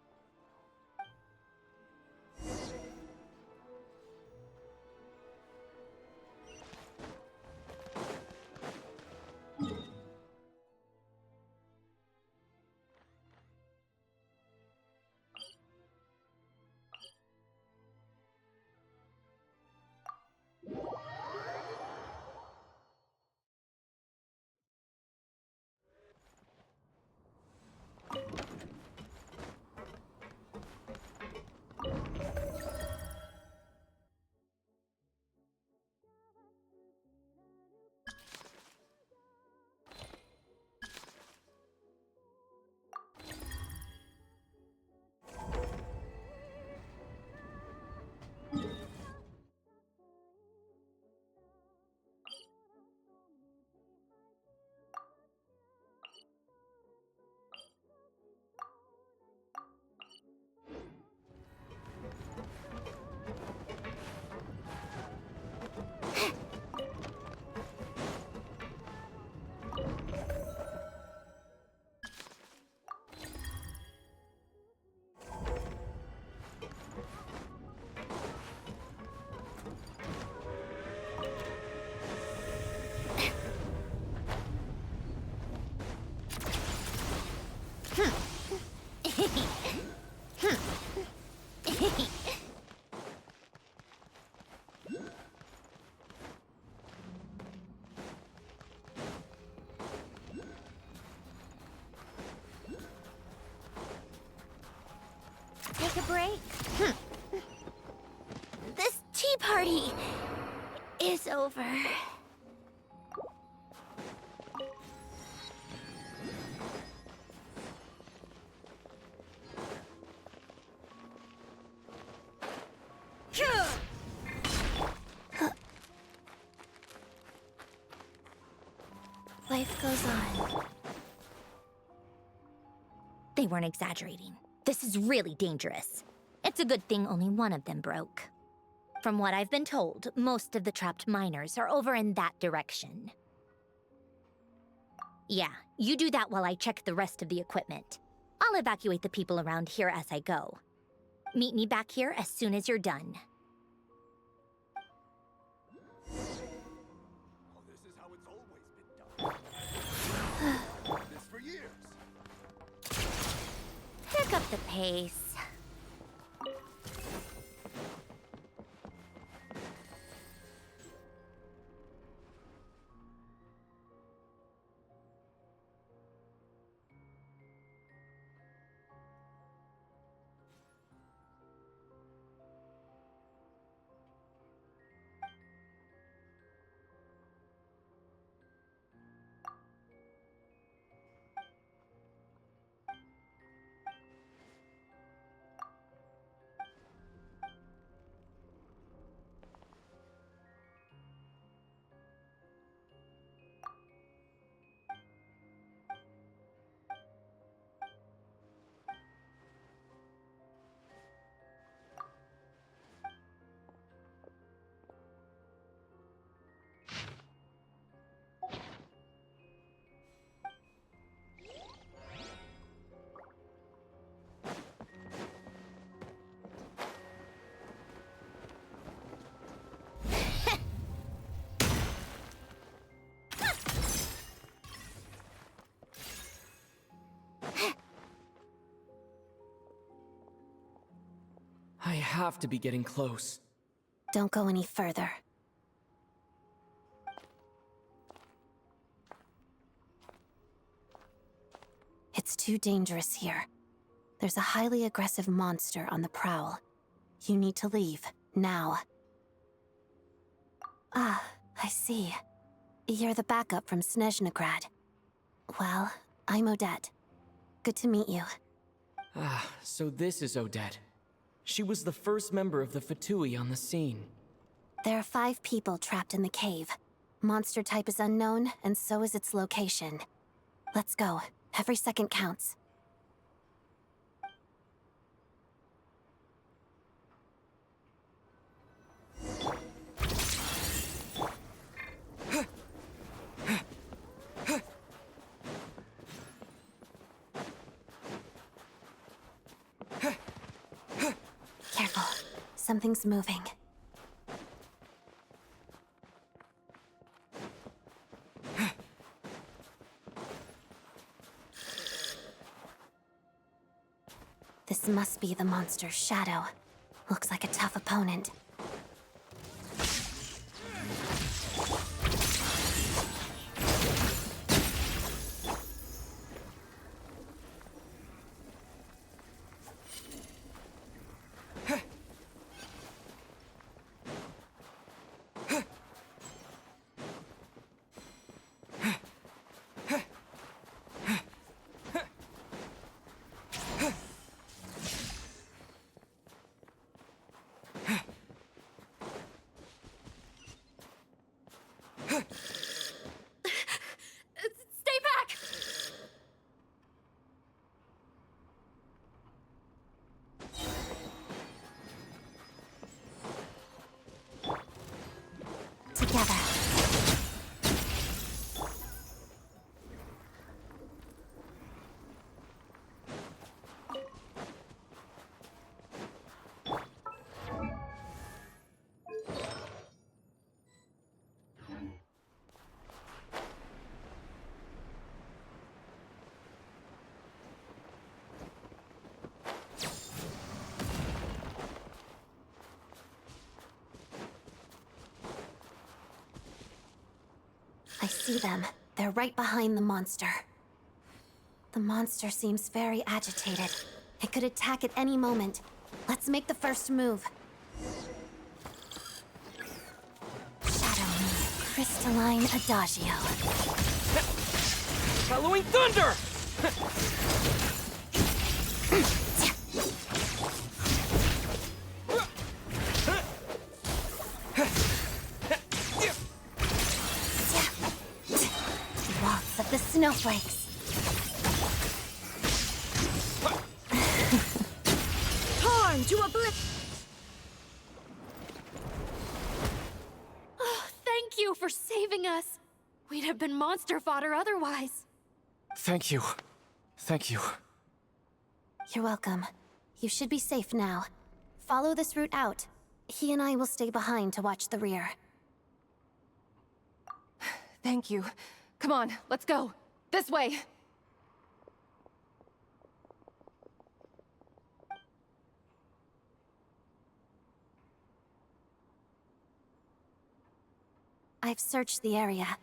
Take a break. This tea party is over. Life goes on. They weren't exaggerating. This is really dangerous. It's a good thing only one of them broke. From what I've been told, most of the trapped miners are over in that direction. Yeah, you do that while I check the rest of the equipment. I'll evacuate the people around here as I go. Meet me back here as soon as you're done. This is how it's always been done. This for years. Pick up the pace. I have to be getting close. Don't go any further. It's too dangerous here. There's a highly aggressive monster on the prowl. You need to leave, Now. Ah, I see. You're the backup from Snezhnograd. Well, I'm Odette. Good to meet you. Ah, so this is Odette. She was the first member of the Fatui on the scene. There are 5 people trapped in the cave. Monster type is unknown, and so is its location. Let's go. Every second counts. Careful. Something's moving. This must be the monster's shadow. Looks like a tough opponent. Stay back! Together. I see them. They're right behind the monster. The monster seems very agitated. It could attack at any moment. Let's make the first move. Shadow Moon, Crystalline Adagio. Following thunder! Waltz of the snowflakes. Torn to oblivion! Oh, thank you for saving us. We'd have been monster fodder otherwise. Thank you. Thank you. You're welcome. You should be safe now. Follow this route out. He and I will stay behind to watch the rear. Thank you. Come on, let's go. This way. I've searched the area.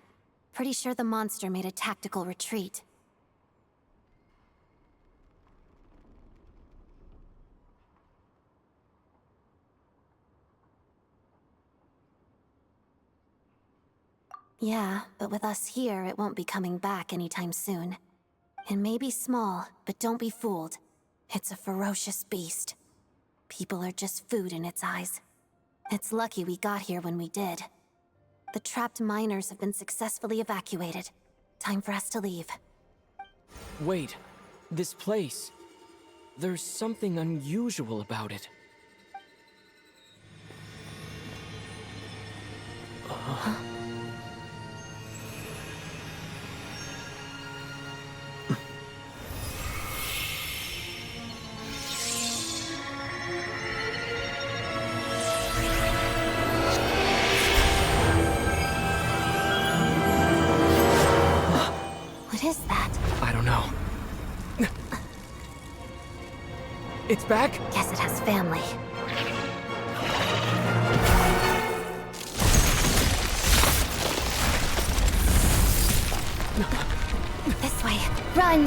Pretty sure the monster made a tactical retreat. Yeah, but with us here, it won't be coming back anytime soon. It may be small, but don't be fooled. It's a ferocious beast. People are just food in its eyes. It's lucky we got here when we did. The trapped miners have been successfully evacuated. Time for us to leave. Wait, this place. There's something unusual about it. What is that? I don't know. It's back? Guess it has family. This way. Run!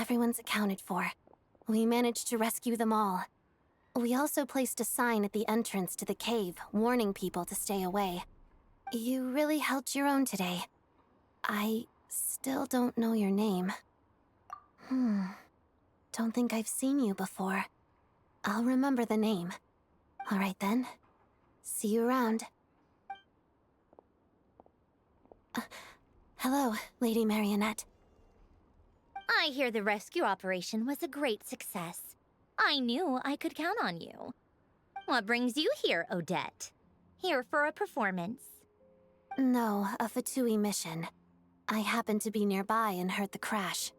Everyone's accounted for. We managed to rescue them all. We also placed a sign at the entrance to the cave, warning people to stay away. You really held your own today. I still don't know your name. Don't think I've seen you before. I'll remember the name. All right then. See you around. Hello, Lady Marionette. I hear the rescue operation was a great success. I knew I could count on you. What brings you here, Odette? Here for a performance? No, a VII mission. I happened to be nearby and heard the crash.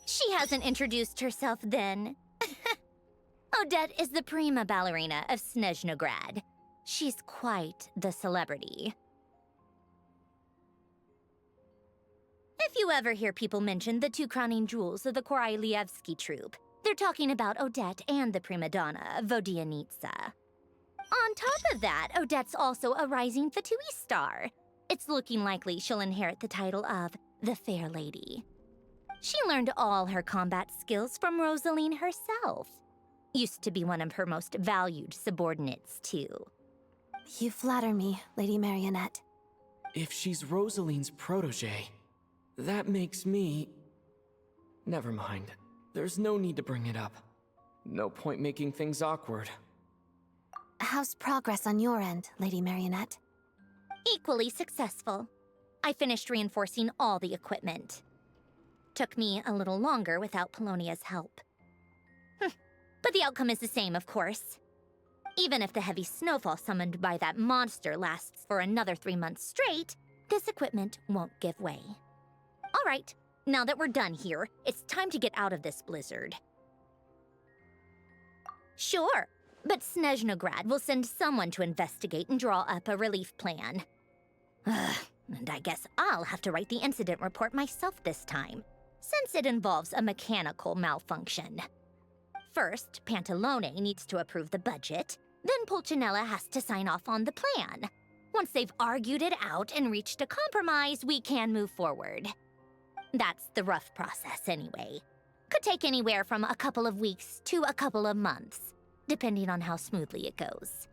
She hasn't introduced herself then. Odette is the prima ballerina of Snezhnograd. She's quite the celebrity. If you ever hear people mention the two crowning jewels of the Korailievsky troupe, they're talking about Odette and the prima donna, Vodianitsa. On top of that, Odette's also a rising VII star. It's looking likely she'll inherit the title of the Fair Lady. She learned all her combat skills from Rosaline herself. Used to be one of her most valued subordinates, too. You flatter me, Lady Marionette. If she's Rosaline's protege, that makes me... Never mind. There's no need to bring it up. No point making things awkward. How's progress on your end, Lady Marionette? Equally successful. I finished reinforcing all the equipment. Took me a little longer without Polonia's help. But the outcome is the same, of course. Even if the heavy snowfall summoned by that monster lasts for another 3 months straight, this equipment won't give way. All right, now that we're done here, it's time to get out of this blizzard. Sure, but Snezhnograd will send someone to investigate and draw up a relief plan. And I guess I'll have to write the incident report myself this time, since it involves a mechanical malfunction. First, Pantalone needs to approve the budget, then Pulcinella has to sign off on the plan. Once they've argued it out and reached a compromise, we can move forward. That's the rough process anyway. Could take anywhere from a couple of weeks to a couple of months, depending on how smoothly it goes.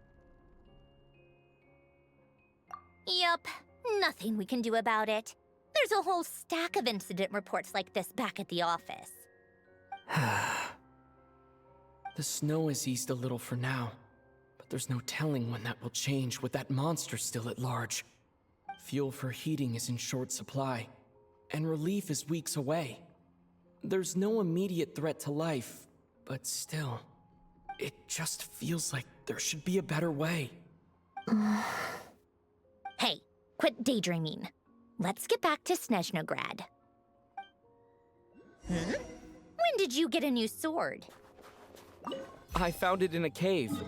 Yup, nothing we can do about it. There's a whole stack of incident reports like this back at the office. The snow has eased a little for now, but There's no telling when that will change with that monster still at large. Fuel for heating is in short supply, and relief is weeks away. There's no immediate threat to life, but still, it just feels like there should be a better way. Hey, quit daydreaming. Let's get back to Snezhnograd. When did you get a new sword? I found it in a cave.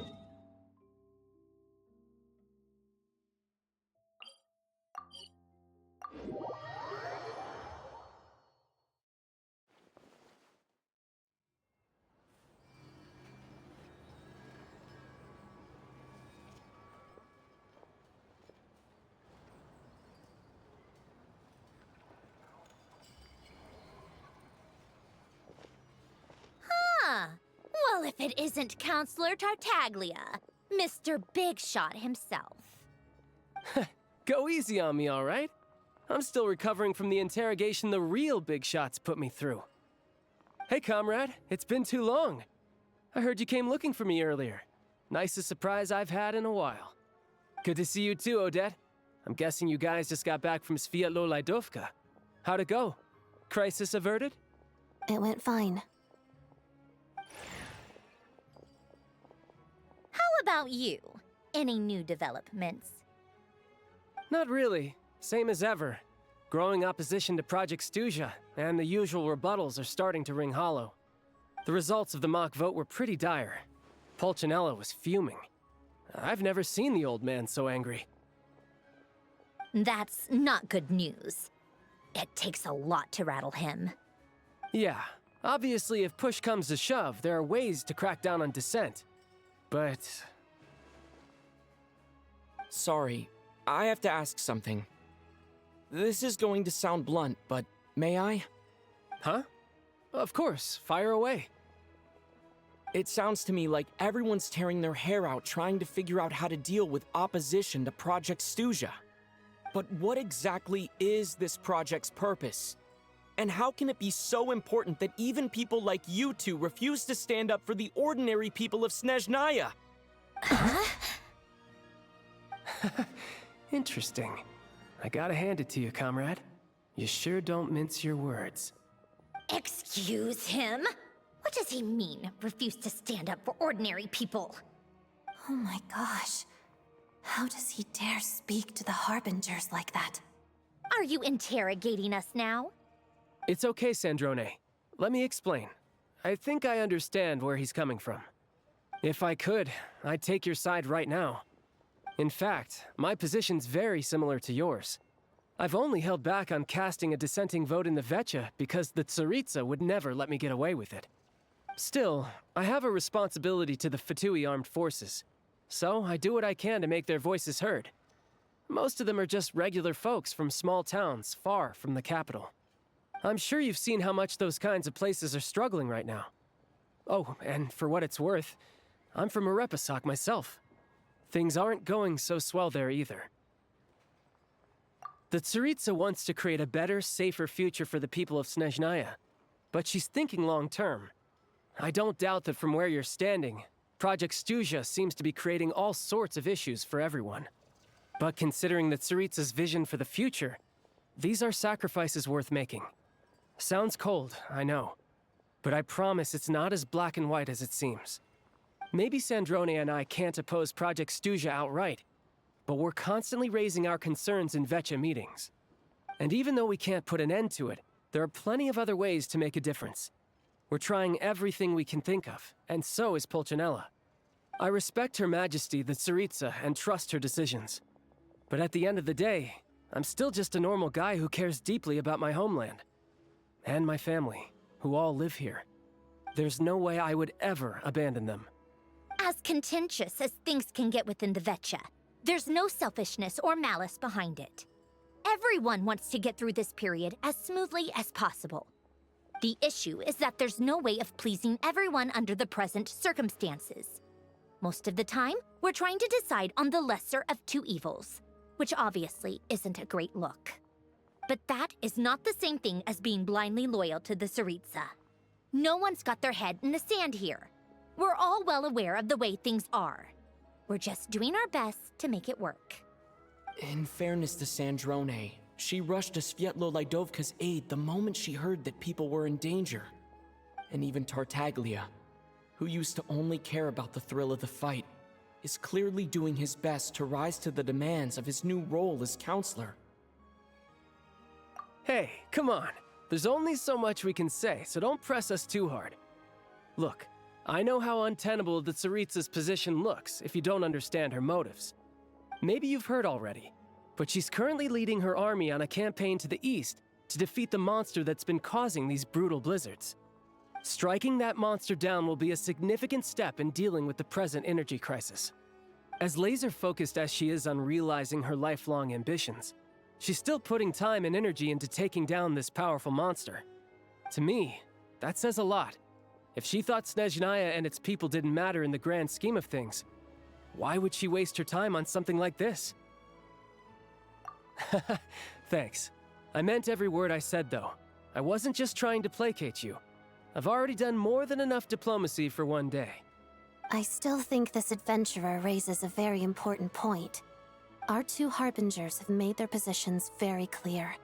Huh. Well, if it isn't Counselor Tartaglia, Mr. Big Shot himself. Go easy on me, all right? I'm still recovering from the interrogation the real big shots put me through. Hey, comrade, it's been too long. I heard you came looking for me earlier. Nicest surprise I've had in a while. Good to see you too, Odette. I'm guessing you guys just got back from Sviatlo Lajdovka. How'd it go? Crisis averted? It went fine. How about you? Any new developments? Not really. Same as ever. Growing opposition to Project Stuja, and the usual rebuttals are starting to ring hollow. The results of the mock vote were pretty dire. Pulcinella was fuming. I've never seen the old man so angry. That's not good news. It takes a lot to rattle him. Yeah, obviously if push comes to shove, there are ways to crack down on dissent. But... Sorry, I have to ask something. This is going to sound blunt, but may I? Huh? Of course, fire away. It sounds to me like everyone's tearing their hair out trying to figure out how to deal with opposition to Project Stuja. But what exactly is this project's purpose? And how can it be so important that even people like you two refuse to stand up for the ordinary people of Snezhnaya? Interesting. I gotta hand it to you, comrade. You sure don't mince your words. Excuse him? What does he mean, refuse to stand up for ordinary people? Oh my gosh. How does he dare speak to the Harbingers like that? Are you interrogating us now? It's okay, Sandrone. Let me explain. I think I understand where he's coming from. If I could, I'd take your side right now. In fact, my position's very similar to yours. I've only held back on casting a dissenting vote in the Vecha because the Tsaritsa would never let me get away with it. Still, I have a responsibility to the Fatui armed forces, so I do what I can to make their voices heard. Most of them are just regular folks from small towns far from the capital. I'm sure you've seen how much those kinds of places are struggling right now. Oh, and for what it's worth, I'm from Arepasak myself. Things aren't going so swell there either. The Tsaritsa wants to create a better, safer future for the people of Snezhnaya, but she's thinking long-term. I don't doubt that from where you're standing, Project Stuja seems to be creating all sorts of issues for everyone. But considering the Tsaritsa's vision for the future, these are sacrifices worth making. Sounds cold, I know, but I promise it's not as black and white as it seems. Maybe Sandrone and I can't oppose Project Stuja outright, but we're constantly raising our concerns in Vecha meetings. And even though we can't put an end to it, there are plenty of other ways to make a difference. We're trying everything we can think of, and so is Pulcinella. I respect Her Majesty, the Tsaritsa, and trust her decisions. But at the end of the day, I'm still just a normal guy who cares deeply about my homeland. And my family, who all live here. There's no way I would ever abandon them. As contentious as things can get within the Vecha, there's no selfishness or malice behind it. Everyone wants to get through this period as smoothly as possible. The issue is that there's no way of pleasing everyone under the present circumstances. Most of the time, we're trying to decide on the lesser of two evils, which obviously isn't a great look. But that is not the same thing as being blindly loyal to the Tsaritsa. No one's got their head in the sand here. We're all well aware of the way things are. We're just doing our best to make it work. In fairness to Sandrone, she rushed to Svietlo Lidovka's aid the moment she heard that people were in danger. And even Tartaglia, who used to only care about the thrill of the fight, is clearly doing his best to rise to the demands of his new role as counselor. Hey, come on. There's only so much we can say, so don't press us too hard. Look, I know how untenable the Tsaritsa's position looks if you don't understand her motives. Maybe you've heard already, but she's currently leading her army on a campaign to the east to defeat the monster that's been causing these brutal blizzards. Striking that monster down will be a significant step in dealing with the present energy crisis. As laser-focused as she is on realizing her lifelong ambitions, she's still putting time and energy into taking down this powerful monster. To me, that says a lot. If she thought Snezhnaya and its people didn't matter in the grand scheme of things, why would she waste her time on something like this? Thanks. I meant every word I said, though. I wasn't just trying to placate you. I've already done more than enough diplomacy for one day. I still think this adventurer raises a very important point. Our two harbingers have made their positions very clear.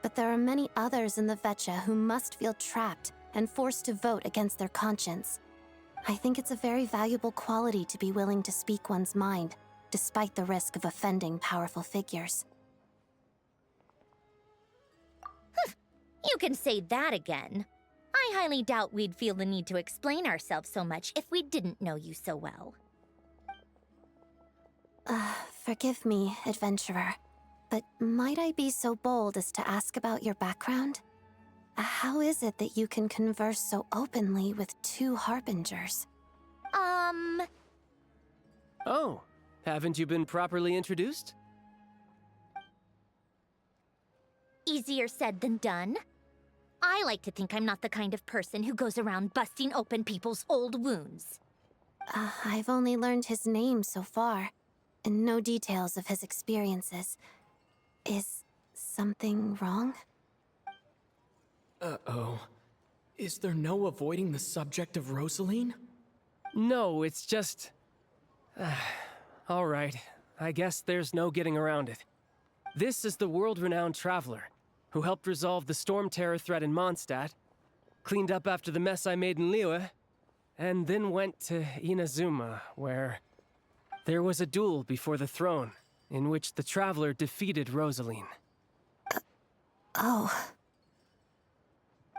But there are many others in the Vetcha who must feel trapped and forced to vote against their conscience. I think it's a very valuable quality to be willing to speak one's mind, despite the risk of offending powerful figures. You can say that again. I highly doubt we'd feel the need to explain ourselves so much if we didn't know you so well. Forgive me, adventurer, but might I be so bold as to ask about your background? How is it that you can converse so openly with two harbingers? Oh, haven't you been properly introduced? Easier said than done. I like to think I'm not the kind of person who goes around busting open people's old wounds. I've only learned his name so far, and no details of his experiences. Is something wrong? Uh-oh. Is there no avoiding the subject of Rosaline? No, it's just... all right, I guess there's no getting around it. This is the world-renowned traveler, who helped resolve the storm terror threat in Mondstadt, cleaned up after the mess I made in Liyue, and then went to Inazuma, where there was a duel before the throne, in which the traveler defeated Rosaline. Oh.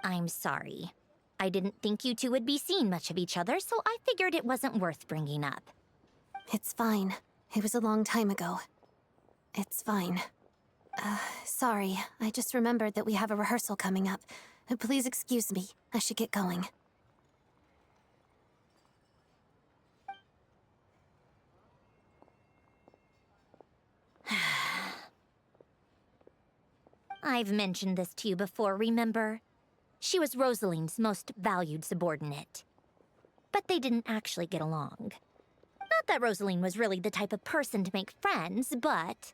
I'm sorry. I didn't think you two would be seeing much of each other, so I figured it wasn't worth bringing up. It's fine. It was a long time ago. It's fine. Sorry. I just remembered that we have a rehearsal coming up. Please excuse me. I should get going. I've mentioned this to you before, remember? She was Rosaline's most valued subordinate. But they didn't actually get along. Not that Rosaline was really the type of person to make friends, but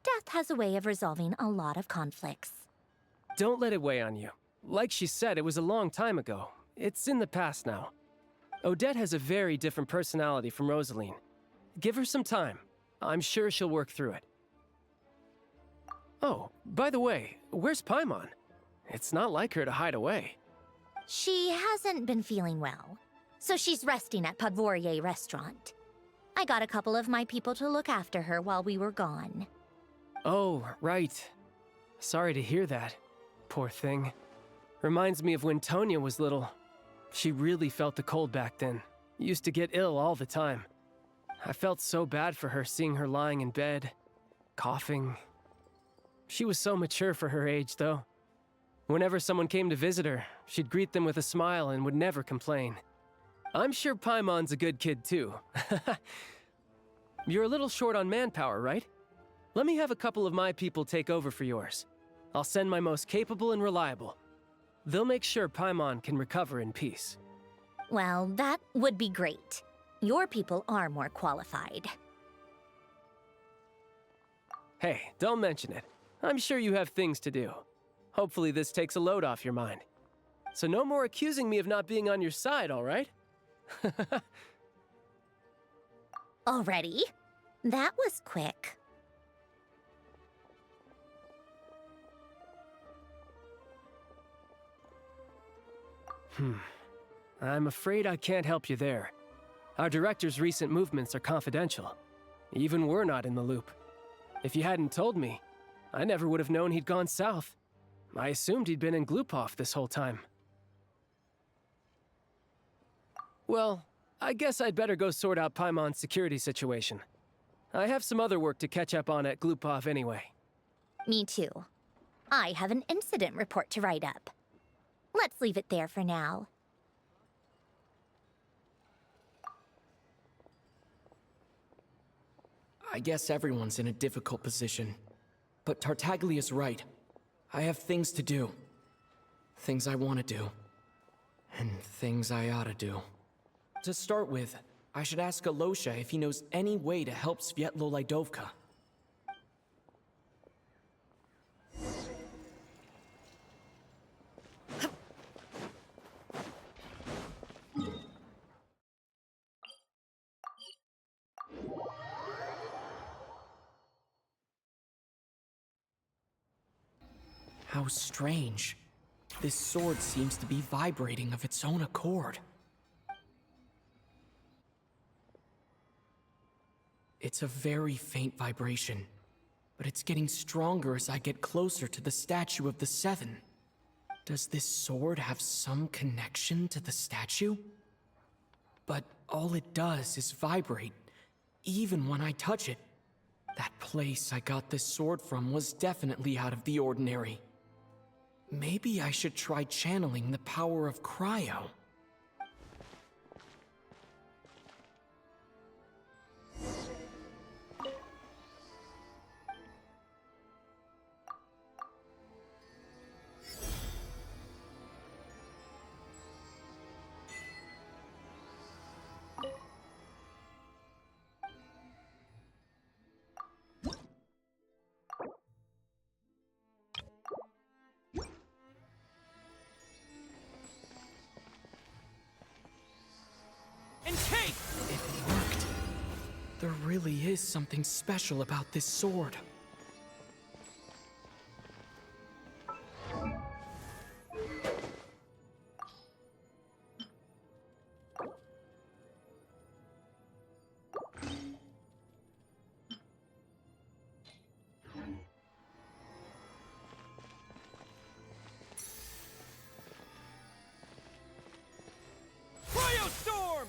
death has a way of resolving a lot of conflicts. Don't let it weigh on you. Like she said, it was a long time ago. It's in the past now. Odette has a very different personality from Rosaline. Give her some time. I'm sure she'll work through it. Oh, by the way, where's Paimon? It's not like her to hide away. She hasn't been feeling well, so she's resting at Podvorier restaurant. I got a couple of my people to look after her while we were gone. Oh, right. Sorry to hear that. Poor thing. Reminds me of when Tonya was little. She really felt the cold back then. Used to get ill all the time. I felt so bad for her seeing her lying in bed, coughing. She was so mature for her age, though. Whenever someone came to visit her, she'd greet them with a smile and would never complain. I'm sure Paimon's a good kid, too. You're a little short on manpower, right? Let me have a couple of my people take over for yours. I'll send my most capable and reliable. They'll make sure Paimon can recover in peace. Well, that would be great. Your people are more qualified. Hey, don't mention it. I'm sure you have things to do. Hopefully this takes a load off your mind. So no more accusing me of not being on your side, all right? Already? That was quick. I'm afraid I can't help you there. Our director's recent movements are confidential. Even we're not in the loop. If you hadn't told me, I never would have known he'd gone south. I assumed he'd been in Glupov this whole time. Well, I guess I'd better go sort out Paimon's security situation. I have some other work to catch up on at Glupov anyway. Me too. I have an incident report to write up. Let's leave it there for now. I guess everyone's in a difficult position. But Tartaglia's right. I have things to do. Things I want to do. And things I ought to do. To start with, I should ask Alosha if he knows any way to help Svietlolaidovka. How strange. This sword seems to be vibrating of its own accord. It's a very faint vibration, but it's getting stronger as I get closer to the statue of the Seven. Does this sword have some connection to the statue? But all it does is vibrate, even when I touch it. That place I got this sword from was definitely out of the ordinary. Maybe I should try channeling the power of cryo. It worked. There really is something special about this sword. Cryostorm!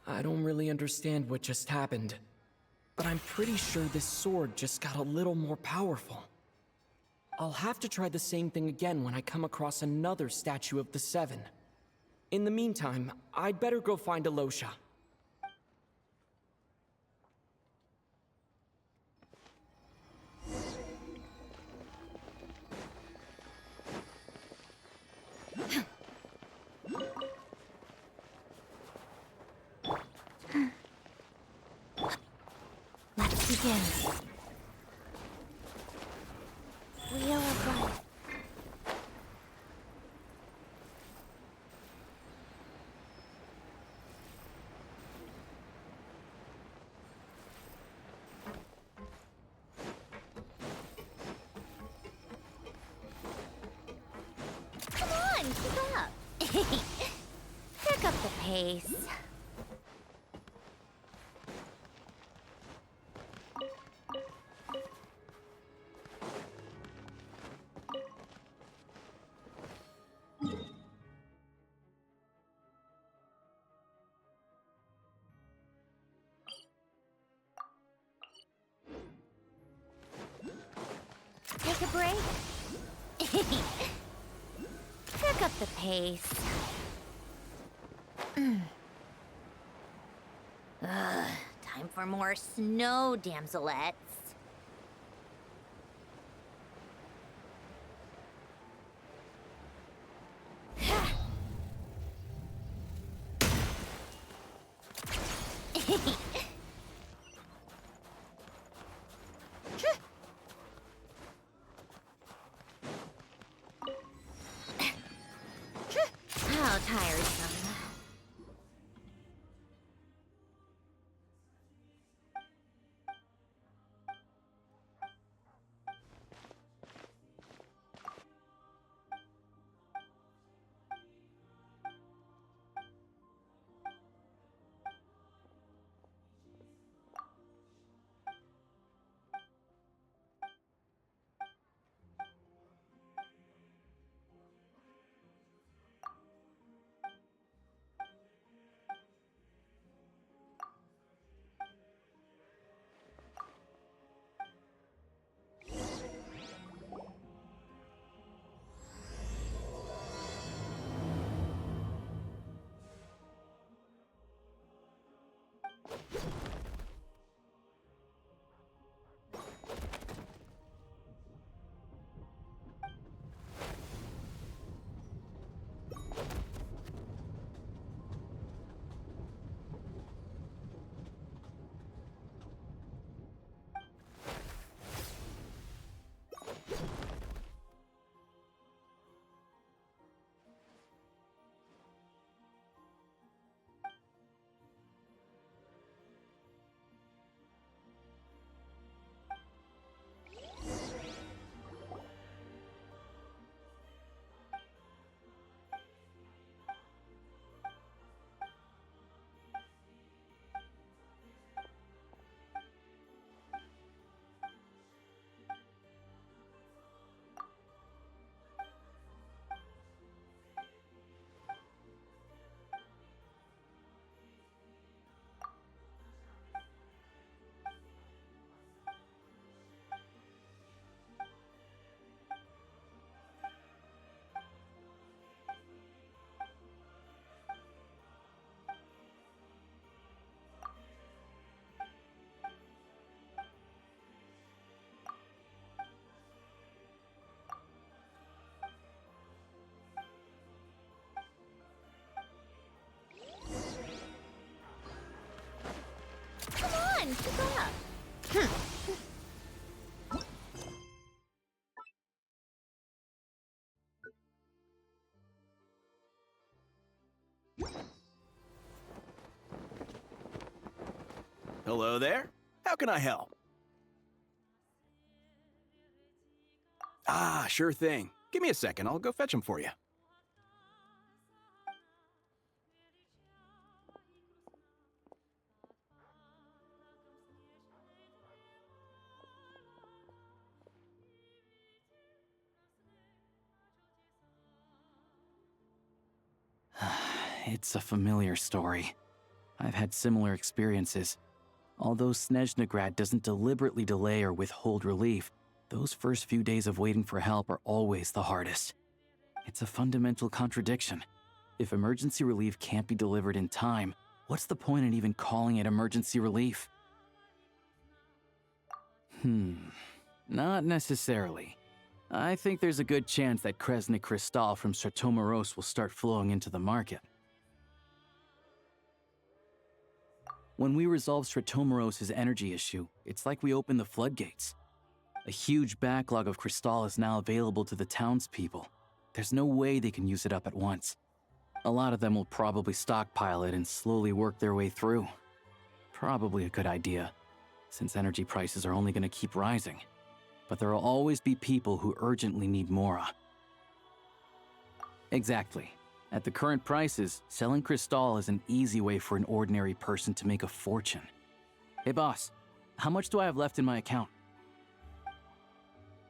I don't really understand what just happened, but I'm pretty sure this sword just got a little more powerful. I'll have to try the same thing again when I come across another statue of the Seven. In the meantime, I'd better go find Alosha. Let's begin. Wheel of Life. Come on, keep up. Pick up the pace. a break? Pick up the pace. Time for more snow, damselettes. How tiresome. Come on, keep up. Hello there. How can I help? Ah, sure thing. Give me a second. I'll go fetch them for you. It's a familiar story. I've had similar experiences. Although Snezhnegrad doesn't deliberately delay or withhold relief, those first few days of waiting for help are always the hardest. It's a fundamental contradiction. If emergency relief can't be delivered in time, what's the point in even calling it emergency relief? Not necessarily. I think there's a good chance that Kresnik Crystal from Stratomoros will start flowing into the market. When we resolve Stratomoros' energy issue, it's like we open the floodgates. A huge backlog of Crystal is now available to the townspeople. There's no way they can use it up at once. A lot of them will probably stockpile it and slowly work their way through. Probably a good idea, since energy prices are only going to keep rising. But there will always be people who urgently need Mora. Exactly. At the current prices, selling Crystal is an easy way for an ordinary person to make a fortune. Hey boss, how much do I have left in my account?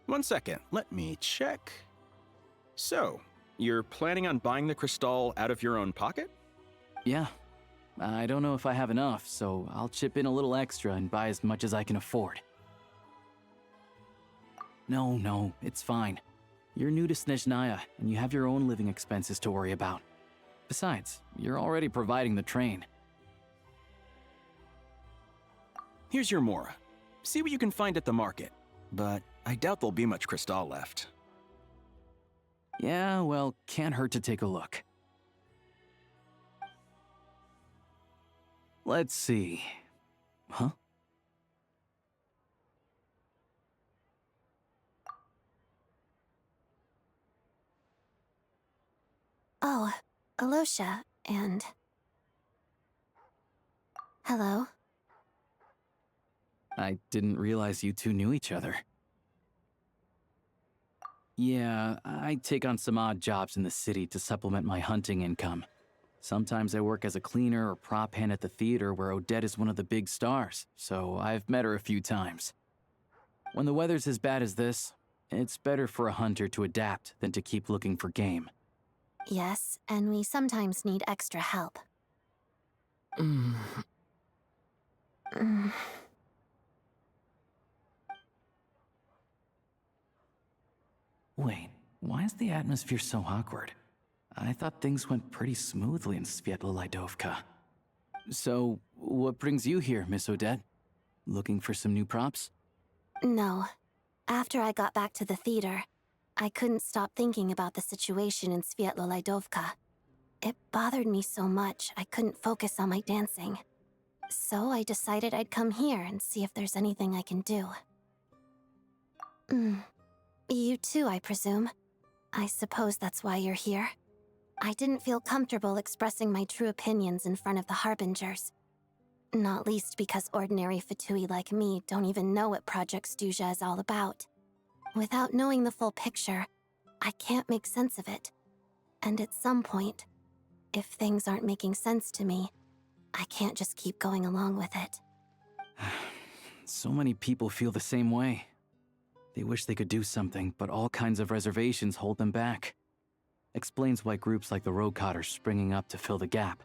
1 second, let me check. So, you're planning on buying the Crystal out of your own pocket? Yeah. I don't know if I have enough, so I'll chip in a little extra and buy as much as I can afford. No, it's fine. You're new to Snezhnaya, and you have your own living expenses to worry about. Besides, you're already providing the train. Here's your Mora. See what you can find at the market. But I doubt there'll be much Crystal left. Yeah, well, can't hurt to take a look. Let's see. Huh? Oh, Alosha, and... Hello. I didn't realize you two knew each other. Yeah, I take on some odd jobs in the city to supplement my hunting income. Sometimes I work as a cleaner or prop hand at the theater where Odette is one of the big stars, so I've met her a few times. When the weather's as bad as this, it's better for a hunter to adapt than to keep looking for game. Yes, and we sometimes need extra help. Wait, why is the atmosphere so awkward? I thought things went pretty smoothly in Svietlolaidovka. So, what brings you here, Miss Odette? Looking for some new props? No. After I got back to the theater, I couldn't stop thinking about the situation in Svietlolaidovka. It bothered me so much I couldn't focus on my dancing. So I decided I'd come here and see if there's anything I can do. You too, I presume. I suppose that's why you're here. I didn't feel comfortable expressing my true opinions in front of the Harbingers. Not least because ordinary Fatui like me don't even know what Project Stuja is all about. Without knowing the full picture, I can't make sense of it. And at some point, if things aren't making sense to me, I can't just keep going along with it. So many people feel the same way. They wish they could do something, but all kinds of reservations hold them back. Explains why groups like the Roadcott are springing up to fill the gap.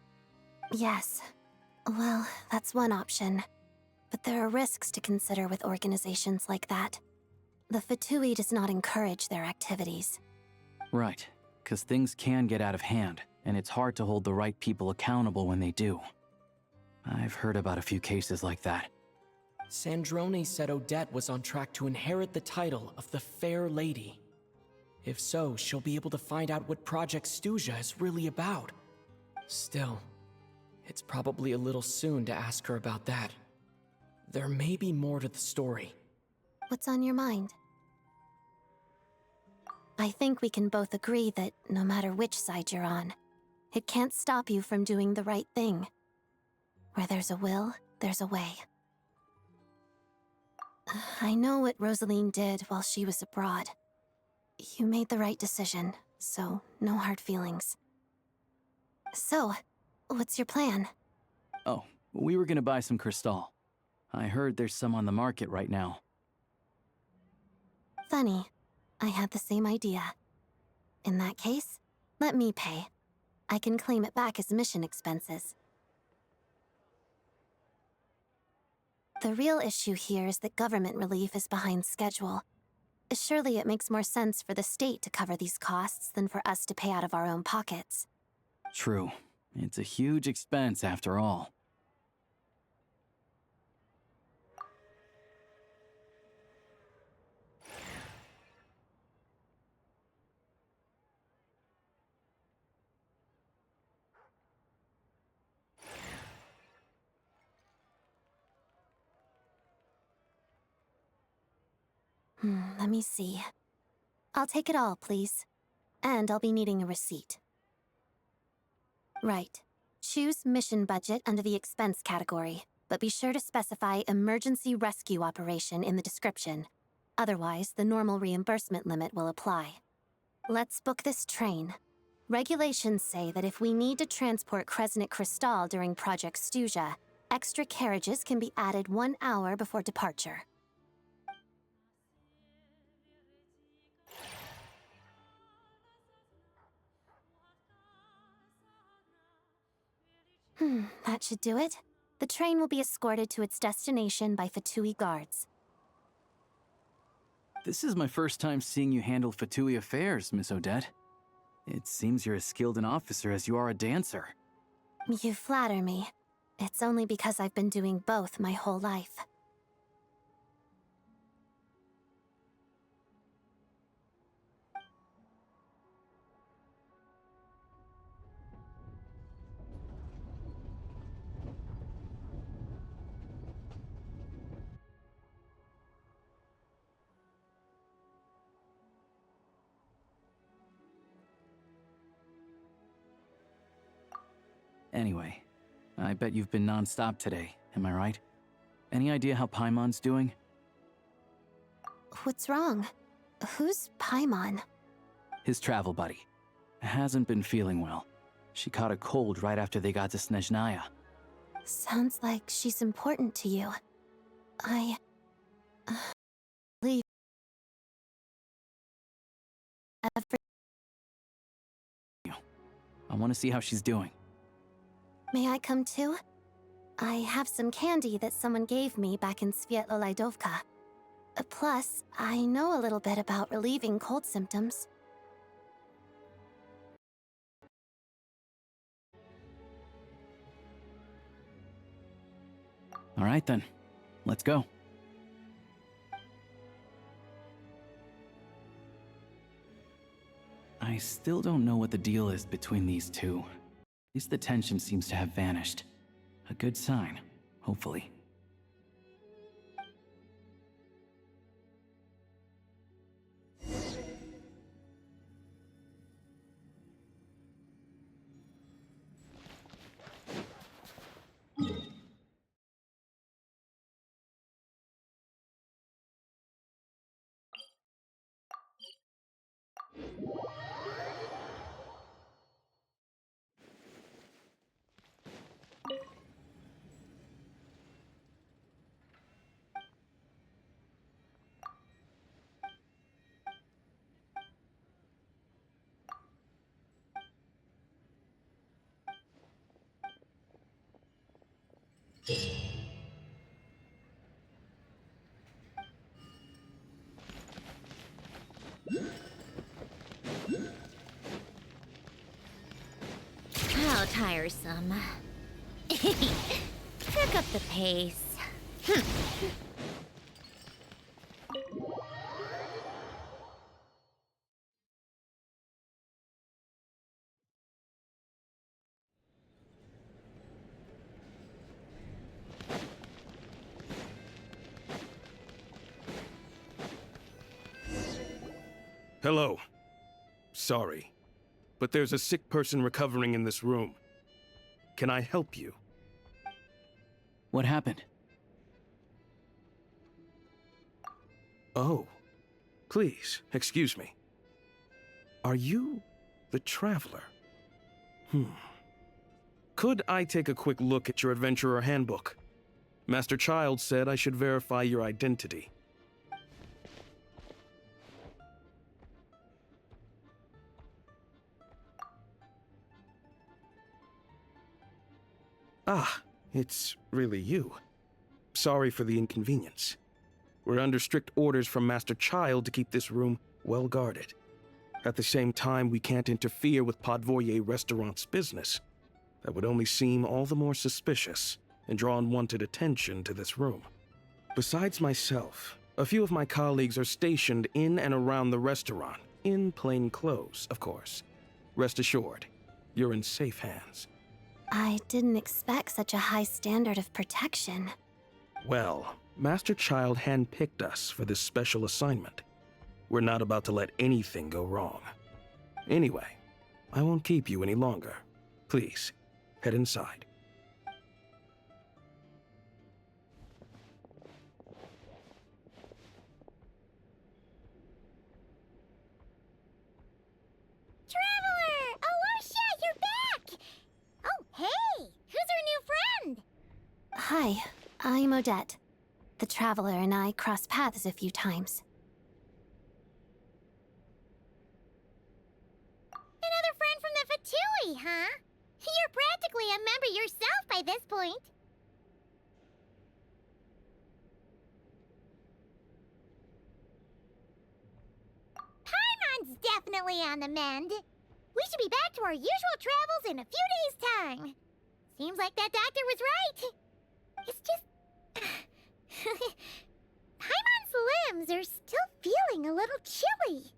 Yes. Well, that's one option. But there are risks to consider with organizations like that. The Fatui does not encourage their activities. Right, because things can get out of hand, and it's hard to hold the right people accountable when they do. I've heard about a few cases like that. Sandrone said Odette was on track to inherit the title of the Fair Lady. If so, she'll be able to find out what Project Stuja is really about. Still, it's probably a little soon to ask her about that. There may be more to the story. What's on your mind? I think we can both agree that no matter which side you're on, it can't stop you from doing the right thing. Where there's a will, there's a way. I know what Rosaline did while she was abroad. You made the right decision, so no hard feelings. So, what's your plan? Oh, we were gonna buy some Crystal. I heard there's some on the market right now. Funny. I had the same idea. In that case, let me pay. I can claim it back as mission expenses. The real issue here is that government relief is behind schedule. Surely it makes more sense for the state to cover these costs than for us to pay out of our own pockets. True. It's a huge expense after all. Let me see. I'll take it all, please. And I'll be needing a receipt. Right. Choose mission budget under the expense category, but be sure to specify emergency rescue operation in the description. Otherwise, the normal reimbursement limit will apply. Let's book this train. Regulations say that if we need to transport Kresnik Crystal during Project Stuja, extra carriages can be added 1 hour before departure. That should do it. The train will be escorted to its destination by Fatui guards. This is my first time seeing you handle Fatui affairs, Miss Odette. It seems you're as skilled an officer as you are a dancer. You flatter me. It's only because I've been doing both my whole life. Anyway, I bet you've been non-stop today, am I right? Any idea how Paimon's doing? What's wrong? Who's Paimon? His travel buddy. Hasn't been feeling well. She caught a cold right after they got to Snezhnaya. Sounds like she's important to you. I... leave... I want to see how she's doing. May I come too? I have some candy that someone gave me back in Svietlolaidovka. Plus, I know a little bit about relieving cold symptoms. All right then, let's go. I still don't know what the deal is between these two. At least the tension seems to have vanished. A good sign, hopefully. How tiresome. Pick up the pace. Hello. Sorry, but there's a sick person recovering in this room. Can I help you? What happened? Oh. Please, excuse me. Are you the Traveler? Could I take a quick look at your Adventurer Handbook? Master Child said I should verify your identity. Ah, it's really you. Sorry for the inconvenience. We're under strict orders from Master Child to keep this room well guarded. At the same time, we can't interfere with Podvoye Restaurant's business. That would only seem all the more suspicious and draw unwanted attention to this room. Besides myself, a few of my colleagues are stationed in and around the restaurant, in plain clothes, of course. Rest assured, you're in safe hands. I didn't expect such a high standard of protection. Well, Master Child handpicked us for this special assignment. We're not about to let anything go wrong. Anyway, I won't keep you any longer. Please, head inside. Traveler! Alosha, you're back! Oh, hey! Who's our new friend? Hi, I'm Odette. The Traveler and I crossed paths a few times. Another friend from the Fatui, huh? You're practically a member yourself by this point. definitely on the mend. We should be back to our usual travels in a few days' time. Seems like that doctor was right. It's just... Paimon's limbs are still feeling a little chilly.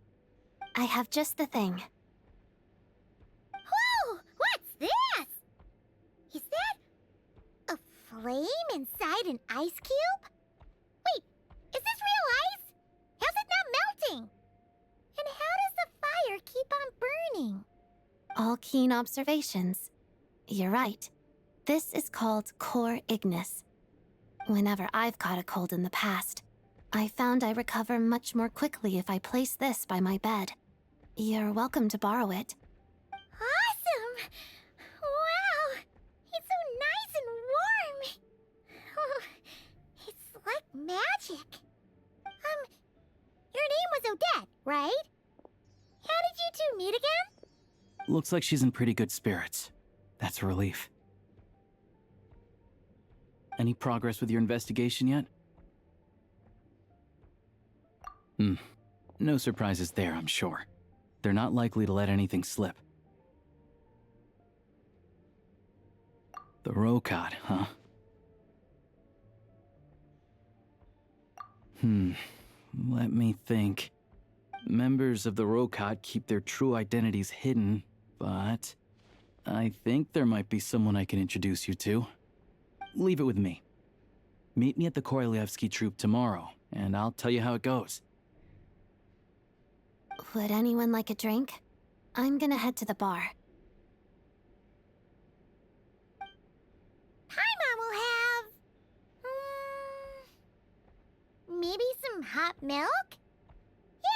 I have just the thing. Whoa! What's this? Is that a flame inside an ice cube? Wait, is this real ice? How's it not melting? And how does the fire keep on burning? All keen observations. You're right. This is called core ignis. Whenever I've caught a cold in the past, I found I recover much more quickly if I place this by my bed. You're welcome to borrow it. Awesome! Wow! It's so nice and warm! Oh, it's like magic. Your name was Odette, right? How did you two meet again? Looks like she's in pretty good spirits. That's a relief. Any progress with your investigation yet? No surprises there, I'm sure. They're not likely to let anything slip. The Rokad, huh? Let me think. Members of the Rokad keep their true identities hidden, but I think there might be someone I can introduce you to. Leave it with me. Meet me at the Korolyevsky troop tomorrow, and I'll tell you how it goes. Would anyone like a drink? I'm gonna head to the bar. Paimon will have... maybe some hot milk?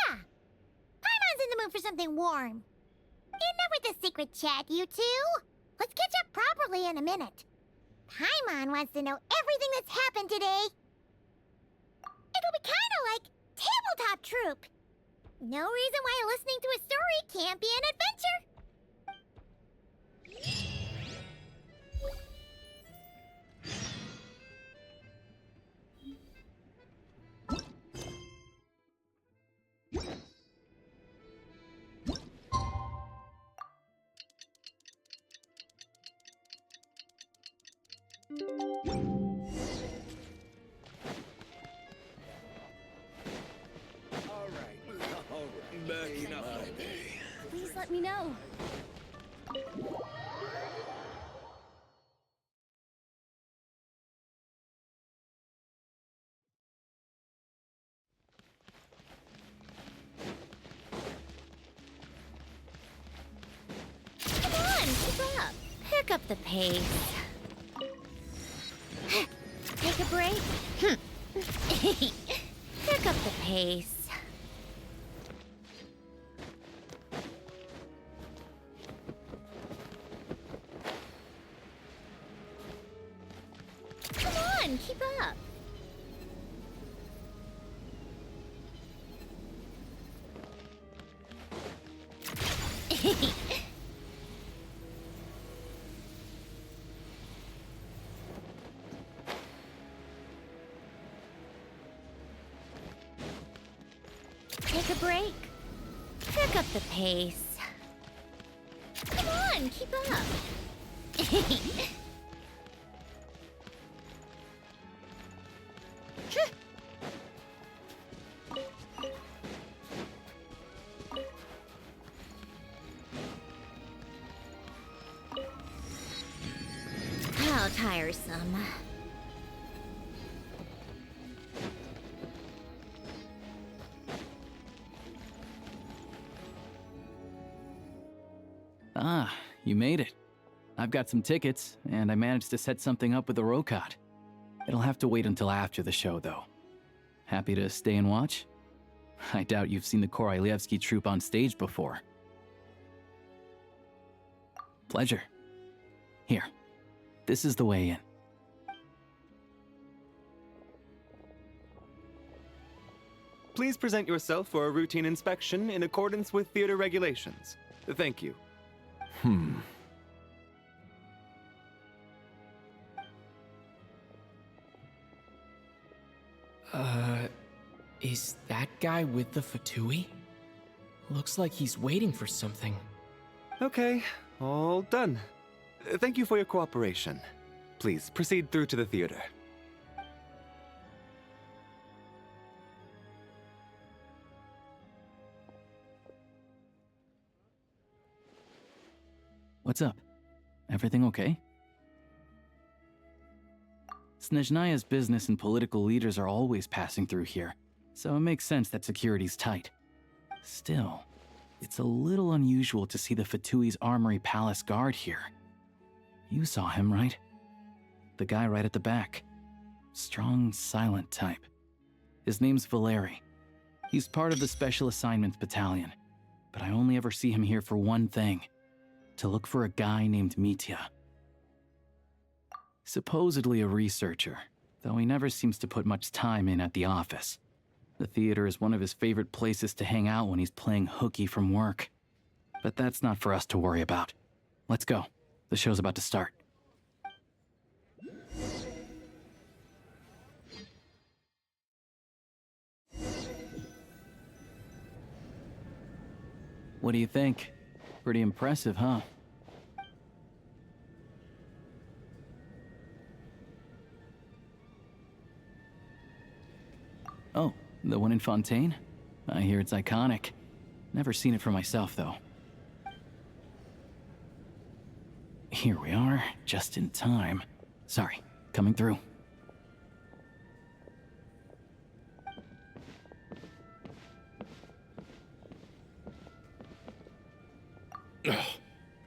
Yeah. Paimon's in the mood for something warm. Enough with the secret chat, you two. Let's catch up properly in a minute. Paimon wants to know everything that's happened today. It'll be kinda like tabletop troop. No reason why listening to a story can't be an adventure. Backing up all day. Please let me know. Come on, keep up. Pick up the pace. Take a break. Pick up the pace. Come on, keep up. Take a break. Pick up the pace. Come on, keep up. How tiresome. Ah, you made it. I've got some tickets, and I managed to set something up with the Rokad. It'll have to wait until after the show, though. Happy to stay and watch? I doubt you've seen the Korolyevsky troupe on stage before. Pleasure. Here, this is the way in. Please present yourself for a routine inspection in accordance with theater regulations. Thank you. Is that guy with the Fatui? Looks like he's waiting for something. Okay, all done. Thank you for your cooperation. Please proceed through to the theater. What's up? Everything okay? Snezhnaya's business and political leaders are always passing through here, so it makes sense that security's tight. Still, it's a little unusual to see the Fatui's Armory Palace guard here. You saw him, right? The guy right at the back. Strong, silent type. His name's Valeri. He's part of the Special Assignments Battalion, but I only ever see him here for one thing: to look for a guy named Mitya. Supposedly a researcher, though he never seems to put much time in at the office. The theater is one of his favorite places to hang out when he's playing hooky from work. But that's not for us to worry about. Let's go. The show's about to start. What do you think? Pretty impressive, huh? Oh, the one in Fontaine? I hear it's iconic. Never seen it for myself, though. Here we are, just in time. Sorry, coming through. Ugh.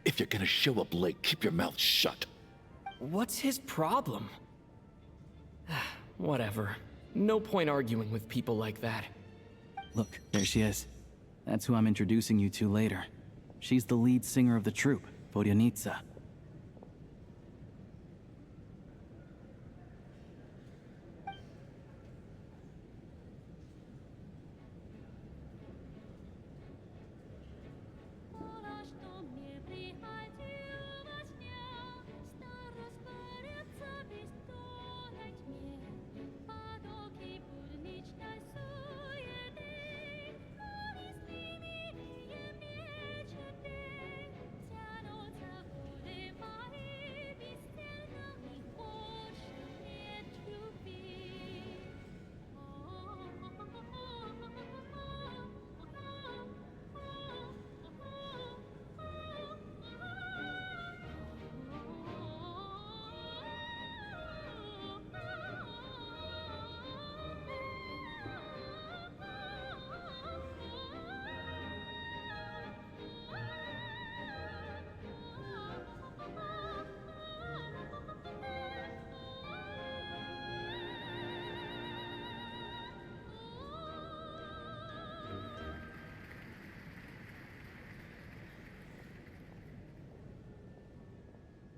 If you're gonna show up late, keep your mouth shut. What's his problem? Whatever. No point arguing with people like that. Look, there she is. That's who I'm introducing you to later. She's the lead singer of the troupe, Vodyanitsa.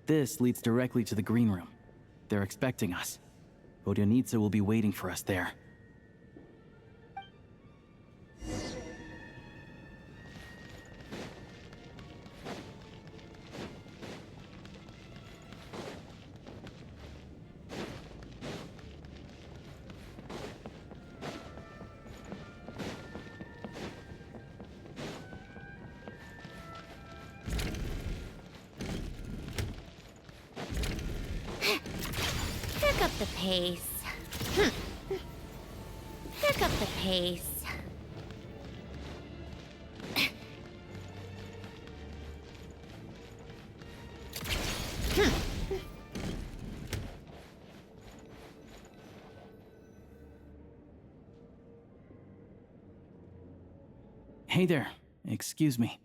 This leads directly to the green room. They're expecting us. Vodyanitsa will be waiting for us there. Pick up the pace. Pick up the pace. Hey there. Excuse me.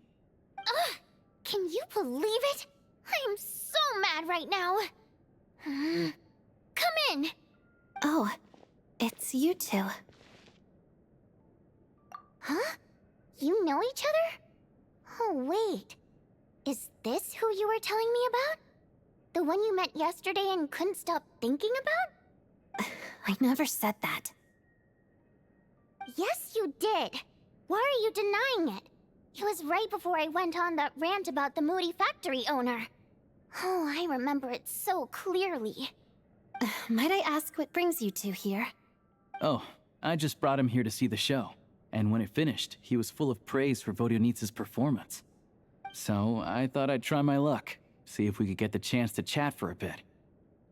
Can you believe it? I'm so mad right now. Come in. Oh, it's you two. Huh? You know each other? Oh, wait. Is this who you were telling me about? The one you met yesterday and couldn't stop thinking about? I never said that. Yes, you did. Why are you denying it? It was right before I went on that rant about the moody factory owner. Oh, I remember it so clearly. Might I ask what brings you two here? Oh, I just brought him here to see the show. and when it finished, he was full of praise for Vodionitsa's performance. So I thought I'd try my luck, see if we could get the chance to chat for a bit.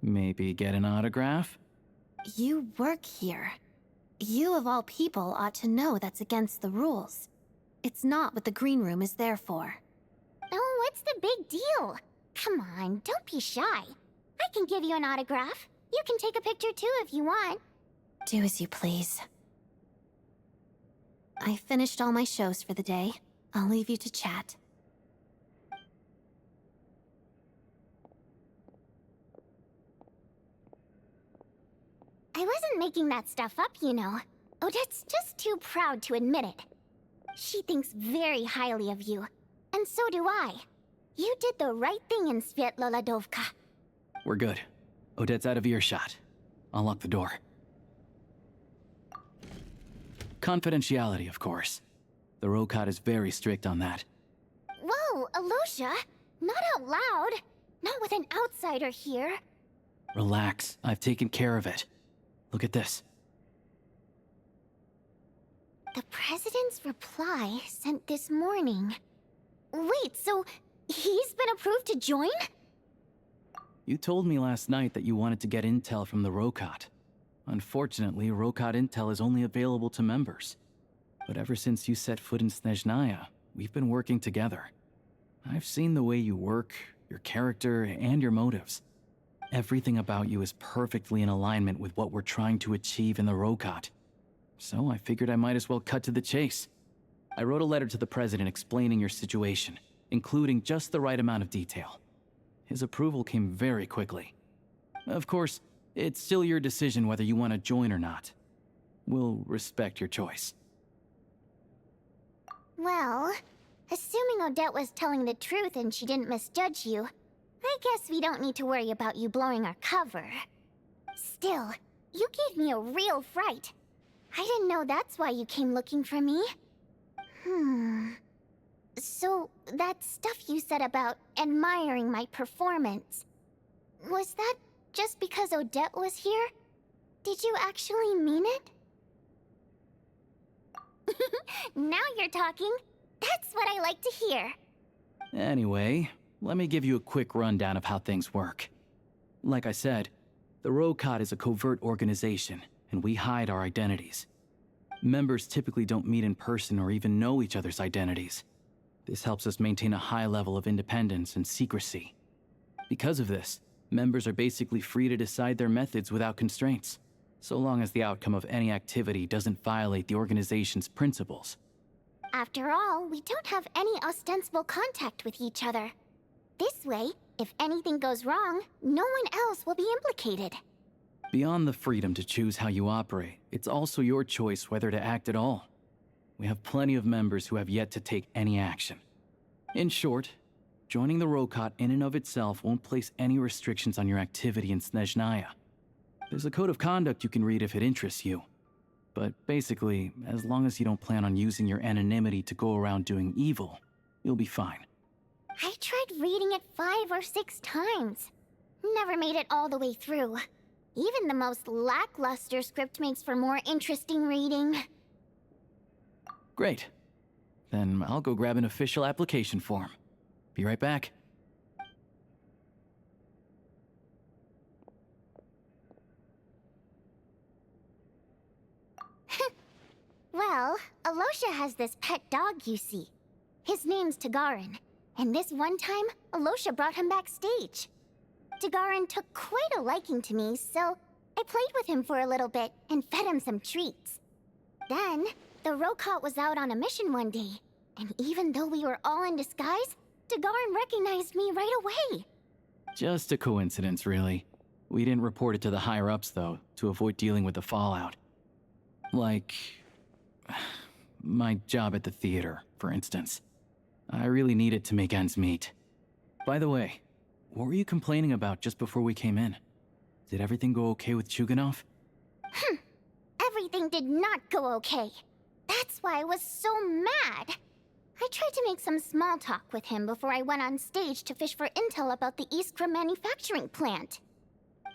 Maybe get an autograph? You work here. You of all people ought to know that's against the rules. It's not what the green room is there for. Oh, what's the big deal? Come on, don't be shy. I can give you an autograph. You can take a picture too if you want. Do as you please. I finished all my shows for the day. I'll leave you to chat. I wasn't making that stuff up, you know. Odette's just too proud to admit it. She thinks very highly of you, and so do I. You did the right thing in Svietloladovka. We're good. Odette's out of earshot. I'll lock the door. Confidentiality, of course. The Rokot is very strict on that. Whoa, Alosha! Not out loud! Not with an outsider here! Relax, I've taken care of it. Look at this. The President's reply sent this morning. Wait, so he's been approved to join? You told me last night that you wanted to get intel from the Rokot. Unfortunately, Rokot intel is only available to members. But ever since you set foot in Snezhnaya, we've been working together. I've seen the way you work, your character, and your motives. Everything about you is perfectly in alignment with what we're trying to achieve in the Rokot. So I figured I might as well cut to the chase. I wrote a letter to the President explaining your situation, including just the right amount of detail. His approval came very quickly. Of course, it's still your decision whether you want to join or not. We'll respect your choice. Well, assuming Odette was telling the truth and she didn't misjudge you, I guess we don't need to worry about you blowing our cover. Still, you gave me a real fright. I didn't know that's why you came looking for me. So, that stuff you said about admiring my performance, was that just because Odette was here? Did you actually mean it? Now you're talking. That's what I like to hear. Anyway, let me give you a quick rundown of how things work. Like I said, the Rokot is a covert organization, and we hide our identities. Members typically don't meet in person or even know each other's identities. This helps us maintain a high level of independence and secrecy. Because of this, members are basically free to decide their methods without constraints, so long as the outcome of any activity doesn't violate the organization's principles. After all, we don't have any ostensible contact with each other. This way, if anything goes wrong, no one else will be implicated. Beyond the freedom to choose how you operate, it's also your choice whether to act at all. We have plenty of members who have yet to take any action. In short, joining the Rokot in and of itself won't place any restrictions on your activity in Snezhnaya. There's a code of conduct you can read if it interests you. But basically, as long as you don't plan on using your anonymity to go around doing evil, you'll be fine. I tried reading it 5 or 6 times. Never made it all the way through. Even the most lackluster script makes for more interesting reading. Great. Then I'll go grab an official application form. Be right back. Well, Alosha has this pet dog, you see. His name's Tagarin, and this one time, Alosha brought him backstage. Tagarin took quite a liking to me, so I played with him for a little bit and fed him some treats. Then, the Rokot was out on a mission one day, and even though we were all in disguise, Tagarin recognized me right away. Just a coincidence, really. We didn't report it to the higher-ups, though, to avoid dealing with the fallout. Like my job at the theater, for instance. I really needed to make ends meet. By the way, what were you complaining about just before we came in? Did everything go okay with Chuganov? Everything did not go okay. That's why I was so mad. I tried to make some small talk with him before I went on stage to fish for intel about the Iskra manufacturing plant.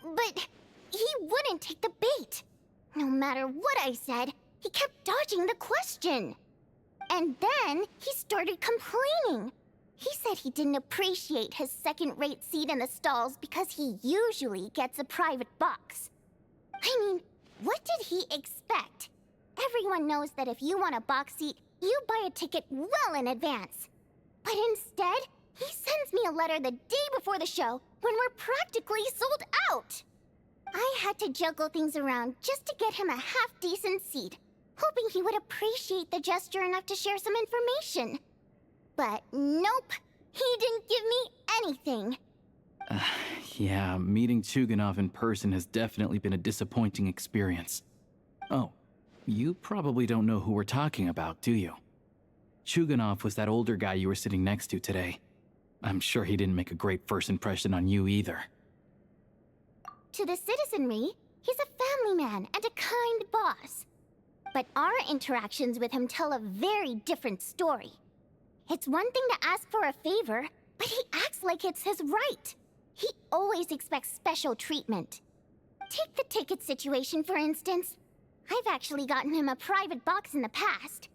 But he wouldn't take the bait. No matter what I said, He kept dodging the question. And then he started complaining. He said he didn't appreciate his second-rate seat in the stalls because he usually gets a private box. I mean, what did he expect? Everyone knows that if you want a box seat, you buy a ticket well in advance. But instead, he sends me a letter the day before the show when we're practically sold out. I had to juggle things around just to get him a half-decent seat, hoping he would appreciate the gesture enough to share some information. But nope, he didn't give me anything. Yeah, meeting Chuganov in person has definitely been a disappointing experience. Oh, you probably don't know who we're talking about, do you? Chuganov was that older guy you were sitting next to today. I'm sure he didn't make a great first impression on you either. To the citizenry, he's a family man and a kind boss. But our interactions with him tell a very different story. It's one thing to ask for a favor, but he acts like it's his right. He always expects special treatment. Take the ticket situation, for instance. I've actually gotten him a private box in the past.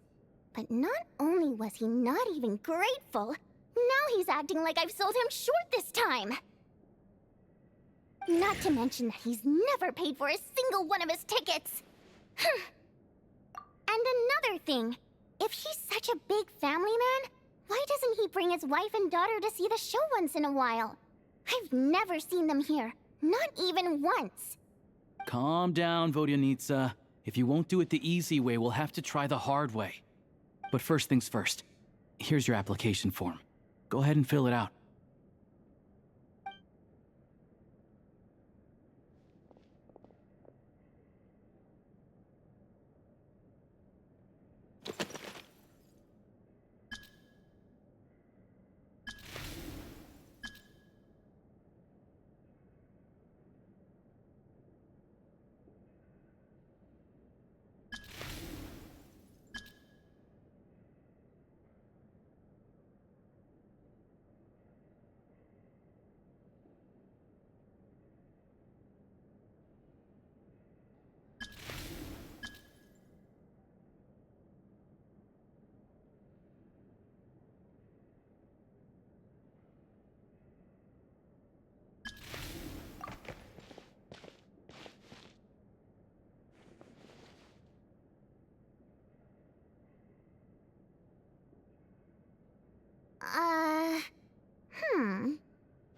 But not only was he not even grateful, now he's acting like I've sold him short this time. Not to mention that he's never paid for a single one of his tickets. And another thing, if he's such a big family man, why doesn't he bring his wife and daughter to see the show once in a while? I've never seen them here, not even once. Calm down, Vodyanitsa. If you won't do it the easy way, we'll have to try the hard way. But first things first, here's your application form. Go ahead and fill it out.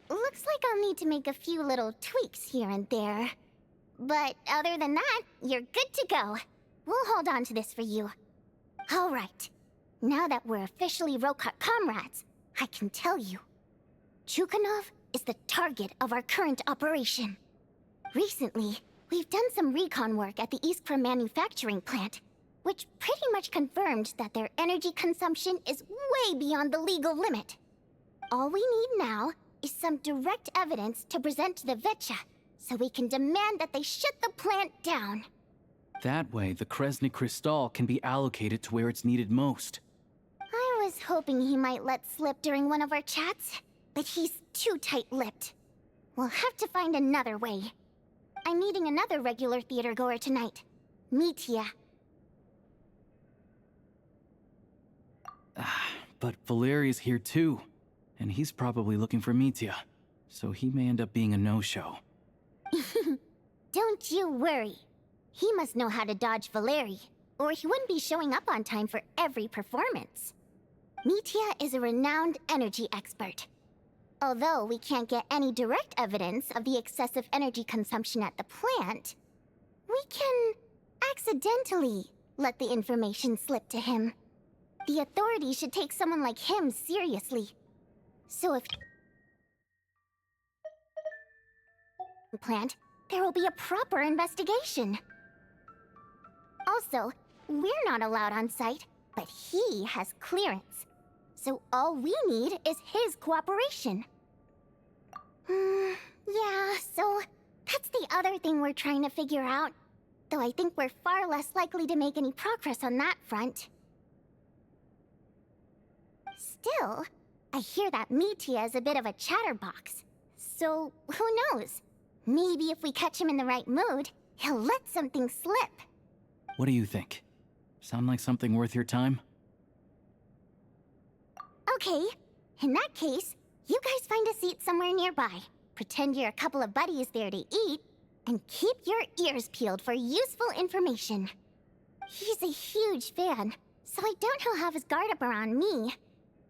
Looks like I'll need to make a few little tweaks here and there. But other than that, you're good to go. We'll hold on to this for you. All right. Now that we're officially Rokot comrades, I can tell you. Chuganov is the target of our current operation. Recently, we've done some recon work at the Iskra manufacturing plant, which pretty much confirmed that their energy consumption is way beyond the legal limit. All we need now is some direct evidence to present to the VII, so we can demand that they shut the plant down. That way, the Kresnik Crystal can be allocated to where it's needed most. I was hoping he might let slip during one of our chats, but he's too tight-lipped. We'll have to find another way. I'm meeting another regular theater-goer tonight, Mitya. But Valeri's here too, and he's probably looking for Mitya, so he may end up being a no-show. Don't you worry. He must know how to dodge Valeri, or he wouldn't be showing up on time for every performance. Mitya is a renowned energy expert. Although we can't get any direct evidence of the excessive energy consumption at the plant, we can accidentally let the information slip to him. The authorities should take someone like him seriously. So if plant, there will be a proper investigation. Also, we're not allowed on site, but he has clearance. So all we need is his cooperation. Yeah, so that's the other thing we're trying to figure out. Though I think we're far less likely to make any progress on that front. Still, I hear that Mitya is a bit of a chatterbox. So, who knows? Maybe if we catch him in the right mood, he'll let something slip. What do you think? Sound like something worth your time? Okay, in that case, you guys find a seat somewhere nearby. Pretend you're a couple of buddies there to eat, and keep your ears peeled for useful information. He's a huge fan, so I doubt he'll have his guard up around me.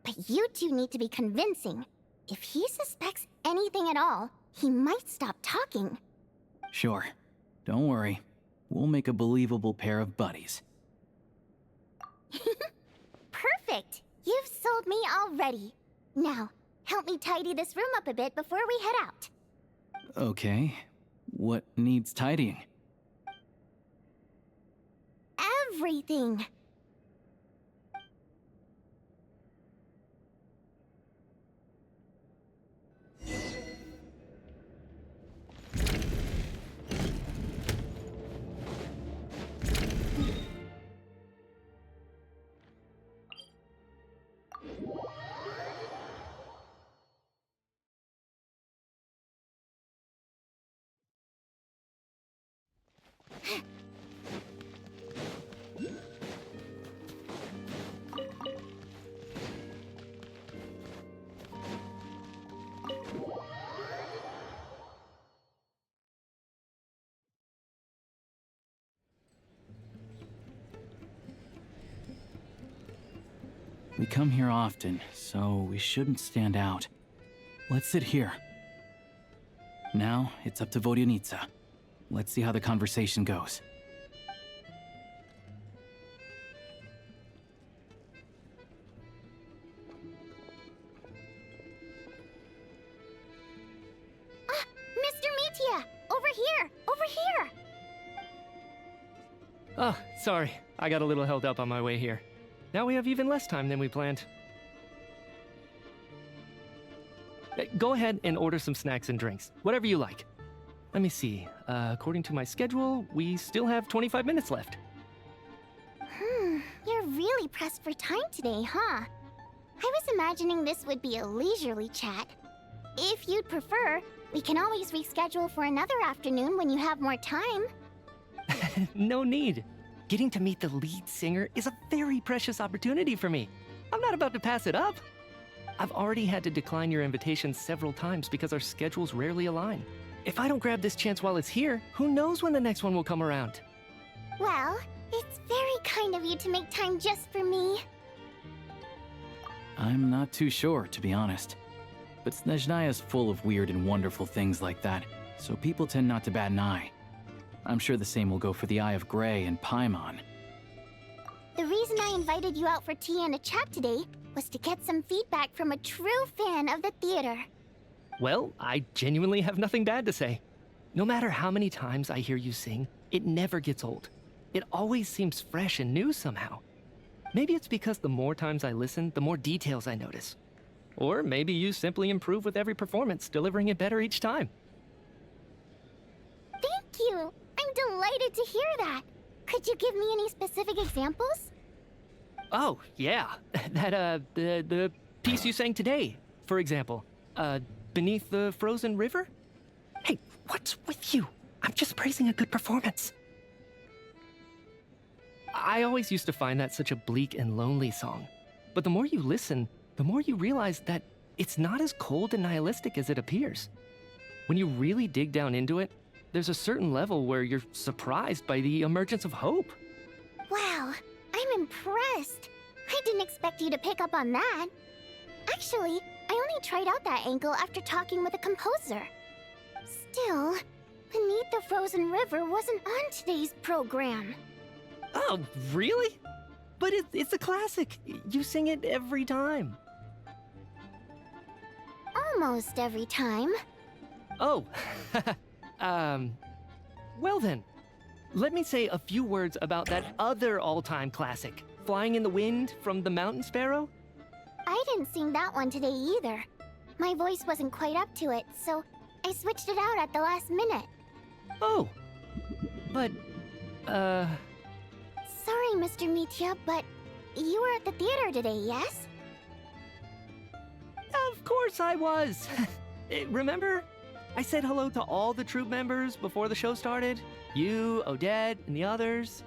But you two need to be convincing. If he suspects anything at all, he might stop talking. Sure. Don't worry. We'll make a believable pair of buddies. Perfect! You've sold me already. Now, help me tidy this room up a bit before we head out. Okay. What needs tidying? Everything! We come here often, so we shouldn't stand out. Let's sit here. Now, it's up to Vodyanitsa. Let's see how the conversation goes. Mr. Mitya! Over here! Over here! Oh, sorry. I got a little held up on my way here. Now we have even less time than we planned. Go ahead and order some snacks and drinks. Whatever you like. Let me see. According to my schedule, we still have 25 minutes left. You're really pressed for time today, huh? I was imagining this would be a leisurely chat. If you'd prefer, we can always reschedule for another afternoon when you have more time. No need. Getting to meet the lead singer is a very precious opportunity for me. I'm not about to pass it up. I've already had to decline your invitation several times because our schedules rarely align. If I don't grab this chance while it's here, who knows when the next one will come around? Well, it's very kind of you to make time just for me. I'm not too sure, to be honest. But Snezhnaya's full of weird and wonderful things like that, so people tend not to bat an eye. I'm sure the same will go for the Eye of Grey and Paimon. The reason I invited you out for tea and a chat today was to get some feedback from a true fan of the theater. Well, I genuinely have nothing bad to say. No matter how many times I hear you sing, it never gets old. It always seems fresh and new somehow. Maybe it's because the more times I listen, the more details I notice. Or maybe you simply improve with every performance, delivering it better each time. Thank you! I'm delighted to hear that! Could you give me any specific examples? Oh, yeah. The piece you sang today, for example. Beneath the Frozen River? Hey, what's with you? I'm just praising a good performance. I always used to find that such a bleak and lonely song. But the more you listen, the more you realize that it's not as cold and nihilistic as it appears. When you really dig down into it, there's a certain level where you're surprised by the emergence of hope. Wow, I'm impressed. I didn't expect you to pick up on that. Actually, I only tried out that angle after talking with a composer. Still, Beneath the Frozen River wasn't on today's program. Oh, really? But it's a classic. You sing it every time. Almost every time. Oh, well then. Let me say a few words about that other all-time classic, Flying in the Wind from the Mountain Sparrow. I didn't sing that one today either. My voice wasn't quite up to it, so I switched it out at the last minute. Oh, but, Sorry, Mr. Mitya, but you were at the theater today, yes? Of course I was. Remember? I said hello to all the troupe members before the show started. You, Odette, and the others.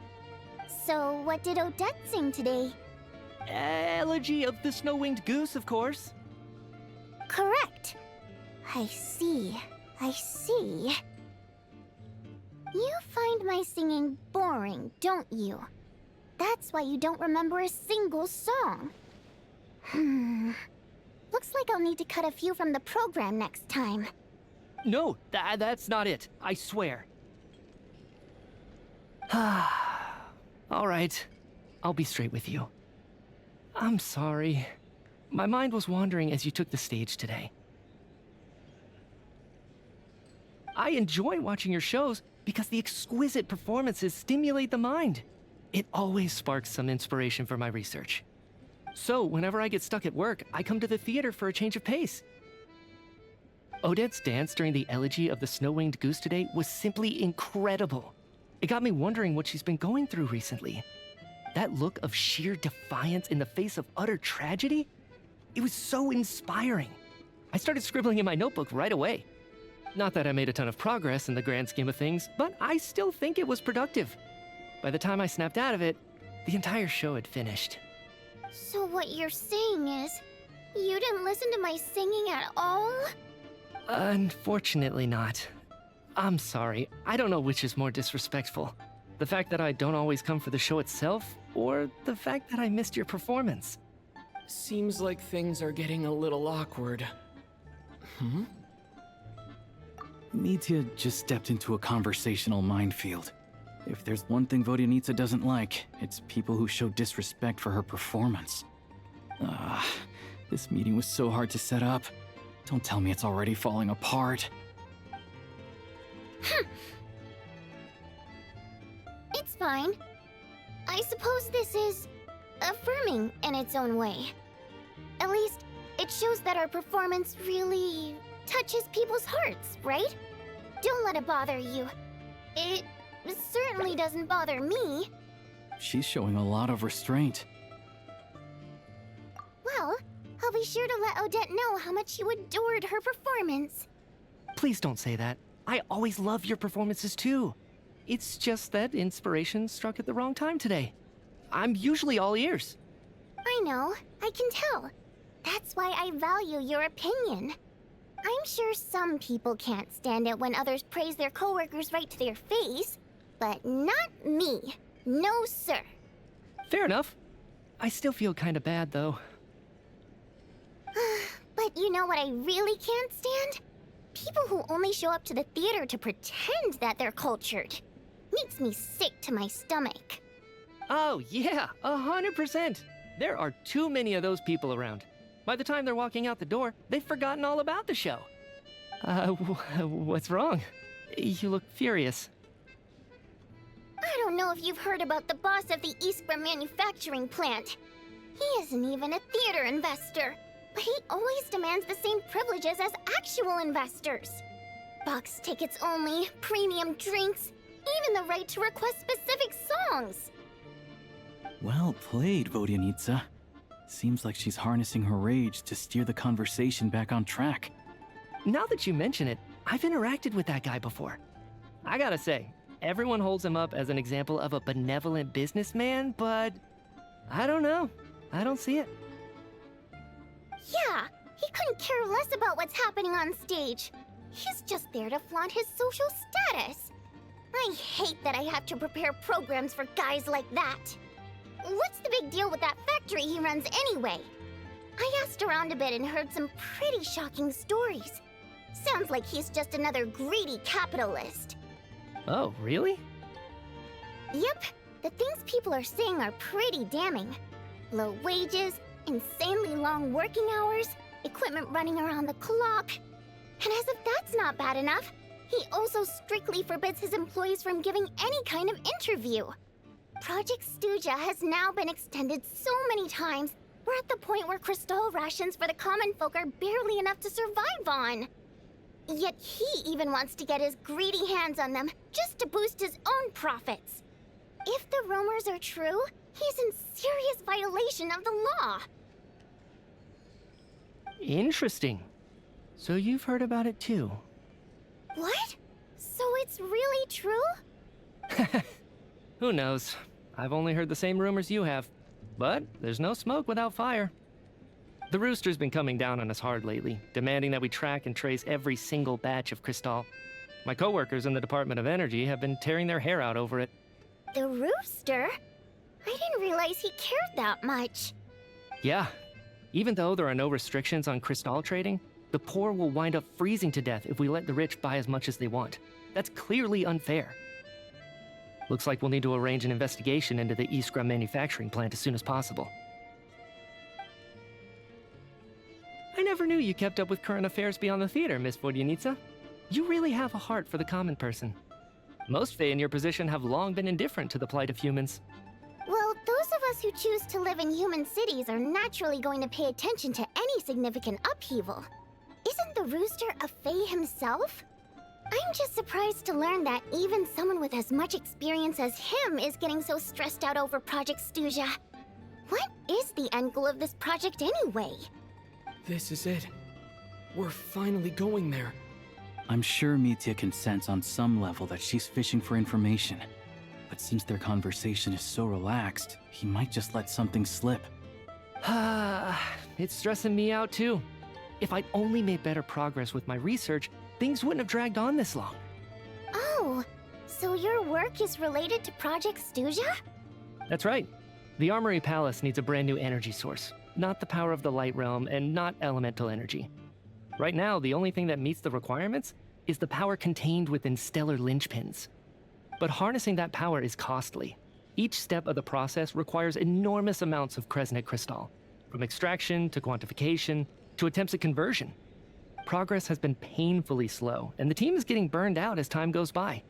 So, what did Odette sing today? Elegy of the Snow-Winged Goose, of course. Correct. I see. I see. You find my singing boring, don't you? That's why you don't remember a single song. Looks like I'll need to cut a few from the program next time. No, that's not it. I swear. All right. I'll be straight with you. I'm sorry. My mind was wandering as you took the stage today. I enjoy watching your shows because the exquisite performances stimulate the mind. It always sparks some inspiration for my research. So, whenever I get stuck at work, I come to the theater for a change of pace. Odette's dance during the Elegy of the Snow-Winged Goose today was simply incredible. It got me wondering what she's been going through recently. That look of sheer defiance in the face of utter tragedy? It was so inspiring. I started scribbling in my notebook right away. Not that I made a ton of progress in the grand scheme of things, but I still think it was productive. By the time I snapped out of it, the entire show had finished. So what you're saying is, you didn't listen to my singing at all? Unfortunately not. I'm sorry, I don't know which is more disrespectful. The fact that I don't always come for the show itself, or the fact that I missed your performance. Seems like things are getting a little awkward. Nitya just stepped into a conversational minefield. If there's one thing Vodyanitsa doesn't like, it's people who show disrespect for her performance. This meeting was so hard to set up. Don't tell me it's already falling apart. It's fine. I suppose this is affirming in its own way. At least, it shows that our performance really touches people's hearts, right? Don't let it bother you. It certainly doesn't bother me. She's showing a lot of restraint. Well, I'll be sure to let Odette know how much you adored her performance. Please don't say that. I always love your performances too. It's just that inspiration struck at the wrong time today. I'm usually all ears. I know, I can tell. That's why I value your opinion. I'm sure some people can't stand it when others praise their coworkers right to their face, but not me. No, sir. Fair enough. I still feel kinda bad, though. But you know what I really can't stand? People who only show up to the theater to pretend that they're cultured. Makes me sick to my stomach. Oh, yeah, 100%. There are too many of those people around. By the time they're walking out the door, they've forgotten all about the show. What's wrong? You look furious. I don't know if you've heard about the boss of the Eastborough manufacturing plant. He isn't even a theater investor, but he always demands the same privileges as actual investors. Box tickets only, premium drinks, even the right to request specific songs. Well played, Vodyanitsa. Seems like she's harnessing her rage to steer the conversation back on track. Now that you mention it, I've interacted with that guy before. I gotta say, everyone holds him up as an example of a benevolent businessman, but I don't know. I don't see it. Yeah, he couldn't care less about what's happening on stage. He's just there to flaunt his social status. I hate that I have to prepare programs for guys like that. What's the big deal with that factory he runs anyway? I asked around a bit and heard some pretty shocking stories. Sounds like he's just another greedy capitalist. Oh, really? Yep, the things people are saying are pretty damning. Low wages, insanely long working hours, equipment running around the clock. And as if that's not bad enough, he also strictly forbids his employees from giving any kind of interview. Project Stuja has now been extended so many times, we're at the point where crystal rations for the common folk are barely enough to survive on. Yet he even wants to get his greedy hands on them just to boost his own profits. If the rumors are true, he's in serious violation of the law. Interesting. So you've heard about it too? What? So it's really true? Who knows? I've only heard the same rumors you have. But there's no smoke without fire. The Rooster's been coming down on us hard lately, demanding that we track and trace every single batch of Crystal. My coworkers in the Department of Energy have been tearing their hair out over it. The Rooster? I didn't realize he cared that much. Yeah. Even though there are no restrictions on Crystal trading, the poor will wind up freezing to death if we let the rich buy as much as they want. That's clearly unfair. Looks like we'll need to arrange an investigation into the Iskra manufacturing plant as soon as possible. I never knew you kept up with current affairs beyond the theater, Miss Vodyanitsa. You really have a heart for the common person. Most Fae in your position have long been indifferent to the plight of humans. Well, those of us who choose to live in human cities are naturally going to pay attention to any significant upheaval. Isn't the Rooster a Fae himself? I'm just surprised to learn that even someone with as much experience as him is getting so stressed out over Project Stuja. What is the end goal of this project anyway? This is it. We're finally going there. I'm sure Mitya can sense on some level that she's fishing for information. But since their conversation is so relaxed, he might just let something slip. It's stressing me out too. If I'd only made better progress with my research, things wouldn't have dragged on this long. Oh, so your work is related to Project Stuja? That's right. The Armory Palace needs a brand new energy source. Not the power of the Light Realm, and not elemental energy. Right now, the only thing that meets the requirements is the power contained within stellar linchpins. But harnessing that power is costly. Each step of the process requires enormous amounts of Kresnik crystal, from extraction to quantification to attempts at conversion. Progress has been painfully slow, and the team is getting burned out as time goes by.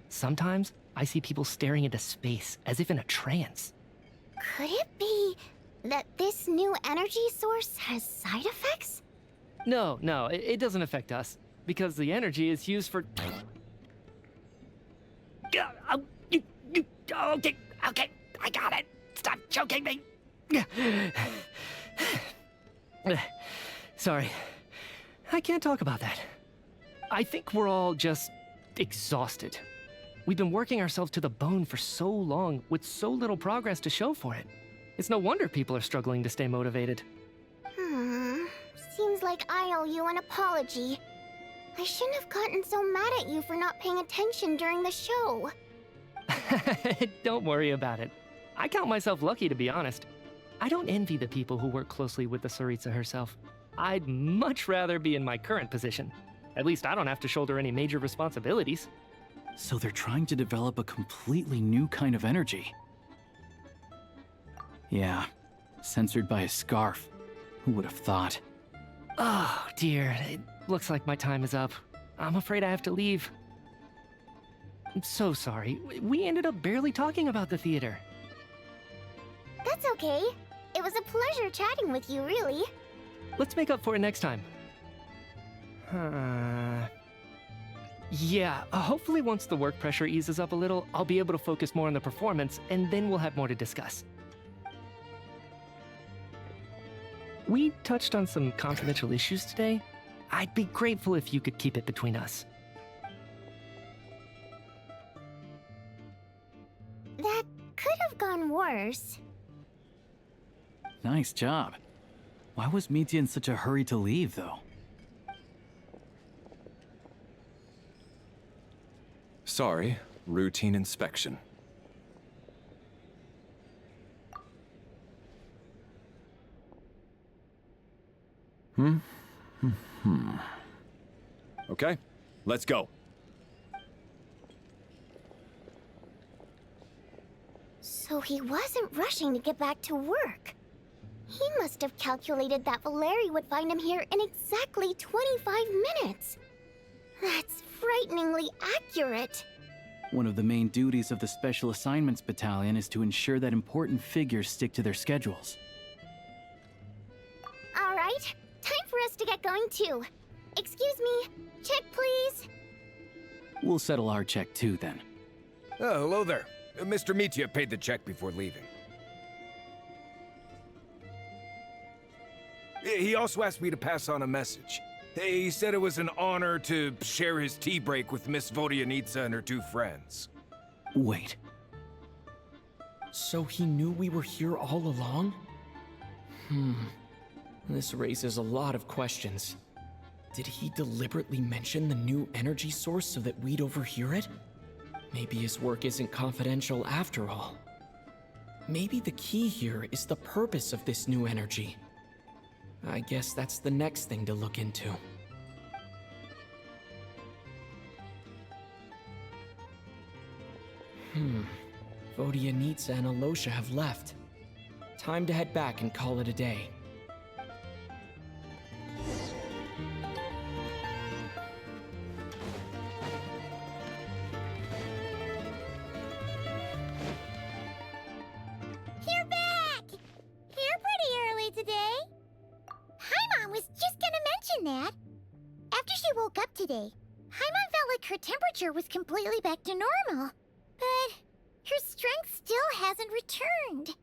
Sometimes, I see people staring into space as if in a trance. Could it be that this new energy source has side effects? No, it doesn't affect us, because the energy is used for... Okay, I got it. Stop choking me. Sorry, I can't talk about that. I think we're all just exhausted. We've been working ourselves to the bone for so long with so little progress to show for it. It's no wonder people are struggling to stay motivated. Seems like I owe you an apology. I shouldn't have gotten so mad at you for not paying attention during the show. Don't worry about it. I count myself lucky, to be honest. I don't envy the people who work closely with the Tsaritsa herself. I'd much rather be in my current position. At least I don't have to shoulder any major responsibilities. So they're trying to develop a completely new kind of energy. Yeah, censored by a scarf. Who would have thought? Oh, dear. It looks like my time is up. I'm afraid I have to leave. I'm so sorry. We ended up barely talking about the theater. That's okay. It was a pleasure chatting with you, really. Let's make up for it next time. Yeah, hopefully once the work pressure eases up a little, I'll be able to focus more on the performance, and then we'll have more to discuss. We touched on some confidential issues today. I'd be grateful if you could keep it between us. That could have gone worse. Nice job. Why was Mitya in such a hurry to leave, though? Sorry, routine inspection. Okay, let's go. So he wasn't rushing to get back to work. He must have calculated that Valeri would find him here in exactly 25 minutes. That's frighteningly accurate. One of the main duties of the Special Assignments Battalion is to ensure that important figures stick to their schedules. All right, time for us to get going too. Excuse me, check please. We'll settle our check too, then. Oh, hello there. Mr. Mitya paid the check before leaving. He also asked me to pass on a message. He said it was an honor to share his tea break with Miss Vodyanitsa and her two friends. Wait. So he knew we were here all along? This raises a lot of questions. Did he deliberately mention the new energy source so that we'd overhear it? Maybe his work isn't confidential after all. Maybe the key here is the purpose of this new energy. I guess that's the next thing to look into. Vodyanitsa and Alosha have left. Time to head back and call it a day. You're back! You're pretty early today. Paimon was just gonna mention that. After she woke up today, Paimon felt like her temperature was completely back to normal. But her strength still hasn't returned.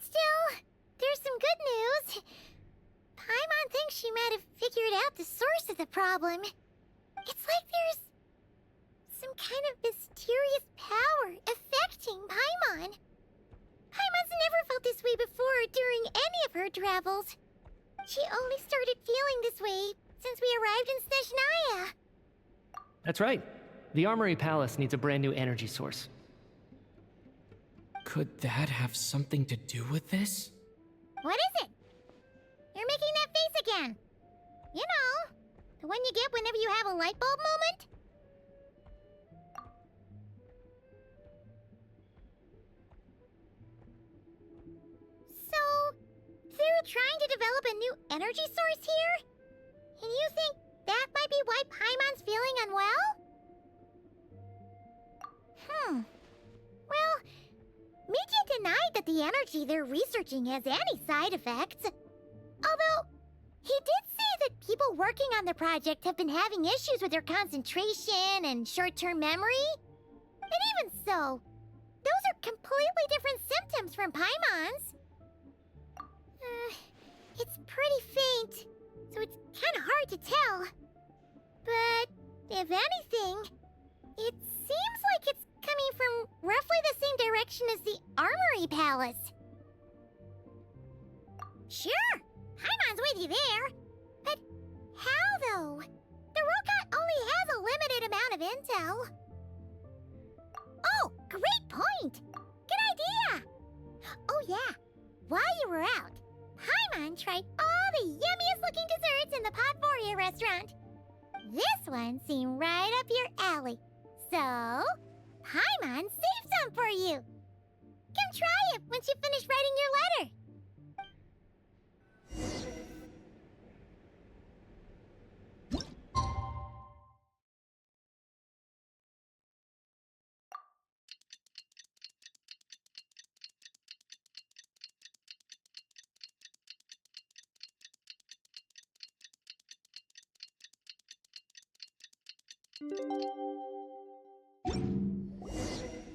Still, there's some good news. Paimon thinks she might have figured out the source of the problem. It's like there's some kind of mysterious power affecting Paimon. Paimon's never felt this way before during any of her travels. She only started feeling this way since we arrived in Snezhnaya. That's right. The Armory Palace needs a brand new energy source. Could that have something to do with this? What is it? You're making that face again. You know, the one you get whenever you have a light bulb moment? So, they're trying to develop a new energy source here? And you think that might be why Paimon's feeling unwell? Well, Meiji denied that the energy they're researching has any side effects. Although, he did say that people working on the project have been having issues with their concentration and short-term memory. And even so, those are completely different symptoms from Paimon's. It's pretty faint, so it's kind of hard to tell. But, if anything, it seems like it's coming from roughly the same direction as the Armory Palace. Sure, Paimon's with you there. But how, though? The robot only has a limited amount of intel. Oh, great point! Good idea! Oh yeah, while you were out, Paimon tried all the yummiest looking desserts in the Potvoria restaurant. This one seemed right up your alley. So, Paimon saved some for you. Come try it once you finish writing your letter.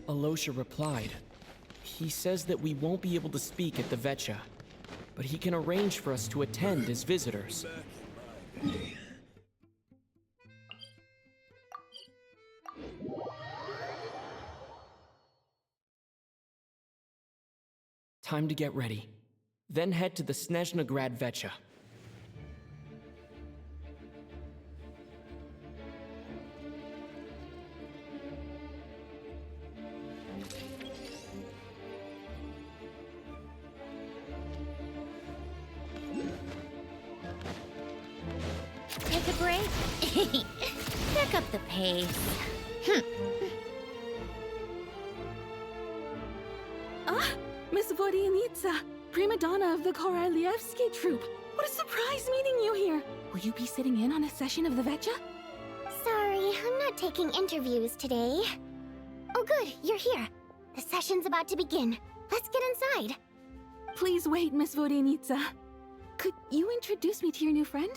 Alosha replied. He says that we won't be able to speak at the Vetcha, but he can arrange for us to attend as visitors. Time to get ready. Then head to the Snezhnagrad Vetcha. Take a break? Pick up the pace. Miss Vodyanitsa, prima donna of the Korolievsky troupe. What a surprise meeting you here. Will you be sitting in on a session of the Vetcha? Sorry, I'm not taking interviews today. Oh good, you're here. The session's about to begin. Let's get inside. Please wait, Miss Vodyanitsa. Could you introduce me to your new friend?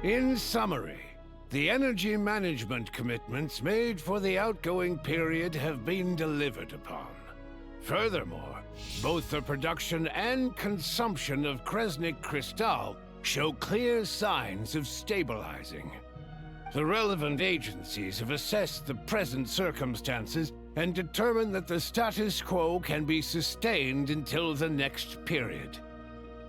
In summary, the energy management commitments made for the outgoing period have been delivered upon. Furthermore, both the production and consumption of Kresnik Crystal show clear signs of stabilizing. The relevant agencies have assessed the present circumstances and determined that the status quo can be sustained until the next period.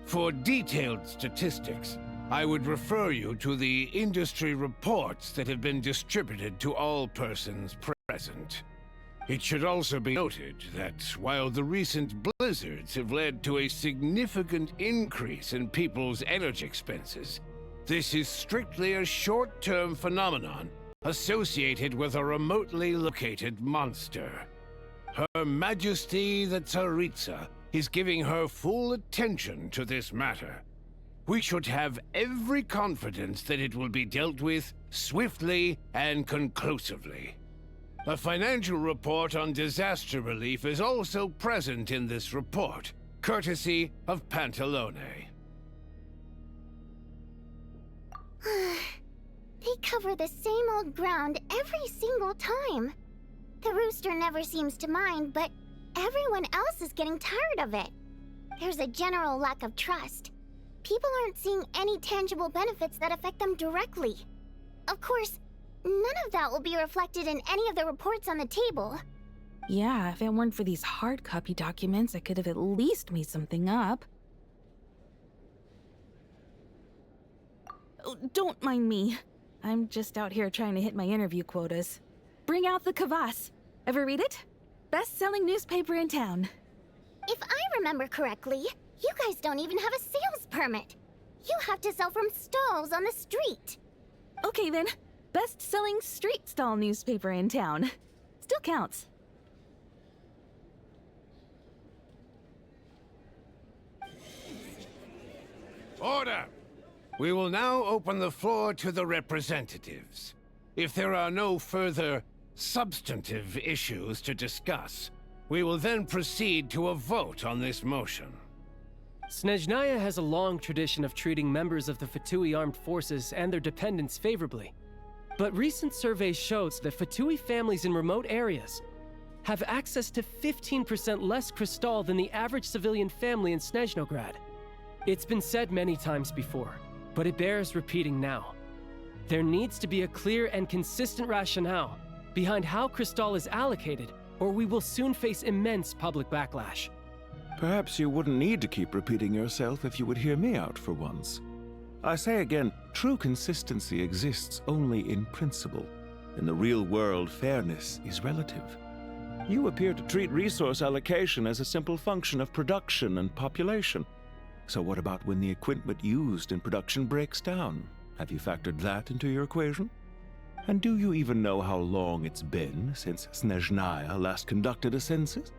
For detailed statistics, I would refer you to the industry reports that have been distributed to all persons present. It should also be noted that while the recent blizzards have led to a significant increase in people's energy expenses, this is strictly a short-term phenomenon associated with a remotely located monster. Her Majesty the Tsaritsa is giving her full attention to this matter. We should have every confidence that it will be dealt with swiftly and conclusively. A financial report on disaster relief is also present in this report, courtesy of Pantalone. They cover the same old ground every single time. The rooster never seems to mind, but everyone else is getting tired of it. There's a general lack of trust. People aren't seeing any tangible benefits that affect them directly. Of course, none of that will be reflected in any of the reports on the table. Yeah, if it weren't for these hard copy documents, I could have at least made something up. Oh, don't mind me. I'm just out here trying to hit my interview quotas. Bring out the kvass. Ever read it? Best-selling newspaper in town. If I remember correctly, you guys don't even have a sales permit. You have to sell from stalls on the street. Okay then, best-selling street stall newspaper in town. Still counts. Order! We will now open the floor to the representatives. If there are no further substantive issues to discuss, we will then proceed to a vote on this motion. Snezhnaya has a long tradition of treating members of the Fatui armed forces and their dependents favorably. But recent surveys shows that Fatui families in remote areas have access to 15% less crystal than the average civilian family in Snezhnograd. It's been said many times before, but it bears repeating now. There needs to be a clear and consistent rationale behind how crystal is allocated, or we will soon face immense public backlash. Perhaps you wouldn't need to keep repeating yourself if you would hear me out for once. I say again, true consistency exists only in principle. In the real world, fairness is relative. You appear to treat resource allocation as a simple function of production and population. So what about when the equipment used in production breaks down? Have you factored that into your equation? And do you even know how long it's been since Snezhnaya last conducted a census?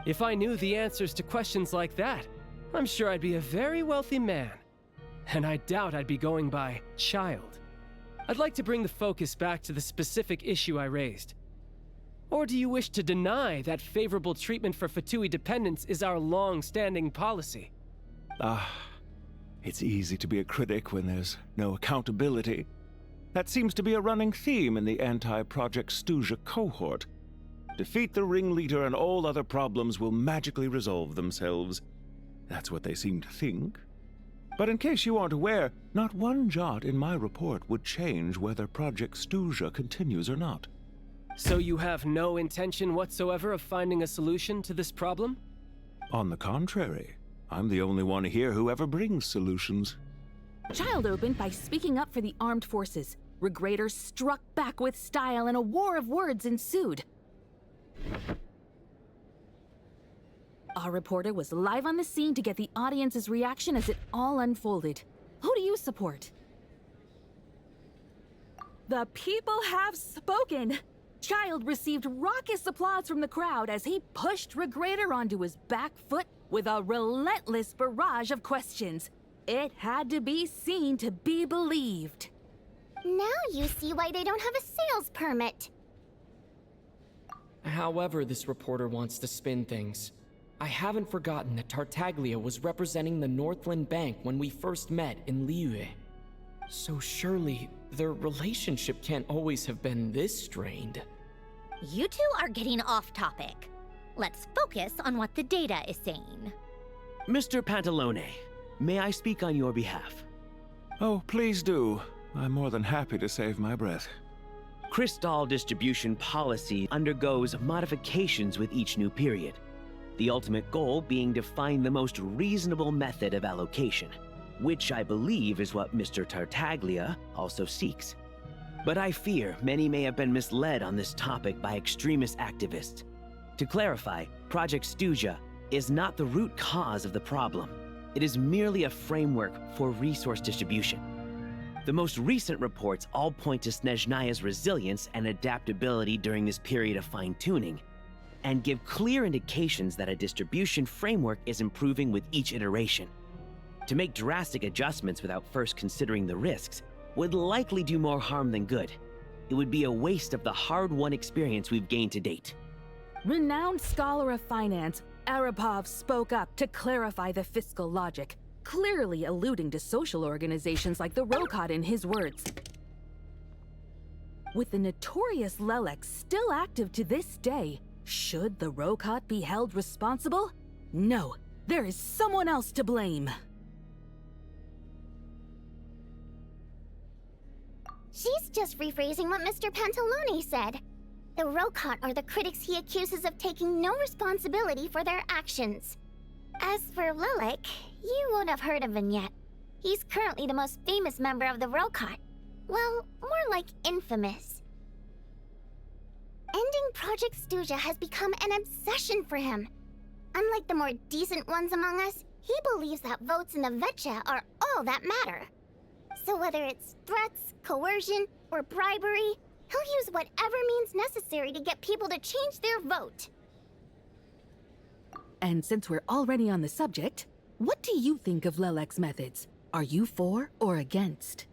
If I knew the answers to questions like that, I'm sure I'd be a very wealthy man. And I doubt I'd be going by child. I'd like to bring the focus back to the specific issue I raised. Or do you wish to deny that favorable treatment for Fatui dependents is our long-standing policy? It's easy to be a critic when there's no accountability. That seems to be a running theme in the anti-Project Stuja cohort. Defeat the ringleader and all other problems will magically resolve themselves. That's what they seem to think. But in case you aren't aware, not one jot in my report would change whether Project Stuja continues or not. So you have no intention whatsoever of finding a solution to this problem? On the contrary, I'm the only one here who ever brings solutions. Child opened by speaking up for the armed forces. Regrator struck back with style and a war of words ensued. Our reporter was live on the scene to get the audience's reaction as it all unfolded. Who do you support? The people have spoken! Child received raucous applause from the crowd as he pushed Regrator onto his back foot with a relentless barrage of questions. It had to be seen to be believed. Now you see why they don't have a sales permit. However this reporter wants to spin things, I haven't forgotten that Tartaglia was representing the Northland Bank when we first met in Liyue. So surely, their relationship can't always have been this strained. You two are getting off topic. Let's focus on what the data is saying. Mr. Pantalone, may I speak on your behalf? Oh, please do. I'm more than happy to save my breath. Crystal distribution policy undergoes modifications with each new period. The ultimate goal being to find the most reasonable method of allocation, which I believe is what Mr. Tartaglia also seeks. But I fear many may have been misled on this topic by extremist activists. To clarify, Project Stuja is not the root cause of the problem. It is merely a framework for resource distribution. The most recent reports all point to Snezhnaya's resilience and adaptability during this period of fine-tuning, and give clear indications that a distribution framework is improving with each iteration. To make drastic adjustments without first considering the risks would likely do more harm than good. It would be a waste of the hard-won experience we've gained to date. Renowned scholar of finance, Arapov spoke up to clarify the fiscal logic, clearly alluding to social organizations like the Rokot in his words. With the notorious Lelex still active to this day, should the Rokot be held responsible? No, there is someone else to blame. She's just rephrasing what Mr. Pantalone said. The Rokot are the critics he accuses of taking no responsibility for their actions. As for Lilik, you won't have heard of him yet. He's currently the most famous member of the Rokot. Well, more like infamous. Ending Project Stuja has become an obsession for him. Unlike the more decent ones among us, he believes that votes in the Vetcha are all that matter. So whether it's threats, coercion, or bribery, he'll use whatever means necessary to get people to change their vote. And since we're already on the subject, what do you think of Lelek's methods? Are you for or against?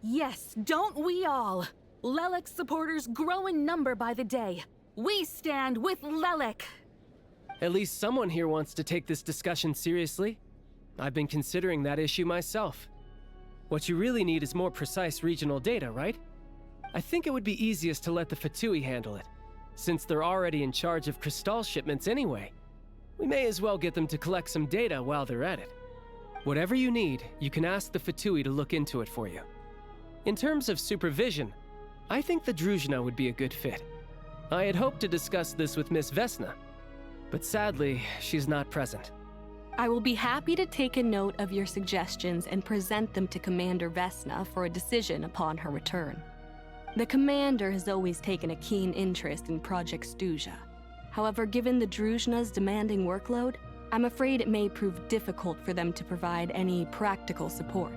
Yes, don't we all? Lelek's supporters grow in number by the day. We stand with Lelek! At least someone here wants to take this discussion seriously. I've been considering that issue myself. What you really need is more precise regional data, right? I think it would be easiest to let the Fatui handle it, since they're already in charge of Crystal shipments anyway. We may as well get them to collect some data while they're at it. Whatever you need, you can ask the Fatui to look into it for you. In terms of supervision, I think the Druzhna would be a good fit. I had hoped to discuss this with Miss Vesna, but sadly, she's not present. I will be happy to take a note of your suggestions and present them to Commander Vesna for a decision upon her return. The Commander has always taken a keen interest in Project Stuja. However, given the Druzhna's demanding workload, I'm afraid it may prove difficult for them to provide any practical support.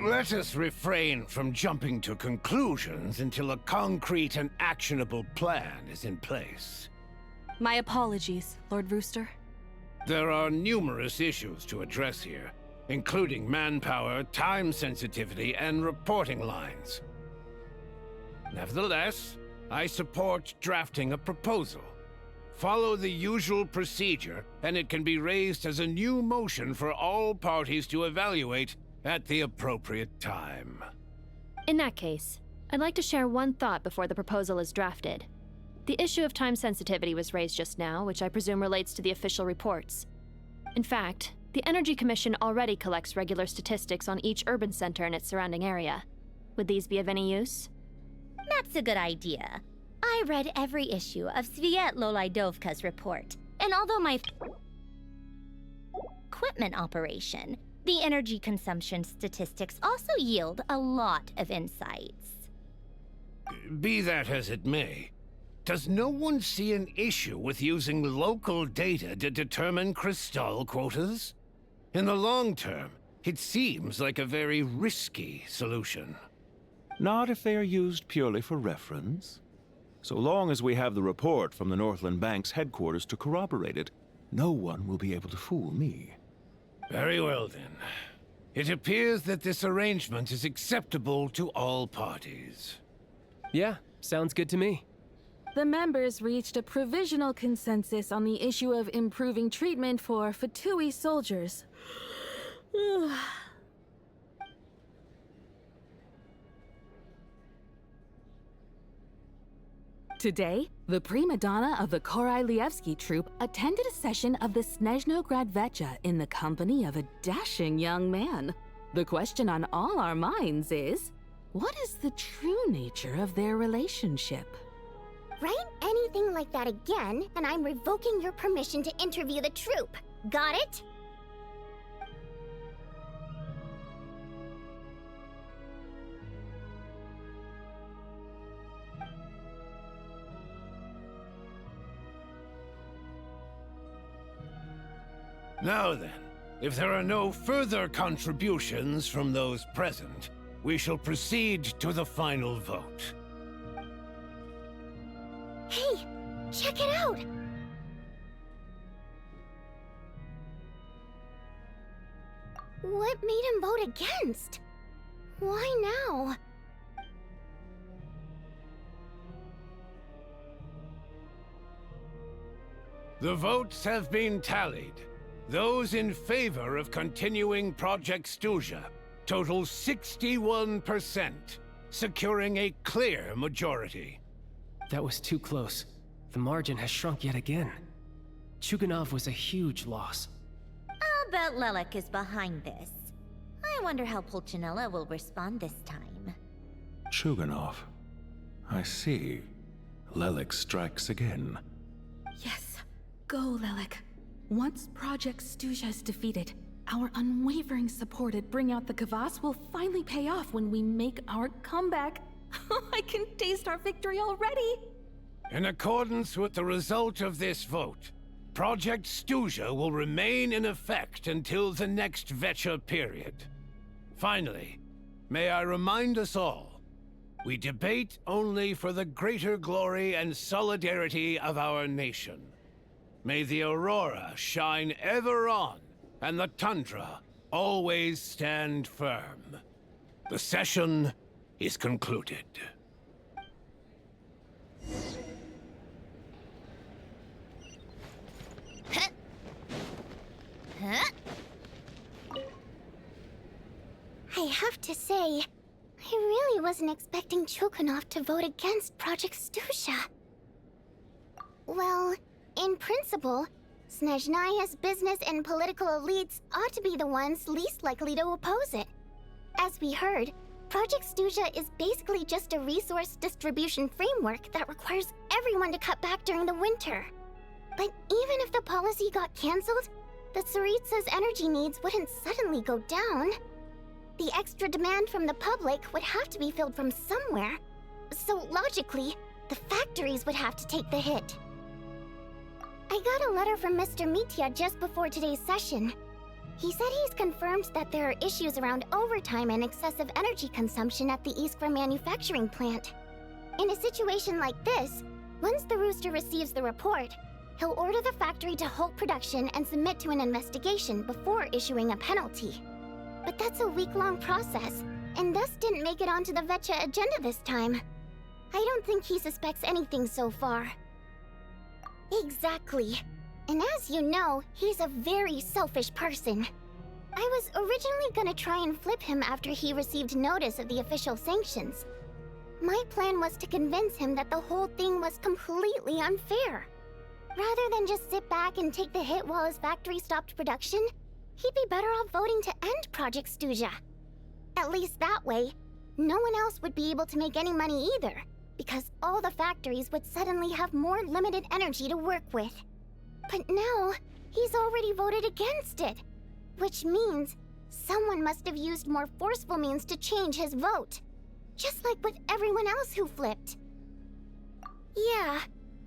Let us refrain from jumping to conclusions until a concrete and actionable plan is in place. My apologies, Lord Rooster. There are numerous issues to address here, including manpower, time sensitivity, and reporting lines. Nevertheless, I support drafting a proposal. Follow the usual procedure, and it can be raised as a new motion for all parties to evaluate at the appropriate time. In that case, I'd like to share one thought before the proposal is drafted. The issue of time sensitivity was raised just now, which I presume relates to the official reports. In fact, the Energy Commission already collects regular statistics on each urban center and its surrounding area. Would these be of any use? That's a good idea. I read every issue of Svietlolaidovka's report, and although my equipment operation, the energy consumption statistics also yield a lot of insights. Be that as it may, does no one see an issue with using local data to determine Crystal quotas? In the long term, it seems like a very risky solution. Not if they are used purely for reference. So long as we have the report from the Northland Bank's headquarters to corroborate it, no one will be able to fool me. Very well, then. It appears that this arrangement is acceptable to all parties. Yeah, sounds good to me. The members reached a provisional consensus on the issue of improving treatment for Fatui soldiers. Today, the prima donna of the Korailievsky troupe attended a session of the Snezhnograd Vecha in the company of a dashing young man. The question on all our minds is, what is the true nature of their relationship? Write anything like that again, and I'm revoking your permission to interview the troupe. Got it? Now then, if there are no further contributions from those present, we shall proceed to the final vote. Hey, check it out! What made him vote against? Why now? The votes have been tallied. Those in favor of continuing Project Stuja total 61%, securing a clear majority. That was too close. The margin has shrunk yet again. Chuganov was a huge loss. I'll bet Lelek is behind this. I wonder how Pulcinella will respond this time. Chuganov. I see. Lelek strikes again. Yes, go, Lelek. Once Project Stuja is defeated, our unwavering support at Bring Out the Kvass will finally pay off when we make our comeback. I can taste our victory already! In accordance with the result of this vote, Project Stuja will remain in effect until the next Vecha period. Finally, may I remind us all, we debate only for the greater glory and solidarity of our nation. May the aurora shine ever on, and the tundra always stand firm. The session is concluded. I have to say, I really wasn't expecting Chuganov to vote against Project Stuja. Well, in principle, Snezhnaya's business and political elites ought to be the ones least likely to oppose it. As we heard, Project Stuja is basically just a resource distribution framework that requires everyone to cut back during the winter. But even if the policy got cancelled, the Tsaritsa's energy needs wouldn't suddenly go down. The extra demand from the public would have to be filled from somewhere. So logically, the factories would have to take the hit. I got a letter from Mr. Mitya just before today's session. He said he's confirmed that there are issues around overtime and excessive energy consumption at the Iskra manufacturing plant. In a situation like this, once the Rooster receives the report, he'll order the factory to halt production and submit to an investigation before issuing a penalty. But that's a week-long process, and thus didn't make it onto the Vecha agenda this time. I don't think he suspects anything so far. Exactly. And as you know, he's a very selfish person. I was originally gonna try and flip him after he received notice of the official sanctions. My plan was to convince him that the whole thing was completely unfair. Rather than just sit back and take the hit while his factory stopped production, he'd be better off voting to end Project Stuja. At least that way, no one else would be able to make any money either, because all the factories would suddenly have more limited energy to work with. But now, he's already voted against it, which means someone must have used more forceful means to change his vote, just like with everyone else who flipped. Yeah,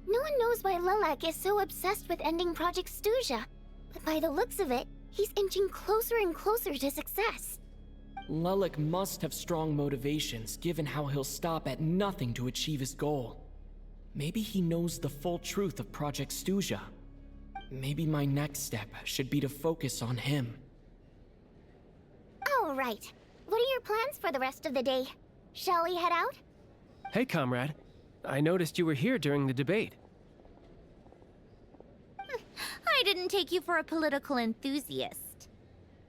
no one knows why Lelek is so obsessed with ending Project Stuja, but by the looks of it, he's inching closer and closer to success. Lelek must have strong motivations, given how he'll stop at nothing to achieve his goal. Maybe he knows the full truth of Project Stuja. Maybe my next step should be to focus on him. All right. What are your plans for the rest of the day? Shall we head out? Hey, comrade. I noticed you were here during the debate. I didn't take you for a political enthusiast.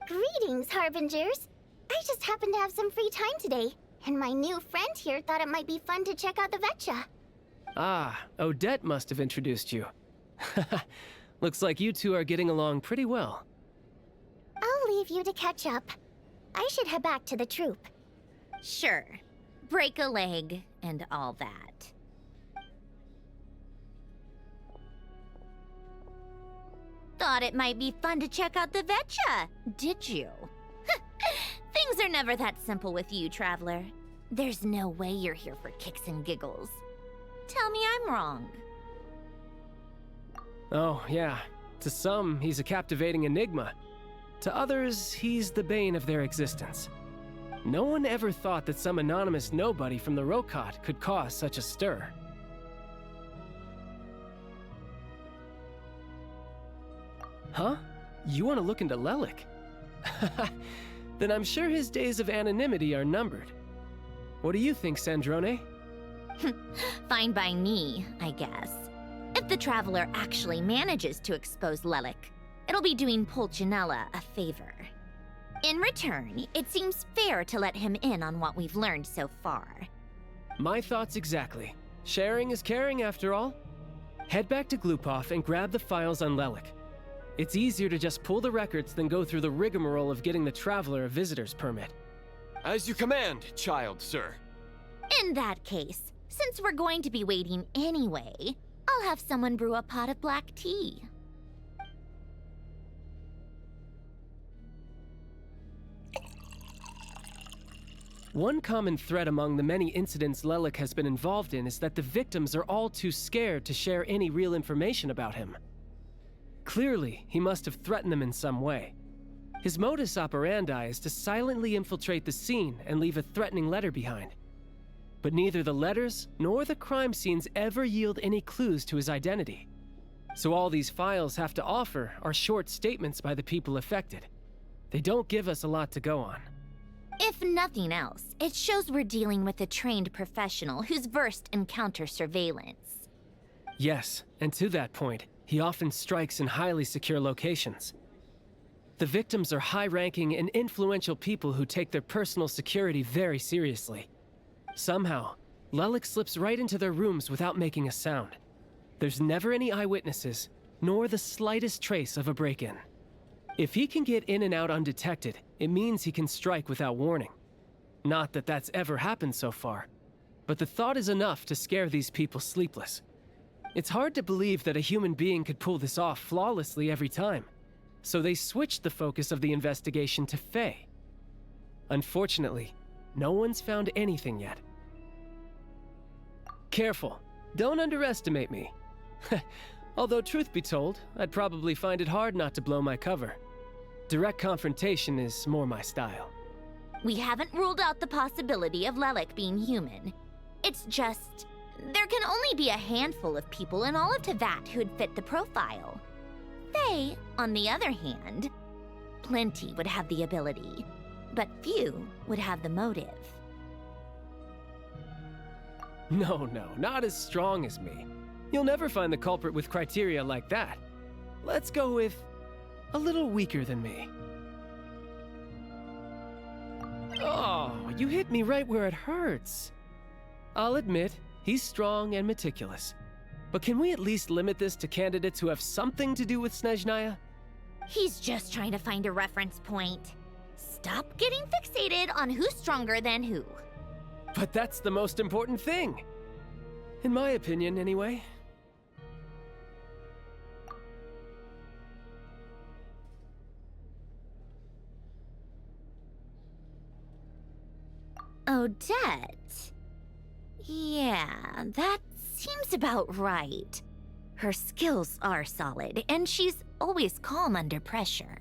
Greetings, Harbingers. I just happened to have some free time today, and my new friend here thought it might be fun to check out the Vetcha. Ah, Odette must have introduced you. Looks like you two are getting along pretty well. I'll leave you to catch up. I should head back to the troop. Sure. Break a leg and all that. Thought it might be fun to check out the Vetcha, did you? Things are never that simple with you, Traveler. There's no way you're here for kicks and giggles. Tell me I'm wrong. Oh, yeah. To some, he's a captivating enigma. To others, he's the bane of their existence. No one ever thought that some anonymous nobody from the Rokot could cause such a stir. Huh? You want to look into Lelik? Then I'm sure his days of anonymity are numbered. What do you think, Sandrone? Fine by me, I guess. If the Traveler actually manages to expose Lelik, it'll be doing Pulcinella a favor. In return, it seems fair to let him in on what we've learned so far. My thoughts exactly. Sharing is caring, after all. Head back to Glupov and grab the files on Lelik. It's easier to just pull the records than go through the rigmarole of getting the Traveler a visitor's permit. As you command, child, sir. In that case, since we're going to be waiting anyway, I'll have someone brew a pot of black tea. One common thread among the many incidents Lelik has been involved in is that the victims are all too scared to share any real information about him. Clearly, he must have threatened them in some way. His modus operandi is to silently infiltrate the scene and leave a threatening letter behind. But neither the letters nor the crime scenes ever yield any clues to his identity. So all these files have to offer are short statements by the people affected. They don't give us a lot to go on. If nothing else, it shows we're dealing with a trained professional who's versed in counter-surveillance. Yes, and to that point, he often strikes in highly secure locations. The victims are high-ranking and influential people who take their personal security very seriously. Somehow, Lelik slips right into their rooms without making a sound. There's never any eyewitnesses, nor the slightest trace of a break-in. If he can get in and out undetected, it means he can strike without warning. Not that that's ever happened so far, but the thought is enough to scare these people sleepless. It's hard to believe that a human being could pull this off flawlessly every time, so they switched the focus of the investigation to Faye. Unfortunately, no one's found anything yet. Careful, don't underestimate me. Although truth be told, I'd probably find it hard not to blow my cover. Direct confrontation is more my style. We haven't ruled out the possibility of Lelik being human. It's just, there can only be a handful of people in all of Teyvat who'd fit the profile. Faye, on the other hand, plenty would have the ability, but few would have the motive. No, not as strong as me. You'll never find the culprit with criteria like that. Let's go with a little weaker than me. Oh, you hit me right where it hurts. I'll admit, he's strong and meticulous. But can we at least limit this to candidates who have something to do with Snezhnaya? He's just trying to find a reference point. Stop getting fixated on who's stronger than who. But that's the most important thing. In my opinion, anyway. Odette? Yeah, that seems about right. Her skills are solid, and she's always calm under pressure.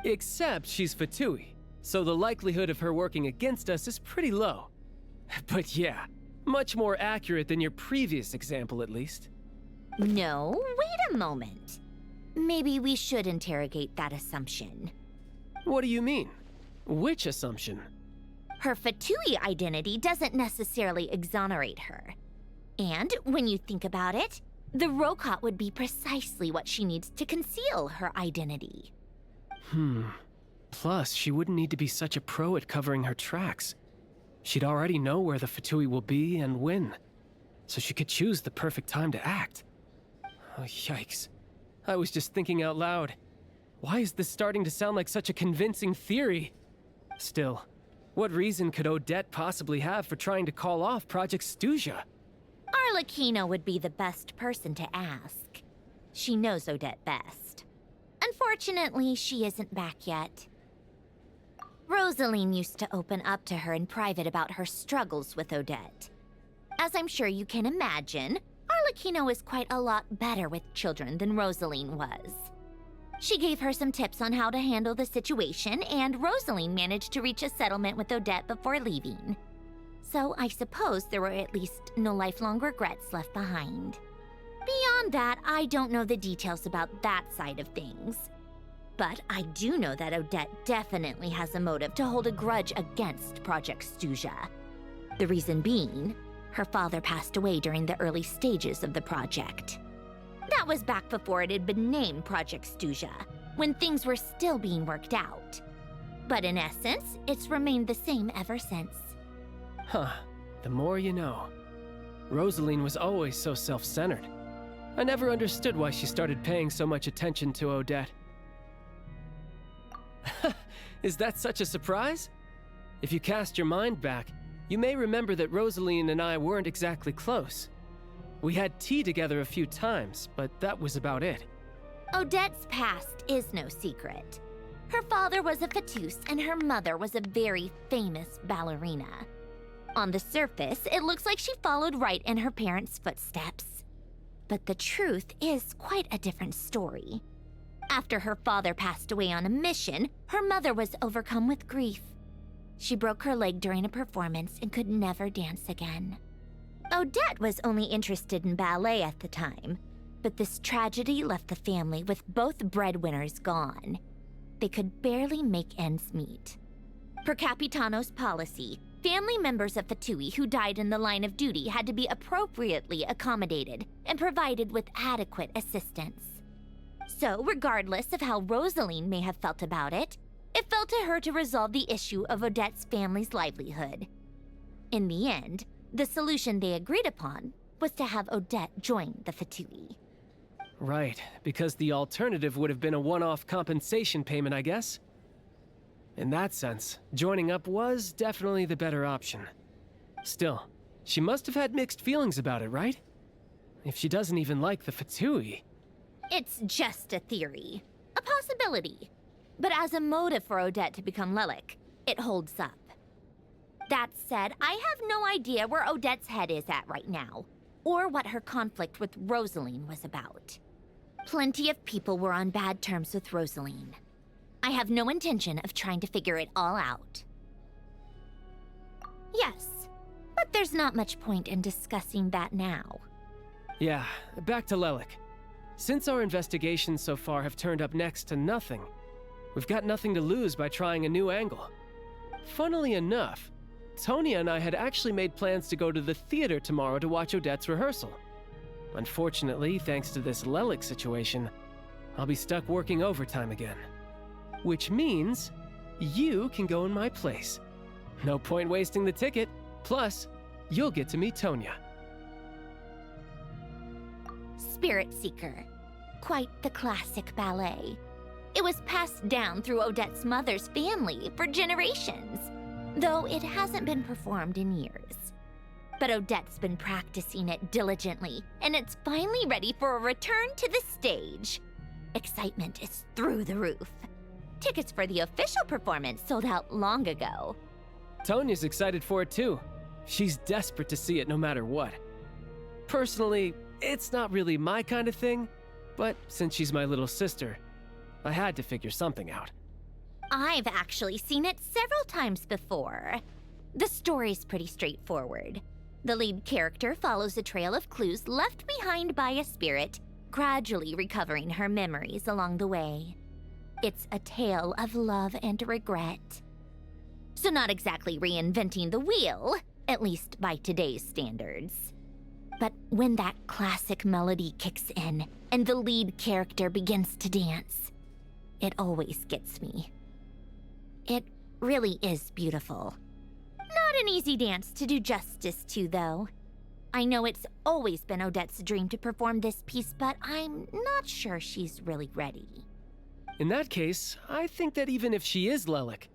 Except she's Fatui, so the likelihood of her working against us is pretty low. But yeah, much more accurate than your previous example, at least. No, wait a moment. Maybe we should interrogate that assumption. What do you mean? Which assumption? Her Fatui identity doesn't necessarily exonerate her. And when you think about it, the Rokot would be precisely what she needs to conceal her identity. Plus, she wouldn't need to be such a pro at covering her tracks. She'd already know where the Fatui will be and when, so she could choose the perfect time to act. Oh, yikes. I was just thinking out loud. Why is this starting to sound like such a convincing theory? Still, what reason could Odette possibly have for trying to call off Project Stuja? Arlecchino would be the best person to ask. She knows Odette best. Unfortunately, she isn't back yet. Rosaline used to open up to her in private about her struggles with Odette. As I'm sure you can imagine, Arlecchino is quite a lot better with children than Rosaline was. She gave her some tips on how to handle the situation, and Rosaline managed to reach a settlement with Odette before leaving. So I suppose there were at least no lifelong regrets left behind. Beyond that, I don't know the details about that side of things. But I do know that Odette definitely has a motive to hold a grudge against Project Stuja. The reason being, her father passed away during the early stages of the project. That was back before it had been named Project Stuja, when things were still being worked out. But in essence, it's remained the same ever since. Huh, the more you know. Rosaline was always so self-centered. I never understood why she started paying so much attention to Odette. Is that such a surprise? If you cast your mind back, you may remember that Rosaline and I weren't exactly close. We had tea together a few times, but that was about it. Odette's past is no secret. Her father was a Fatus and her mother was a very famous ballerina. On the surface, it looks like she followed right in her parents' footsteps. But the truth is quite a different story. After her father passed away on a mission, her mother was overcome with grief. She broke her leg during a performance and could never dance again. Odette was only interested in ballet at the time, but this tragedy left the family with both breadwinners gone. They could barely make ends meet. Per Capitano's policy, family members of Fatui who died in the line of duty had to be appropriately accommodated and provided with adequate assistance. So, regardless of how Rosaline may have felt about it, it fell to her to resolve the issue of Odette's family's livelihood. In the end, the solution they agreed upon was to have Odette join the Fatui. Right, because the alternative would have been a one-off compensation payment, I guess. In that sense, joining up was definitely the better option. Still, she must have had mixed feelings about it, right? If she doesn't even like the Fatui. It's just a theory, a possibility. But as a motive for Odette to become Lelik, it holds up. That said, I have no idea where Odette's head is at right now, or what her conflict with Rosaline was about. Plenty of people were on bad terms with Rosaline. I have no intention of trying to figure it all out. Yes, but there's not much point in discussing that now. Yeah, back to Lelik. Since our investigations so far have turned up next to nothing, we've got nothing to lose by trying a new angle. Funnily enough, Tonya and I had actually made plans to go to the theater tomorrow to watch Odette's rehearsal. Unfortunately, thanks to this Lelik situation, I'll be stuck working overtime again. Which means you can go in my place. No point wasting the ticket. Plus, you'll get to meet Tonya. Spirit Seeker. Quite the classic ballet. It was passed down through Odette's mother's family for generations, though it hasn't been performed in years. But Odette's been practicing it diligently, and it's finally ready for a return to the stage. Excitement is through the roof. Tickets for the official performance sold out long ago. Tonya's excited for it too. She's desperate to see it no matter what. Personally, it's not really my kind of thing, but since she's my little sister, I had to figure something out. I've actually seen it several times before. The story's pretty straightforward. The lead character follows a trail of clues left behind by a spirit, gradually recovering her memories along the way. It's a tale of love and regret. So not exactly reinventing the wheel, at least by today's standards. But when that classic melody kicks in and the lead character begins to dance, it always gets me. It really is beautiful. Not an easy dance to do justice to, though. I know it's always been Odette's dream to perform this piece, but I'm not sure she's really ready. In that case, I think that even if she is Lelik,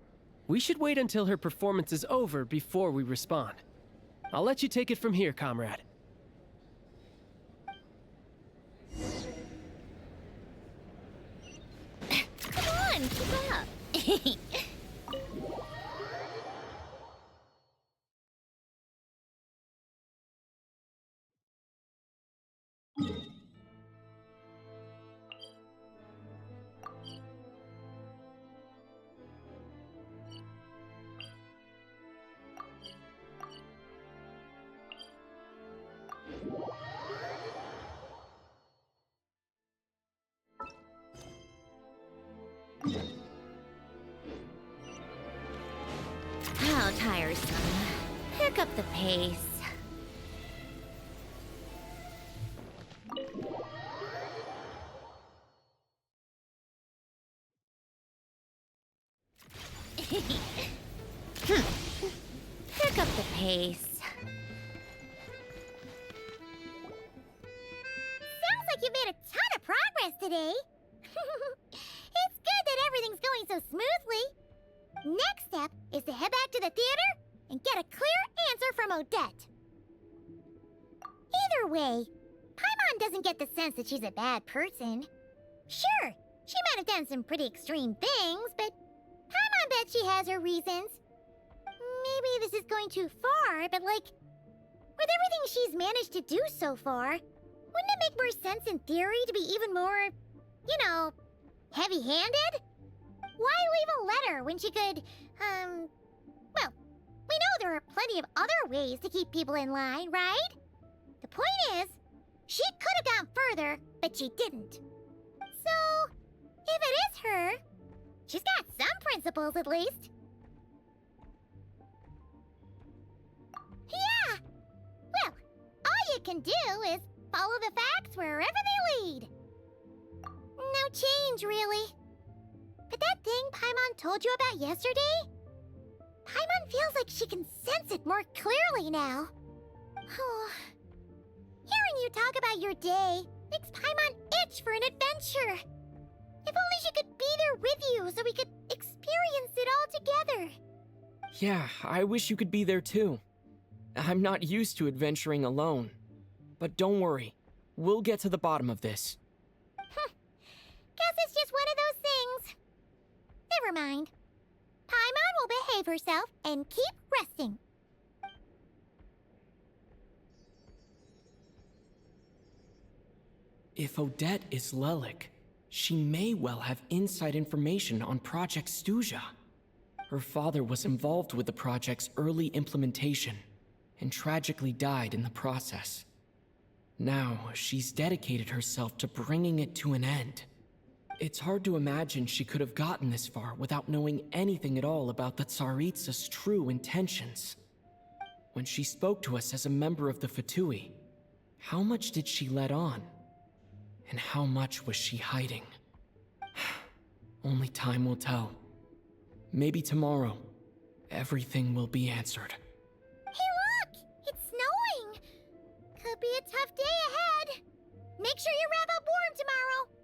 we should wait until her performance is over before we respond. I'll let you take it from here, comrade. Come on, keep up. How tiresome. Pick up the pace. Pick up the pace. Sounds like you made a ton of progress today. It's good that everything's going so smoothly. Next step is to head back to the theater and get a clear answer from Odette. Either way, Paimon doesn't get the sense that she's a bad person. Sure, she might have done some pretty extreme things, but Paimon bet she has her reasons. Maybe this is going too far, but like, with everything she's managed to do so far, wouldn't it make more sense in theory to be even more, you know, heavy-handed? Why leave a letter when she could, well, we know there are plenty of other ways to keep people in line, right? The point is, she could have gone further, but she didn't. So, if it is her, she's got some principles at least. Yeah! Well, all you can do is follow the facts wherever they lead. No change, really. But that thing Paimon told you about yesterday? Paimon feels like she can sense it more clearly now. Hearing you talk about your day makes Paimon itch for an adventure. If only she could be there with you so we could experience it all together. Yeah, I wish you could be there too. I'm not used to adventuring alone. But don't worry, we'll get to the bottom of this. Guess it's just one of those things. Never mind. Paimon will behave herself and keep resting. If Odette is Lelik, she may well have inside information on Project Stuja. Her father was involved with the project's early implementation and tragically died in the process. Now, she's dedicated herself to bringing it to an end. It's hard to imagine she could have gotten this far without knowing anything at all about the Tsaritsa's true intentions. When she spoke to us as a member of the Fatui, how much did she let on? And how much was she hiding? Only time will tell. Maybe tomorrow, everything will be answered. Hey look! It's snowing! Could be a tough day ahead. Make sure you wrap up warm tomorrow.